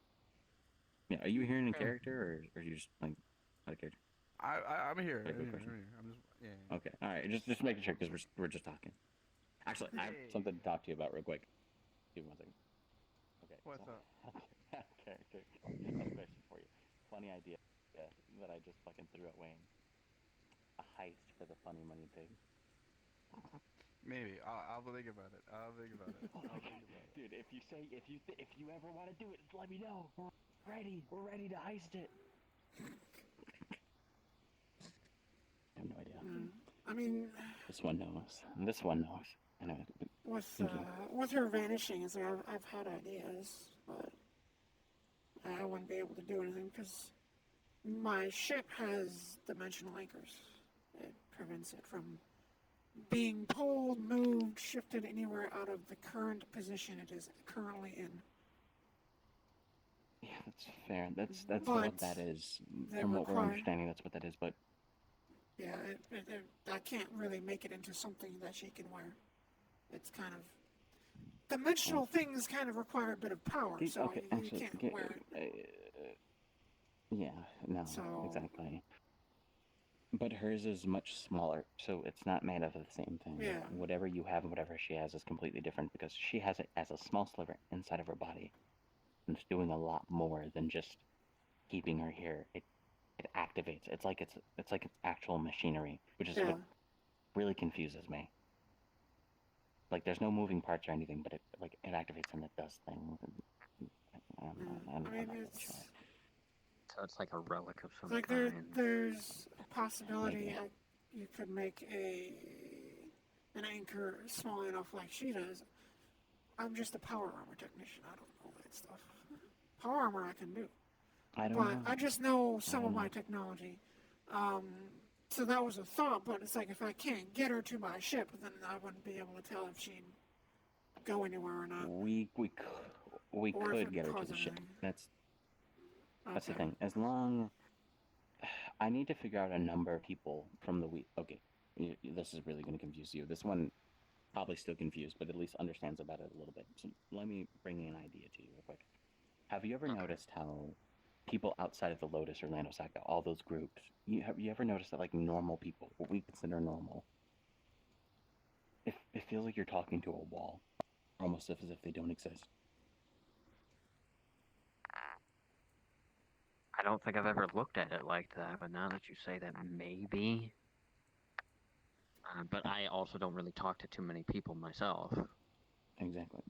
Yeah, are you hearing in character, or are you just like out of character? I'm here. I'm just, yeah. Okay, all right. Just making sure because we're just talking. Actually, I have something to talk to you about real quick. Give me 1 second. Okay. What's so, up? Character. I have a question for you. Funny idea that I just fucking threw at Wayne. A heist for the funny money pig. Maybe I'll think about it. I'll think about it. I'll think about it. Dude, if you ever want to do it, let me know. We're ready. We're ready to heist it. I have no idea. I mean, This one knows. And this one knows. I know. with her vanishing, it's like I've had ideas, but I wouldn't be able to do anything because my ship has dimensional anchors. It prevents it from being pulled, moved, shifted anywhere out of the current position it is currently in. Yeah, that's fair. That's what that is. From what we're understanding, that's what that is. But yeah, I can't really make it into something that she can wear. It's kind of dimensional things kind of require a bit of power, so okay, you actually, can't wear it. Yeah, no, exactly. But hers is much smaller, so it's not made of the same thing. Yeah. Whatever you have and whatever she has is completely different because she has it as a small sliver inside of her body. And it's doing a lot more than just keeping her here. It activates. It's like it's actual machinery, which is what really confuses me. Like there's no moving parts or anything, but it activates and it does things. I'm not really sure. So it's like a relic of some Like kind. there's a possibility you could make an anchor small enough like she does. I'm just a power armor technician. I don't know that stuff. Power armor I can do. I don't know. I just know some of my technology. So that was a thought, but it's like if I can't get her to my ship, then I wouldn't be able to tell if she'd go anywhere or not. We could get her to the ship. That's the thing. As long I need to figure out a number of people from the week. Okay, this is really going to confuse you. This one probably still confused, but at least understands about it a little bit. So let me bring an idea to you real quick. Have you ever noticed how people outside of the Lotus or Landosaka, all those groups, have you ever noticed that like normal people, what we consider normal, it feels like you're talking to a wall, almost as if they don't exist. I don't think I've ever looked at it like that, but now that you say that, maybe. But I also don't really talk to too many people myself. Exactly.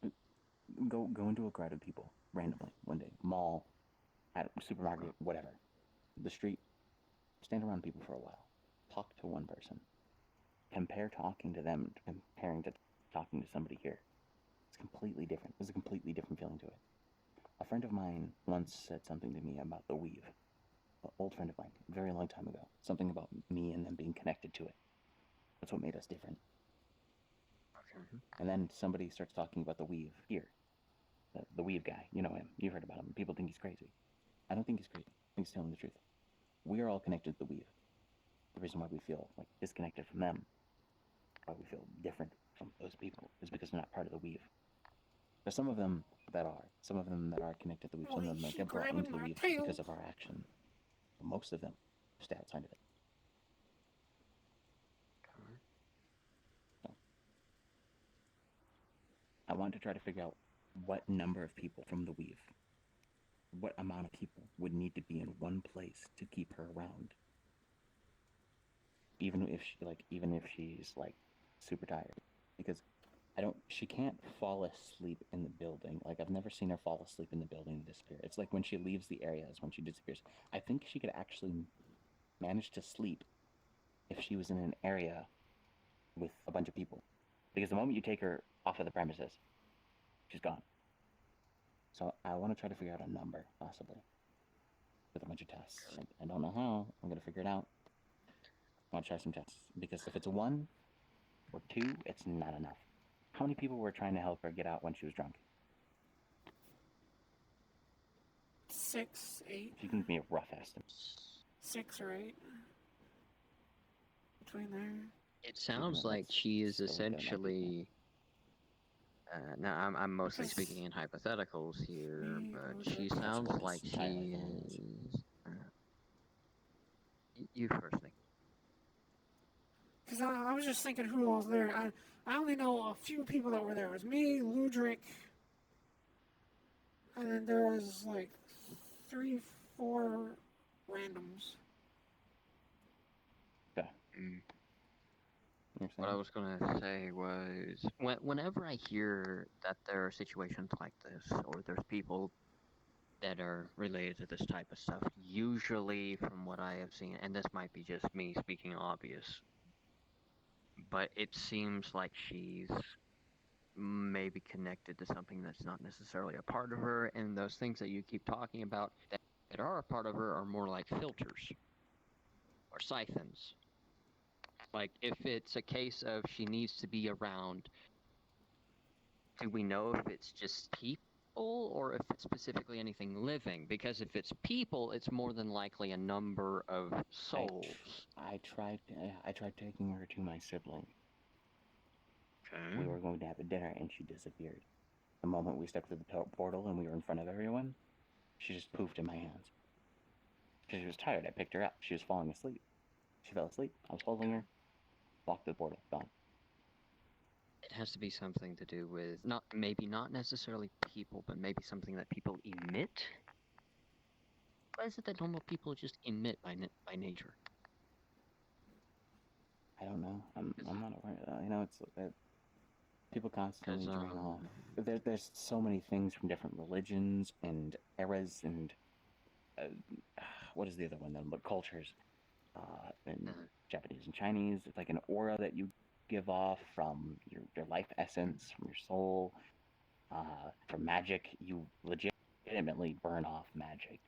Go into a crowd of people randomly one day, mall, at a supermarket, whatever, the street. Stand around people for a while. Talk to one person. Compare talking to them to comparing to talking to somebody here. It's completely different. There's a completely different feeling to it. A friend of mine once said something to me about the weave. An old friend of mine, a very long time ago. Something about me and them being connected to it. That's what made us different. Okay. And then somebody starts talking about the weave here. The weave guy. You know him. You've heard about him. People think he's crazy. I don't think he's crazy. I think he's telling the truth. We are all connected to the weave. The reason why we feel like disconnected from them, why we feel different from those people, is because they're not part of the weave. There's some of them that are. Some of them that are connected to the weave. Some of them that get brought into the weave because of our action. But most of them stay outside of it. So, I want to try to figure out what number of people from the weave, what amount of people would need to be in one place to keep her around. Even if she's like super tired, because she can't fall asleep in the building. Like I've never seen her fall asleep in the building and disappear. It's like when she leaves the area is when she disappears. I think she could actually manage to sleep if she was in an area with a bunch of people, because the moment you take her off of the premises, she's gone. So I want to try to figure out a number, possibly, with a bunch of tests. I don't know how. I'm going to figure it out. I want to try some tests, because if it's a 1 or 2, it's not enough. How many people were trying to help her get out when she was drunk? 6, 8. If you can give me a rough estimate. 6 or 8. Between there. It sounds like she is essentially. Now I'm mostly speaking in hypotheticals here, but she sounds like she is. You first, Nick. Because I was just thinking who was there. I only know a few people that were there. It was me, Ludric, and then there was like 3, 4 randoms. Okay. What I was gonna say was, whenever I hear that there are situations like this, or there's people that are related to this type of stuff, usually from what I have seen, and this might be just me speaking obvious, but it seems like she's maybe connected to something that's not necessarily a part of her, and those things that you keep talking about that are a part of her are more like filters or siphons. Like, if it's a case of she needs to be around, do we know if it's just people or if it's specifically anything living? Because if it's people, it's more than likely a number of souls. I tried taking her to my sibling. Okay. We were going to have a dinner and she disappeared. The moment we stepped through the portal and we were in front of everyone, she just poofed in my hands. She was tired. I picked her up. She was falling asleep. She fell asleep. I was holding her. Locked the portal. Gone. It has to be something to do with not necessarily people, but maybe something that people emit. Why is it that normal people just emit by nature? I don't know. I'm not aware of that. You know, it's people constantly drain off. There's so many things from different religions and eras and what is the other one then? But cultures. And Japanese and Chinese. It's like an aura that you give off from your life essence, from your soul. For magic, you legitimately burn off magic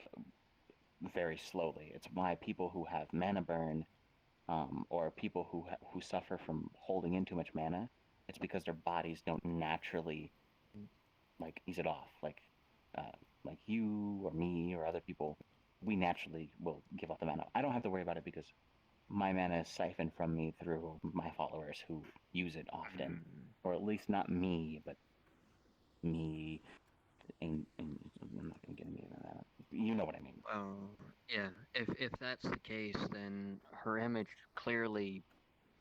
very slowly. It's why people who have mana burn, or people who suffer from holding in too much mana, it's because their bodies don't naturally like ease it off. Like you or me or other people, we naturally will give off the mana. I don't have to worry about it because my mana is siphoned from me through my followers who use it often. Or at least not me, but me. And I'm not going to get into that. You know what I mean. Yeah. If that's the case, then her image clearly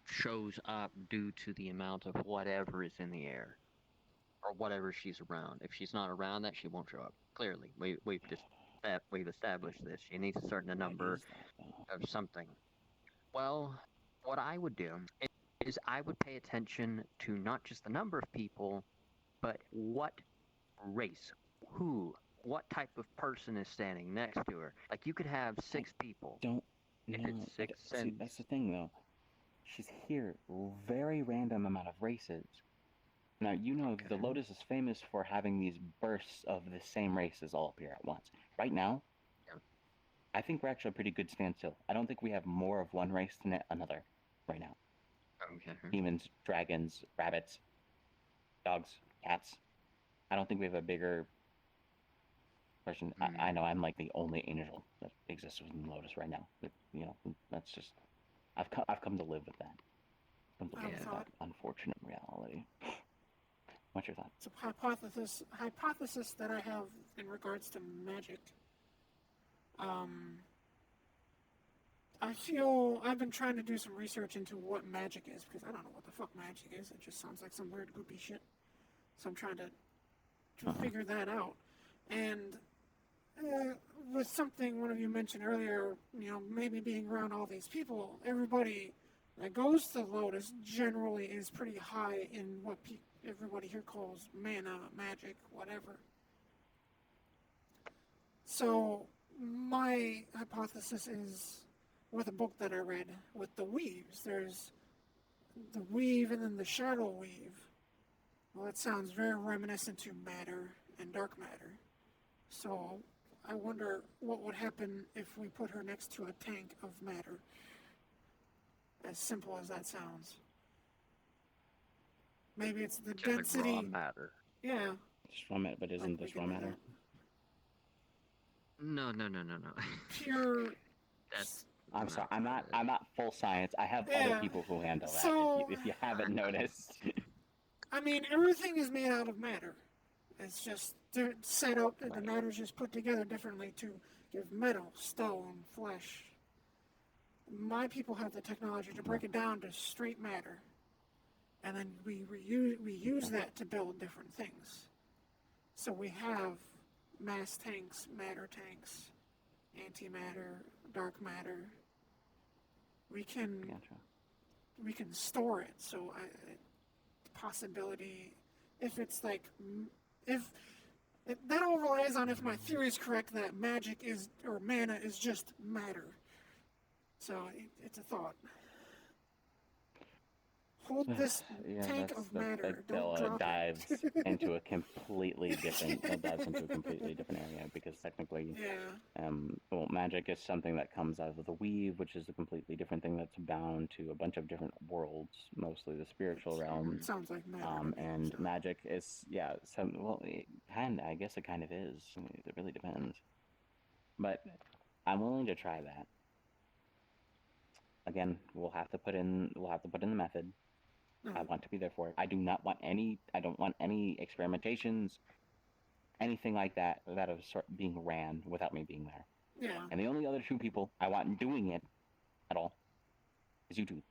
shows up due to the amount of whatever is in the air. Or whatever she's around. If she's not around that, she won't show up. Clearly. We've established this. She needs a certain number of something. Well, what I would do is I would pay attention to not just the number of people, but what race, what type of person is standing next to her. Like, you could have 6 people. See, that's the thing, though. She's here, very random amount of races. Now, you know, the Lotus is famous for having these bursts of the same races all appear at once. Right now, I think we're actually a pretty good standstill. I don't think we have more of one race than another right now. Okay. Humans, dragons, rabbits, dogs, cats. I don't think we have a bigger person. I know I'm like the only angel that exists within Lotus right now. But, you know, that's just... I've come to live with that. Come to live with that unfortunate reality. What's your thought? It's a hypothesis that I have in regards to magic. I feel I've been trying to do some research into what magic is because I don't know what the fuck magic is. It just sounds like some weird goopy shit. So I'm trying to figure that out. And with something one of you mentioned earlier, you know, maybe being around all these people, everybody that goes to Lotus generally is pretty high in what everybody here calls mana, magic, whatever. So my hypothesis is with a book that I read with the weaves. There's the weave and then the shadow weave. Well, it sounds very reminiscent to matter and dark matter. So I wonder what would happen if we put her next to a tank of matter. As simple as that sounds. Maybe it's the density. Raw matter. Yeah. Just raw matter, but isn't this raw matter? No. Pure. I'm sorry. I'm not full science. I have other people who handle that. So, if you haven't noticed. I mean, everything is made out of matter. It's just they're set up. The matter's just put together differently to give metal, stone, flesh. my people have the technology to break it down to straight matter. And then we use that to build different things. So we have mass tanks, matter tanks, antimatter, dark matter. We can store it. So possibility, if it's like, if that overlays on if my theory is correct that magic is, or mana is just matter. So it's a thought. Hold this tank of matter. Don't drop dives it. into a completely different area because technically, well, magic is something that comes out of the weave, which is a completely different thing that's bound to a bunch of different worlds, mostly the spiritual realm. Sounds like matter. And magic is I guess it kind of is. It really depends. But I'm willing to try that. Again, we'll have to put in the method. I want to be there for it. I don't want any experimentations, anything like that is being ran without me being there. Yeah. And the only other two people I want doing it at all is you two.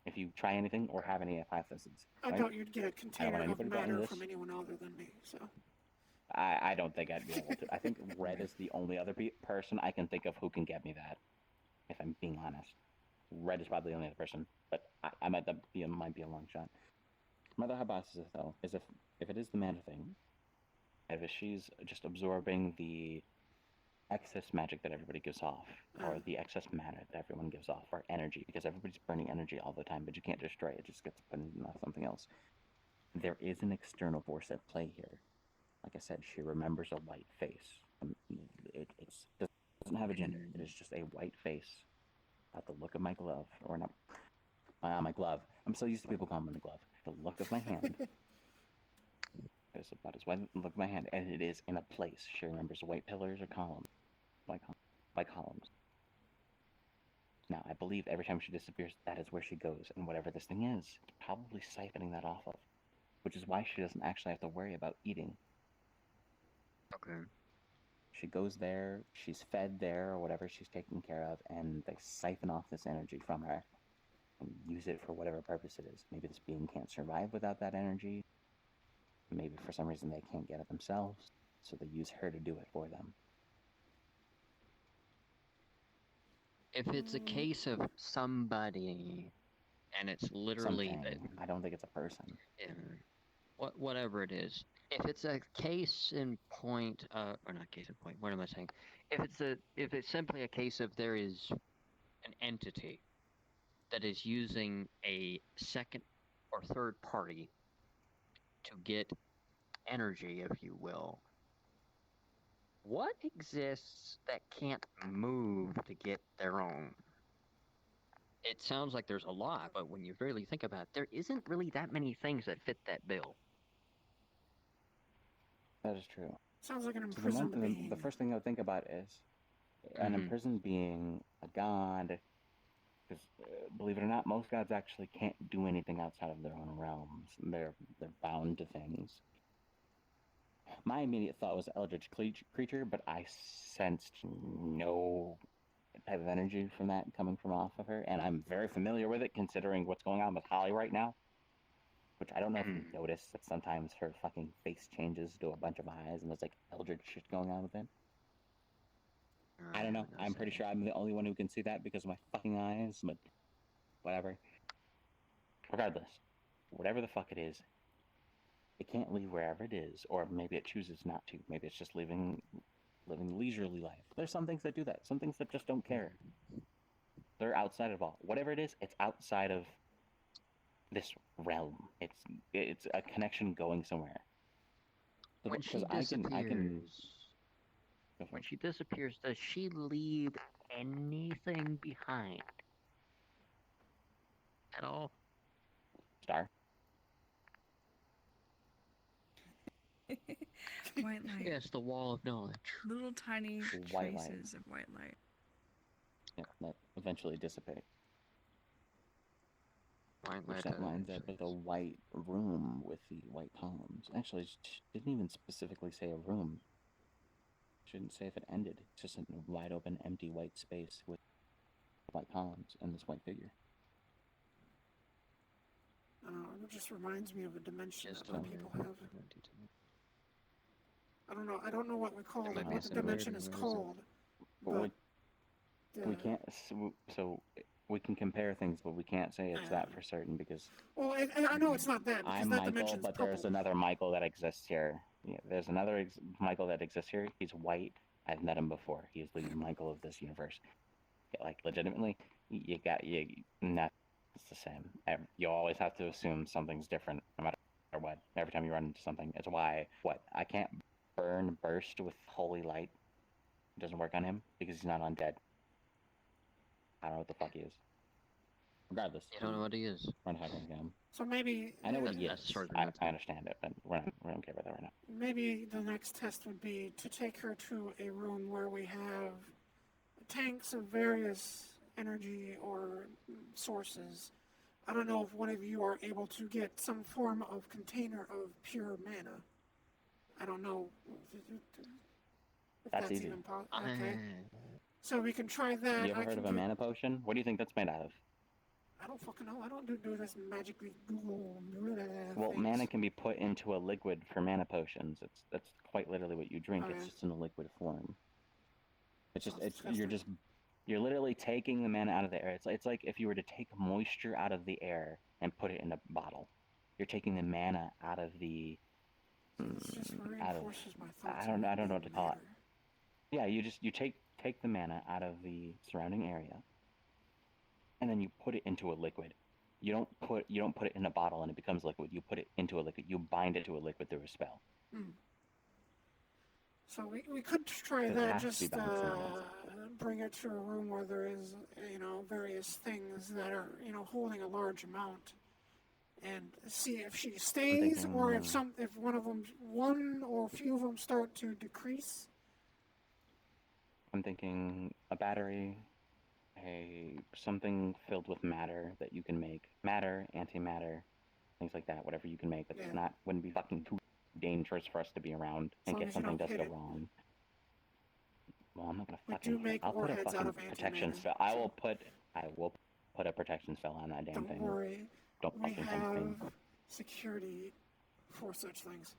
If you try anything or have any hypotheses. I thought you'd get a container of matter from anyone other than me, so. I don't think I'd be able to. I think Red is the only other person I can think of who can get me that, if I'm being honest. Red is probably the only other person, but I might be a long shot. My other hypothesis, though, is if it is the mana thing, if she's just absorbing the excess magic that everybody gives off, or the excess mana that everyone gives off, or energy, because everybody's burning energy all the time, but you can't destroy it, it just gets put into something else. There is an external force at play here. Like I said, she remembers a white face. It doesn't have a gender. It is just a white face. At the look of my glove, or not, my glove. I'm so used to people calling me the glove. The look of my hand. It's about as white look of my hand, and it is in a place. She remembers white pillars or columns, by columns. Now, I believe every time she disappears, that is where she goes, and whatever this thing is, it's probably siphoning that off of, which is why she doesn't actually have to worry about eating. Okay. She goes there, she's fed there, or whatever she's taking care of, and they siphon off this energy from her and use it for whatever purpose it is. Maybe this being can't survive without that energy. Maybe for some reason they can't get it themselves, so they use her to do it for them. If it's a case of somebody, and it's literally... I don't think it's a person. Whatever it is. If it's a case in point, or not case in point, what am I saying? If it's simply a case of there is an entity that is using a second or third party to get energy, if you will, what exists that can't move to get their own? It sounds like there's a lot, but when you really think about it, there isn't really that many things that fit that bill. That is true. Sounds like an imprisoned being. The first thing I would think about is an imprisoned being, a god. Because believe it or not, most gods actually can't do anything outside of their own realms. They're bound to things. My immediate thought was eldritch creature, but I sensed no type of energy from that coming from off of her, and I'm very familiar with it considering what's going on with Holly right now. Which I don't know if you noticed that sometimes her fucking face changes to a bunch of eyes and there's like eldritch shit going on with it. I don't know. I'm pretty sure I'm the only one who can see that because of my fucking eyes, but whatever. Regardless, whatever the fuck it is, it can't leave wherever it is, or maybe it chooses not to. Maybe it's just living leisurely life. There's some things that do that. Some things that just don't care. They're outside of all. Whatever it is, it's outside of this realm. It's a connection going somewhere. When she disappears, does she leave anything behind at all? Star. White light. Yes, the wall of knowledge. Little tiny White traces of white light. Yeah, that eventually dissipate. Which Which that lines up with a white room with the white columns. Actually, it didn't even specifically say a room. Shouldn't say if it ended. It's just a wide open, empty white space with white columns and this white figure. It just reminds me of a dimension that other people have. I don't know what we call it, what the dimension is called. But we can't. So we can compare things, but we can't say it's that for certain because. Well, I know it's not that because I'm that Michael, dimension's but purple. there's another Michael that exists here. Yeah, there's another Michael that exists here. He's white. I've met him before. He's the Michael of this universe. Like legitimately, that's the same. You always have to assume something's different, no matter what. Every time you run into something, it's why I can't burst with holy light. It doesn't work on him because he's not undead. I don't know what the fuck he is. Regardless, You don't know what he is. We're not talking about him. So maybe I know what he is. I understand it, but we don't care about that right now. Maybe the next test would be to take her to a room where we have tanks of various energy or sources. I don't know if one of you are able to get some form of container of pure mana. I don't know if that's easy. even possible. Okay. So we can try that. You ever heard of a mana potion? What do you think that's made out of? I don't fucking know. I don't do this magically Google. Well, things. mana can be put into a liquid for mana potions. That's quite literally what you drink. It's just in a liquid form. It's just you're literally taking the mana out of the air. It's like if you were to take moisture out of the air and put it in a bottle. You're taking the mana out of the I don't know what to call it. Yeah, you take the mana out of the surrounding area. And then you put it into a liquid. You don't put it in a bottle and it becomes liquid. You put it into a liquid. You bind it to a liquid through a spell. So we could try that. Just bring her to a room where there is various things that are holding a large amount, and see if she stays or if one or a few of them start to decrease. I'm thinking a battery. Something filled with matter that you can make. Matter, antimatter, things like that, whatever you can make. That's wouldn't be fucking too dangerous for us to be a in case something does go wrong. Well, I'm not gonna fucking. I'll put a fucking protection spell. I will put a protection spell on that damn thing. Don't worry. Don't we fucking have think me. security for such things.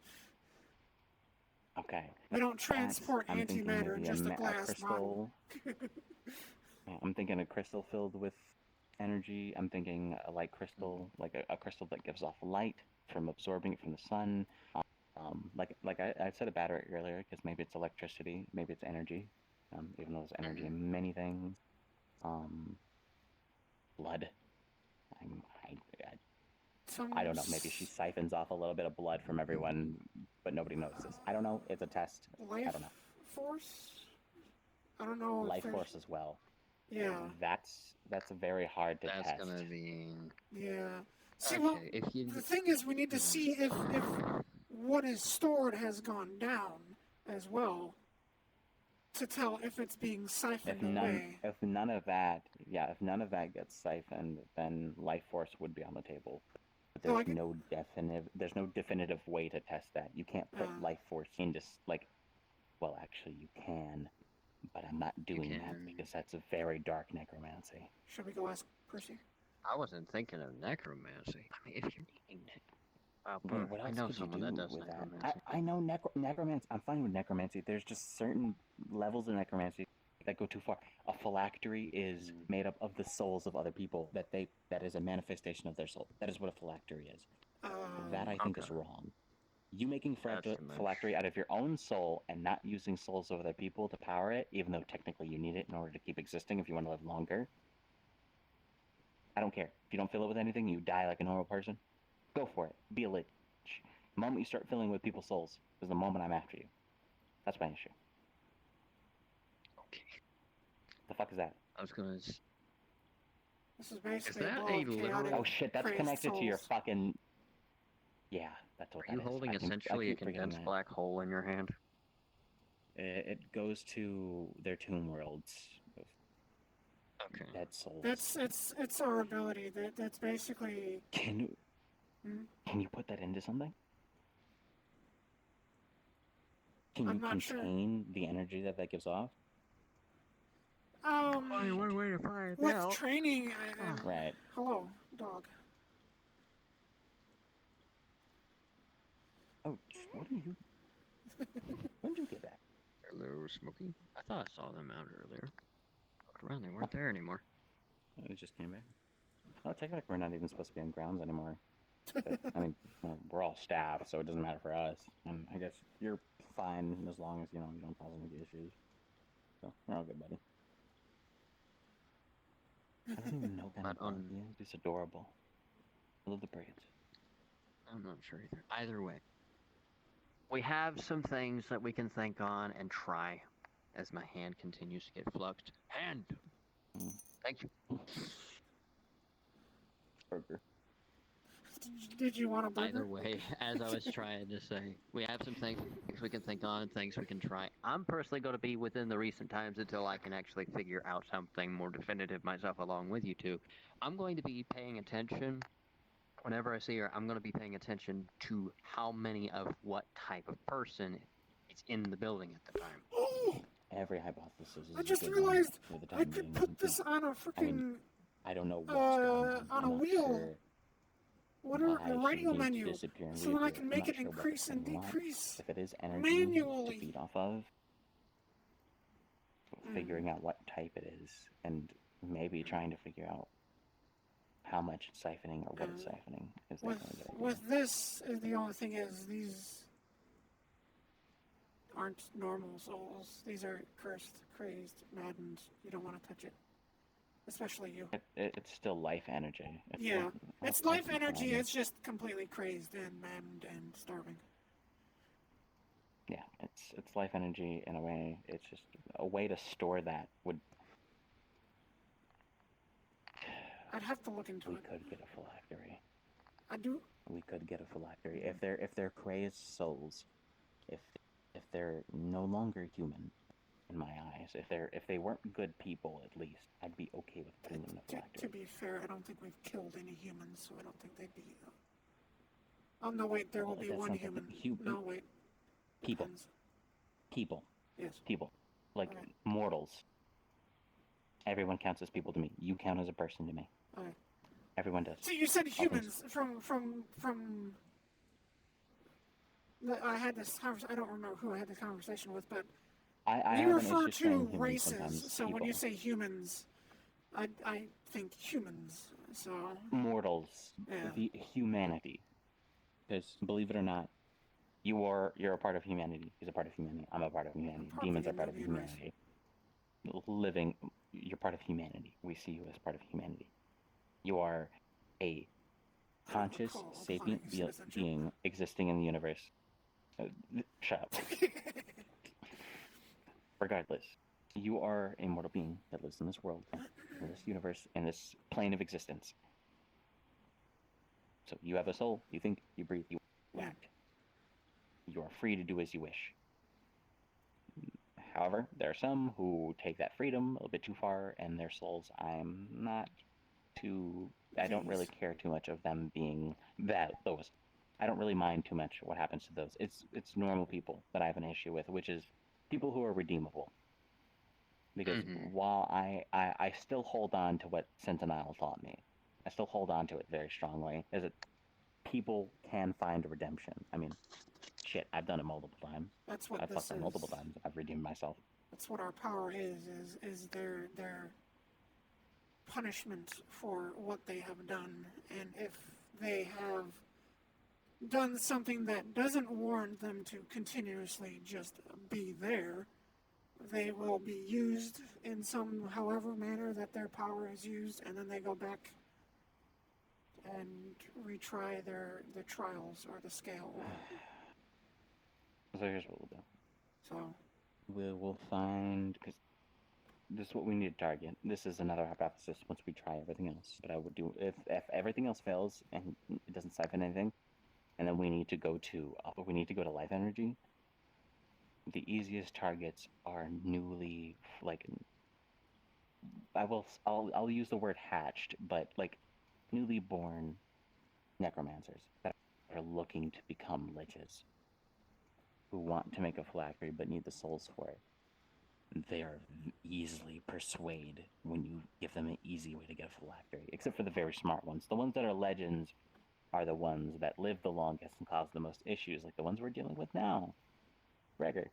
Okay. We don't transport antimatter in just a glass crystal. bottle. I'm thinking a crystal filled with energy. I'm thinking a light crystal, like a crystal that gives off light from absorbing it from the sun. Like I said a battery earlier, because maybe it's electricity, maybe it's energy, even though there's energy in many things. Blood. I don't know. Maybe she siphons off a little bit of blood from everyone, but nobody notices. I don't know. It's a test. I don't know. Force? I don't know. Life force as well. Yeah. That's very hard to test. That's gonna be. Yeah. See, well, the thing is, we need to see if what is stored has gone down as well to tell if it's being siphoned away. If none of that gets siphoned, then life force would be on the table. But there's no definitive way to test that. You can't put life force in just well, actually you can, but I'm not doing that because that's a very dark necromancy. Should we go ask Percy? I wasn't thinking of necromancy. I mean, if you're needing What I else know could you someone do that does with necromancy. that? I know necromancy. I'm fine with necromancy. There's just certain levels of necromancy that go too far. A phylactery is made up of the souls of other people. That is a manifestation of their soul. That is what a phylactery is. That I think is wrong. You making phylactery out of your own soul and not using souls of other people to power it, even though technically you need it in order to keep existing if you want to live longer. I don't care. If you don't fill it with anything, you die like a normal person. Go for it. Be a lich. The moment you start filling with people's souls is the moment I'm after you. That's my issue. Okay. The fuck is that? I was gonna. This is basically Is that a literal? Oh shit, that's connected to your fucking. Yeah, that's what Are you that is. holding essentially a condensed black hole in your hand? It goes to their tomb worlds. Okay. Dead souls. It's our ability. That's basically. Can you put that into something? Can you contain the energy that gives off? Only one way to find with out. training and Right. hello, dog. Oh, what are you? When did you get back? Hello, Smokey. I thought I saw them out earlier. Looked around, they weren't there anymore. We just came back. Well, technically, we're not even supposed to be on grounds anymore. But, I mean, well, we're all staff, so it doesn't matter for us. And I guess you're fine as long as, you know, you don't cause any issues. So, we're all good, buddy. I don't even know kind of dog he is. He's adorable. I love the braids. I'm not sure either. Either way, we have some things that we can think on and try as my hand continues to get fluxed. Hand! Thank you. Burger. Did you want a burger? Either way, as I was trying to say, we have some things we can think on, things we can try. I'm personally going to be within the recent times until I can actually figure out something more definitive myself along with you two. I'm going to be paying attention. Whenever I see her, I'm going to be paying attention to how many of what type of person is in the building at the time. Oh! Every hypothesis is I just a good realized one for the I time could being, put isn't this it? on a freaking I don't know what's going on a I'm not wheel. sure Whatever why the she radio needs to menu, disappear and so that I reappear. can I'm make not it sure what increase and thing wants. decrease If it is energy manually. to feed off of, figuring out what type it is, and maybe trying to figure out how much it's siphoning or what it's siphoning is definitely a good idea. With this, the only thing is these aren't normal souls. These are cursed, crazed, maddened. You don't want to touch it. Especially you. It's still life energy. Yeah, it's still life keep energy. trying. It's just completely crazed and maddened and starving. Yeah, it's life energy in a way. It's just a way to store that would. I'd have to look into We it. could get a phylactery. I do. We could get a phylactery if they're crazed souls, if they're no longer human, in my eyes. If they weren't good people, at least I'd be okay with putting them in a To phylactery. be fair, I don't think we've killed any humans, so I don't think they'd be. Oh no, wait, there will be That's one not the human. No, wait. People. People. Yes. People. Like Alright. mortals. Everyone counts as people to me. You count as a person to me. Alright. Everyone does. So you said All things- humans from. I had this conversation. I don't remember who I had this conversation with, but I you have an refer issue saying to humans races. sometimes, So when you people. say humans, I think humans. So Mortals. Yeah. The humanity. Because believe it or not, you're a part of humanity. He's a part of humanity. I'm a part of humanity. Part of Demons the are part of human race. humanity. Living, you're part of humanity. We see you as part of humanity. You are a conscious, sapient being existing in the universe. Shut up. Regardless, you are a mortal being that lives in this world, in this universe, in this plane of existence. So you have a soul. You think, you breathe, you act. You are free to do as you wish. However, there are some who take that freedom a little bit too far, and their souls, I don't really care too much of them being those. I don't really mind too much what happens to those. It's normal people that I have an issue with, which is people who are redeemable. Because while I still hold on to what Sentinel taught me, I still hold on to it very strongly, is that people can find redemption. I mean, shit, I've done it multiple times. That's what I've this fucked up is. multiple times. I've redeemed myself. That's what our power is their punishment for what they have done. And if they have done something that doesn't warrant them to continuously just be there, they will be used in some however manner that their power is used, and then they go back and retry the trials or the scale. So here's what we'll do. So We'll find, because this is what we need to target. This is another hypothesis once we try everything else. But I would do, if everything else fails and it doesn't siphon anything, and then we need to go to life energy. The easiest targets are newly, like, I'll use the word hatched, but like newly born necromancers that are looking to become liches, who want to make a phylactery but need the souls for it. they are easily persuade when you give them an easy way to get a phylactery, except for the very smart ones. The ones that are legends are the ones that live the longest and cause the most issues, like the ones we're dealing with now. Gregor.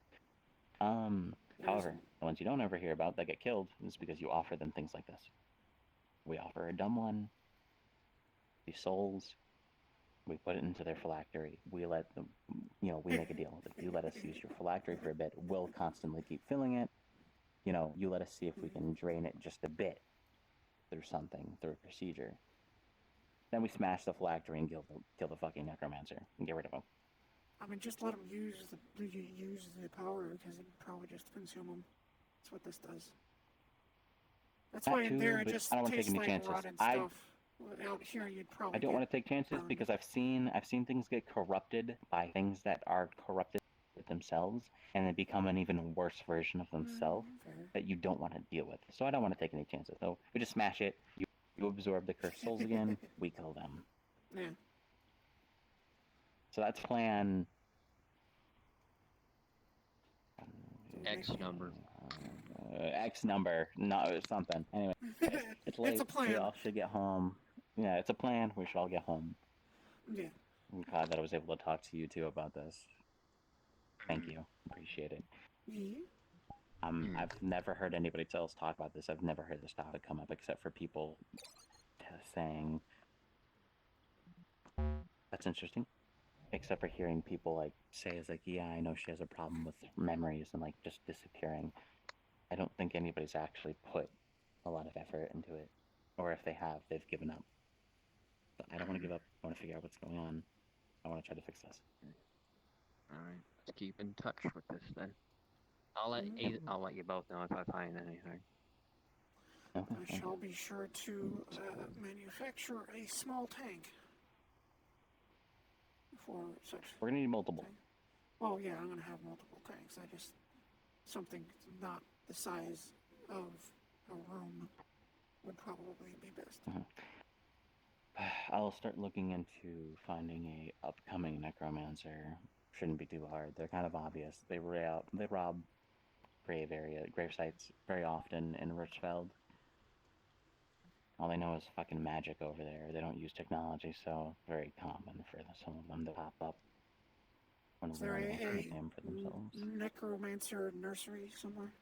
However, the ones you don't ever hear about that get killed is because you offer them things like this. We offer a dumb one, these souls, we put it into their phylactery. We let them, we make a deal. If you let us use your phylactery for a bit, we'll constantly keep filling it. You let us see if we can drain it just a bit through a procedure. Then we smash the phylactery and kill the fucking necromancer and get rid of him. I mean, just let them use the power, because it probably just consume them. That's what this does. That's why in there it just I don't want to take tastes any like chances. rotten stuff. Out here, you'd probably. I don't want to take chances because I've seen things get corrupted by things that are corrupted themselves, and they become an even worse version of themselves that you don't want to deal with. So I don't want to take any chances. So we just smash it. You absorb the cursed souls again. We kill them. Yeah. So that's plan. X number. X number, no, something. Anyway, it's late. It's a plan. We all should get home. Yeah, it's a plan. We should all get home. Yeah. I'm glad that I was able to talk to you two about this. Thank you. Appreciate it. Yeah. I've never heard anybody else talk about this. I've never heard this topic come up except for people saying that's interesting. Except for hearing people say yeah, I know she has a problem with memories and just disappearing. I don't think anybody's actually put a lot of effort into it, or if they have, they've given up. But I don't want to give up. I want to figure out what's going on. I want to try to fix this. All right, let's keep in touch with this then. I'll let you both know if I find anything. I shall be sure to manufacture a small tank for such. We're gonna need multiple. Oh yeah, I'm gonna have multiple tanks. Something not the size of a room would probably be best. I'll start looking into finding a upcoming necromancer. Shouldn't be too hard. They're kind of obvious. They rob grave sites very often in Richfeld. All they know is fucking magic over there. They don't use technology, so very common for some of them to pop up. Is there a necromancer nursery somewhere?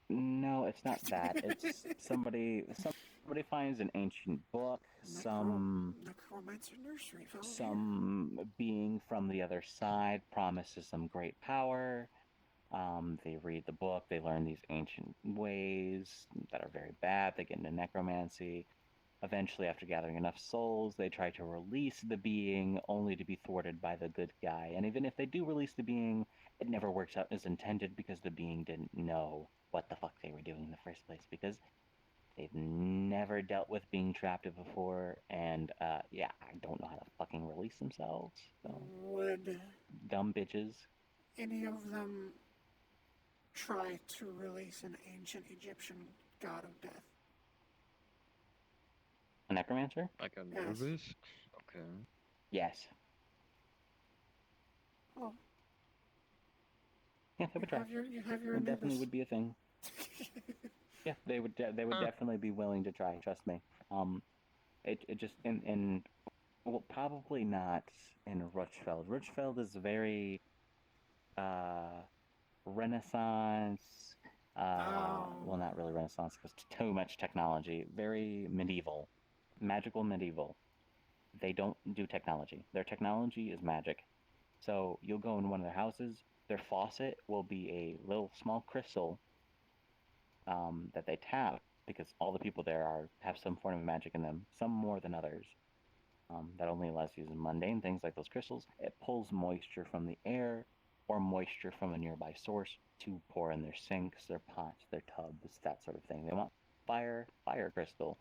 No, it's not that. It's somebody finds an ancient book, necromancer nursery. Some being from the other side promises them great power. They read the book, they learn these ancient ways that are very bad. They get into necromancy. Eventually, after gathering enough souls, they try to release the being, only to be thwarted by the good guy. And even if they do release the being, it never works out as intended because the being didn't know what the fuck they were doing in the first place, because they've never dealt with being trapped before, and I don't know how to fucking release themselves. So. Would dumb bitches. Any of them try to release an ancient Egyptian god of death? A necromancer? Like a nervous? Okay. Yes. Oh. Yeah, they would try. You have your it definitely would be a thing. Yeah, they would definitely be willing to try. Trust me. It just probably not in Richfeld. Richfeld is very Renaissance. Well, not really Renaissance because too much technology. Very medieval, magical medieval. They don't do technology. Their technology is magic. So you'll go in one of their houses. Their faucet will be a little small crystal that they tap because all the people there have some form of magic in them, some more than others. That only allows you to use mundane things like those crystals. It pulls moisture from the air or moisture from a nearby source to pour in their sinks, their pots, their tubs, that sort of thing. They want fire crystal,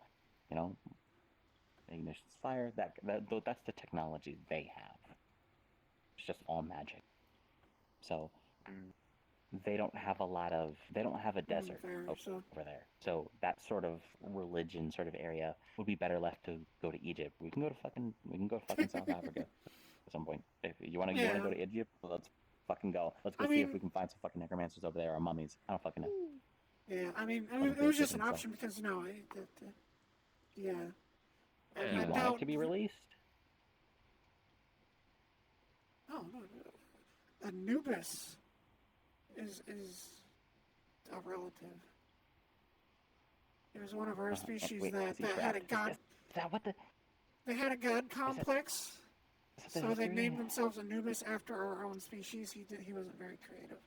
ignition's fire. That's the technology they have. It's just all magic. So they don't have a desert over there. So that sort of religion sort of area would be better left to go to Egypt. We can go to fucking South Africa at some point. If you want to go to Egypt, let's fucking go. Let's go I see if mean- we can find some fucking necromancers over there or mummies. I don't fucking know. Yeah, I mean, Fucking it was just bullshit an and option because, yeah. Do you want doubt... it to be released? Oh, no. Anubis is a relative. It was one of our species wait, that is he had a trapped? god... Is that what the... They had a god complex, is that the so they history? named themselves Anubis after our own species. He wasn't very creative.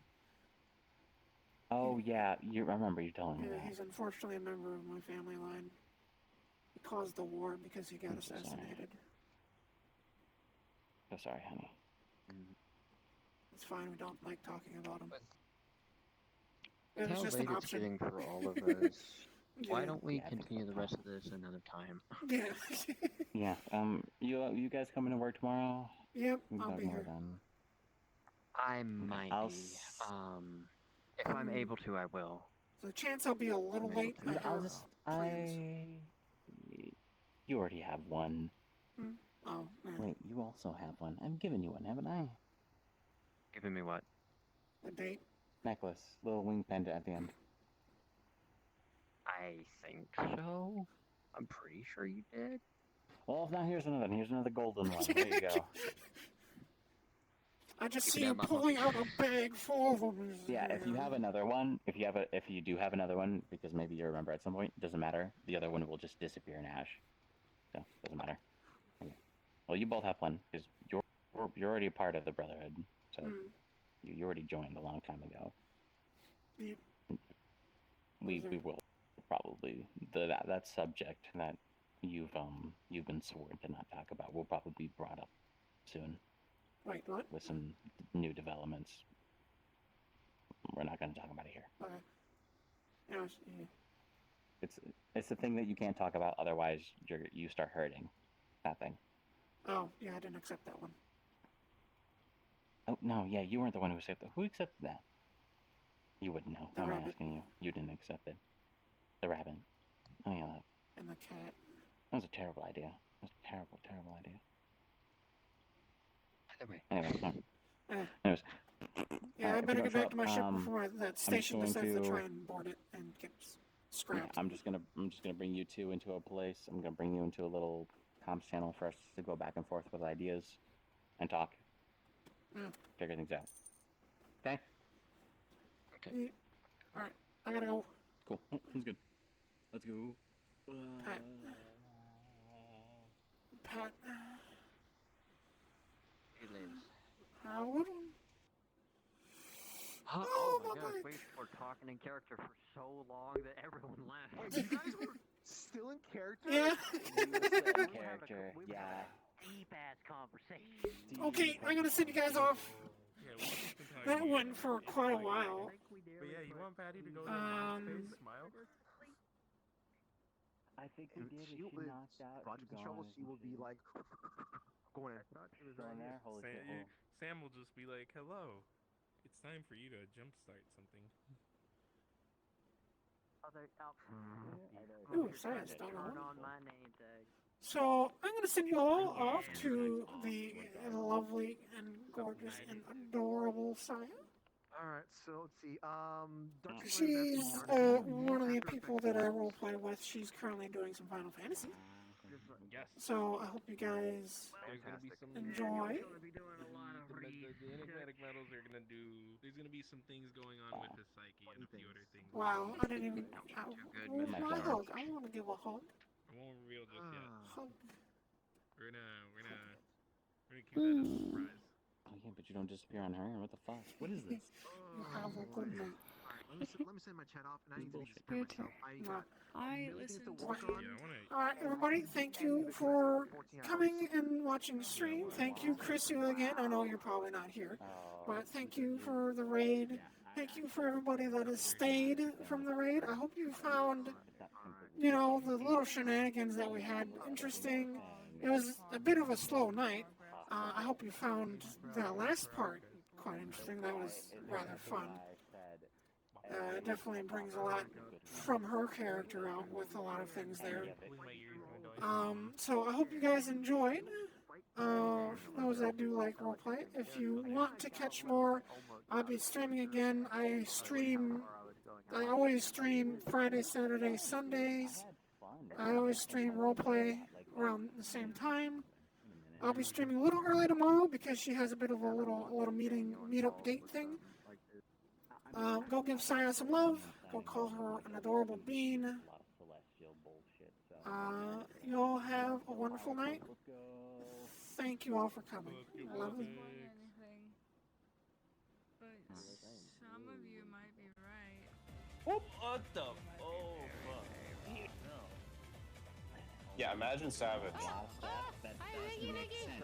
Oh, yeah. I remember you telling me Yeah, that. he's unfortunately a member of my family line. He caused the war because he got I'm so sorry. assassinated. So sorry, honey. It's fine, we don't like talking about him. It With was how just late an it's option. getting for all of us, why Yeah. don't we Yeah, I think continue the rest of this another time? Yeah. Yeah. You guys coming to work tomorrow? Yep, We can I'll talk be more here. then. I might I'll be. s- If I'm able to, I will. So the chance I'll be a little late. I I'll have just... plans. You already have one. Oh, yeah. Wait, you also have one. I've given you one, haven't I? Giving me what? A date? Necklace. Little wing pendant at the end. I think so. I'm pretty sure you did. Well, if not, here's another. Here's another golden one. There you go. I just Keep see it you out my pulling out a bag full of them. Yeah, if you have another one, if you do have another one, because maybe you remember at some point, doesn't matter. The other one will just disappear in ash. So doesn't matter. Okay. Well, you both have one because you're already a part of the Brotherhood. So you already joined a long time ago. Yeah. We will probably that subject that you've been sworn to not talk about will probably be brought up soon. Wait, what? With some new developments. We're not going to talk about it here. Okay. Yeah. It's the thing that you can't talk about, otherwise you start hurting. That thing. Oh, yeah, I didn't accept that one. Oh no, yeah, you weren't the one who accepted that. Who accepted that? You wouldn't know. The I'm rabbit. asking you. You didn't accept it. The rabbit. Oh yeah, And the cat. that was a terrible idea. That was a terrible, terrible idea. Anyway. Anyways. Yeah, I Alright, if better you get don't back to my show ship up, before that station going decides to to- try and board it and get scrapped. Yeah, I'm just gonna bring you two into a place. I'm gonna bring you into a little comms channel for us to go back and forth with ideas and talk. Figure things out. Okay? Okay. Alright, I gotta go. Cool. Sounds good. Let's go. Pat. He lives. Howard? Oh my my gosh, God. we were talking in character for so long that everyone left. Wait, you guys were still in character? Yeah. Character, yeah. Deep ass conversation. Okay, I'm gonna send you guys off. That went for quite a while. But yeah, you want Patty to go to Um, smile? I think we did. She will knocked out. Project Trouble, she will be like going in. Going there. Holy Sam, shit. Sam will just be like, "Hello, it's time for you to jumpstart something." Ooh, sorry, I started Turn on. on my name tag. So I'm gonna send you all off to the lovely and gorgeous and adorable Saya. Alright, so let's see. Dark She's one of the people that I roleplay with. She's currently doing some Final Fantasy. Yes. So I hope you guys There's gonna be some enjoy. The enigmatic metals are gonna do. There's gonna be some things going on with the psyche and a few other things. Wow, I didn't even. Where's my hug? I want to give a hug. I won't reveal just yet. Hug. We're gonna keep that as a surprise. Oh yeah, but you don't disappear on her. What the fuck? What is this? You have a good night. let me send my chat off, and I need to prepare You too. myself. I listened to Alright, everybody, thank you for coming and watching the stream. Thank you, Chris, you again. I know you're probably not here, but thank you for the raid. Thank you for everybody that has stayed from the raid. I hope you found, the little shenanigans that we had interesting. It was a bit of a slow night. I hope you found that last part quite interesting. That was rather fun. It definitely brings a lot from her character out with a lot of things there. So I hope you guys enjoyed. For those that do like roleplay, if you want to catch more, I'll be streaming again. I always stream Friday, Saturday, Sundays. I always stream roleplay around the same time. I'll be streaming a little early tomorrow because she has a bit of a little meetup date thing. Go give Saya some love. Go call her an adorable bean. You all have a wonderful night. Thank you all for coming. Love you. But some of you might be right. What the? Oh, fuck. Yeah, imagine Savage. Hi, Riggy Riggy.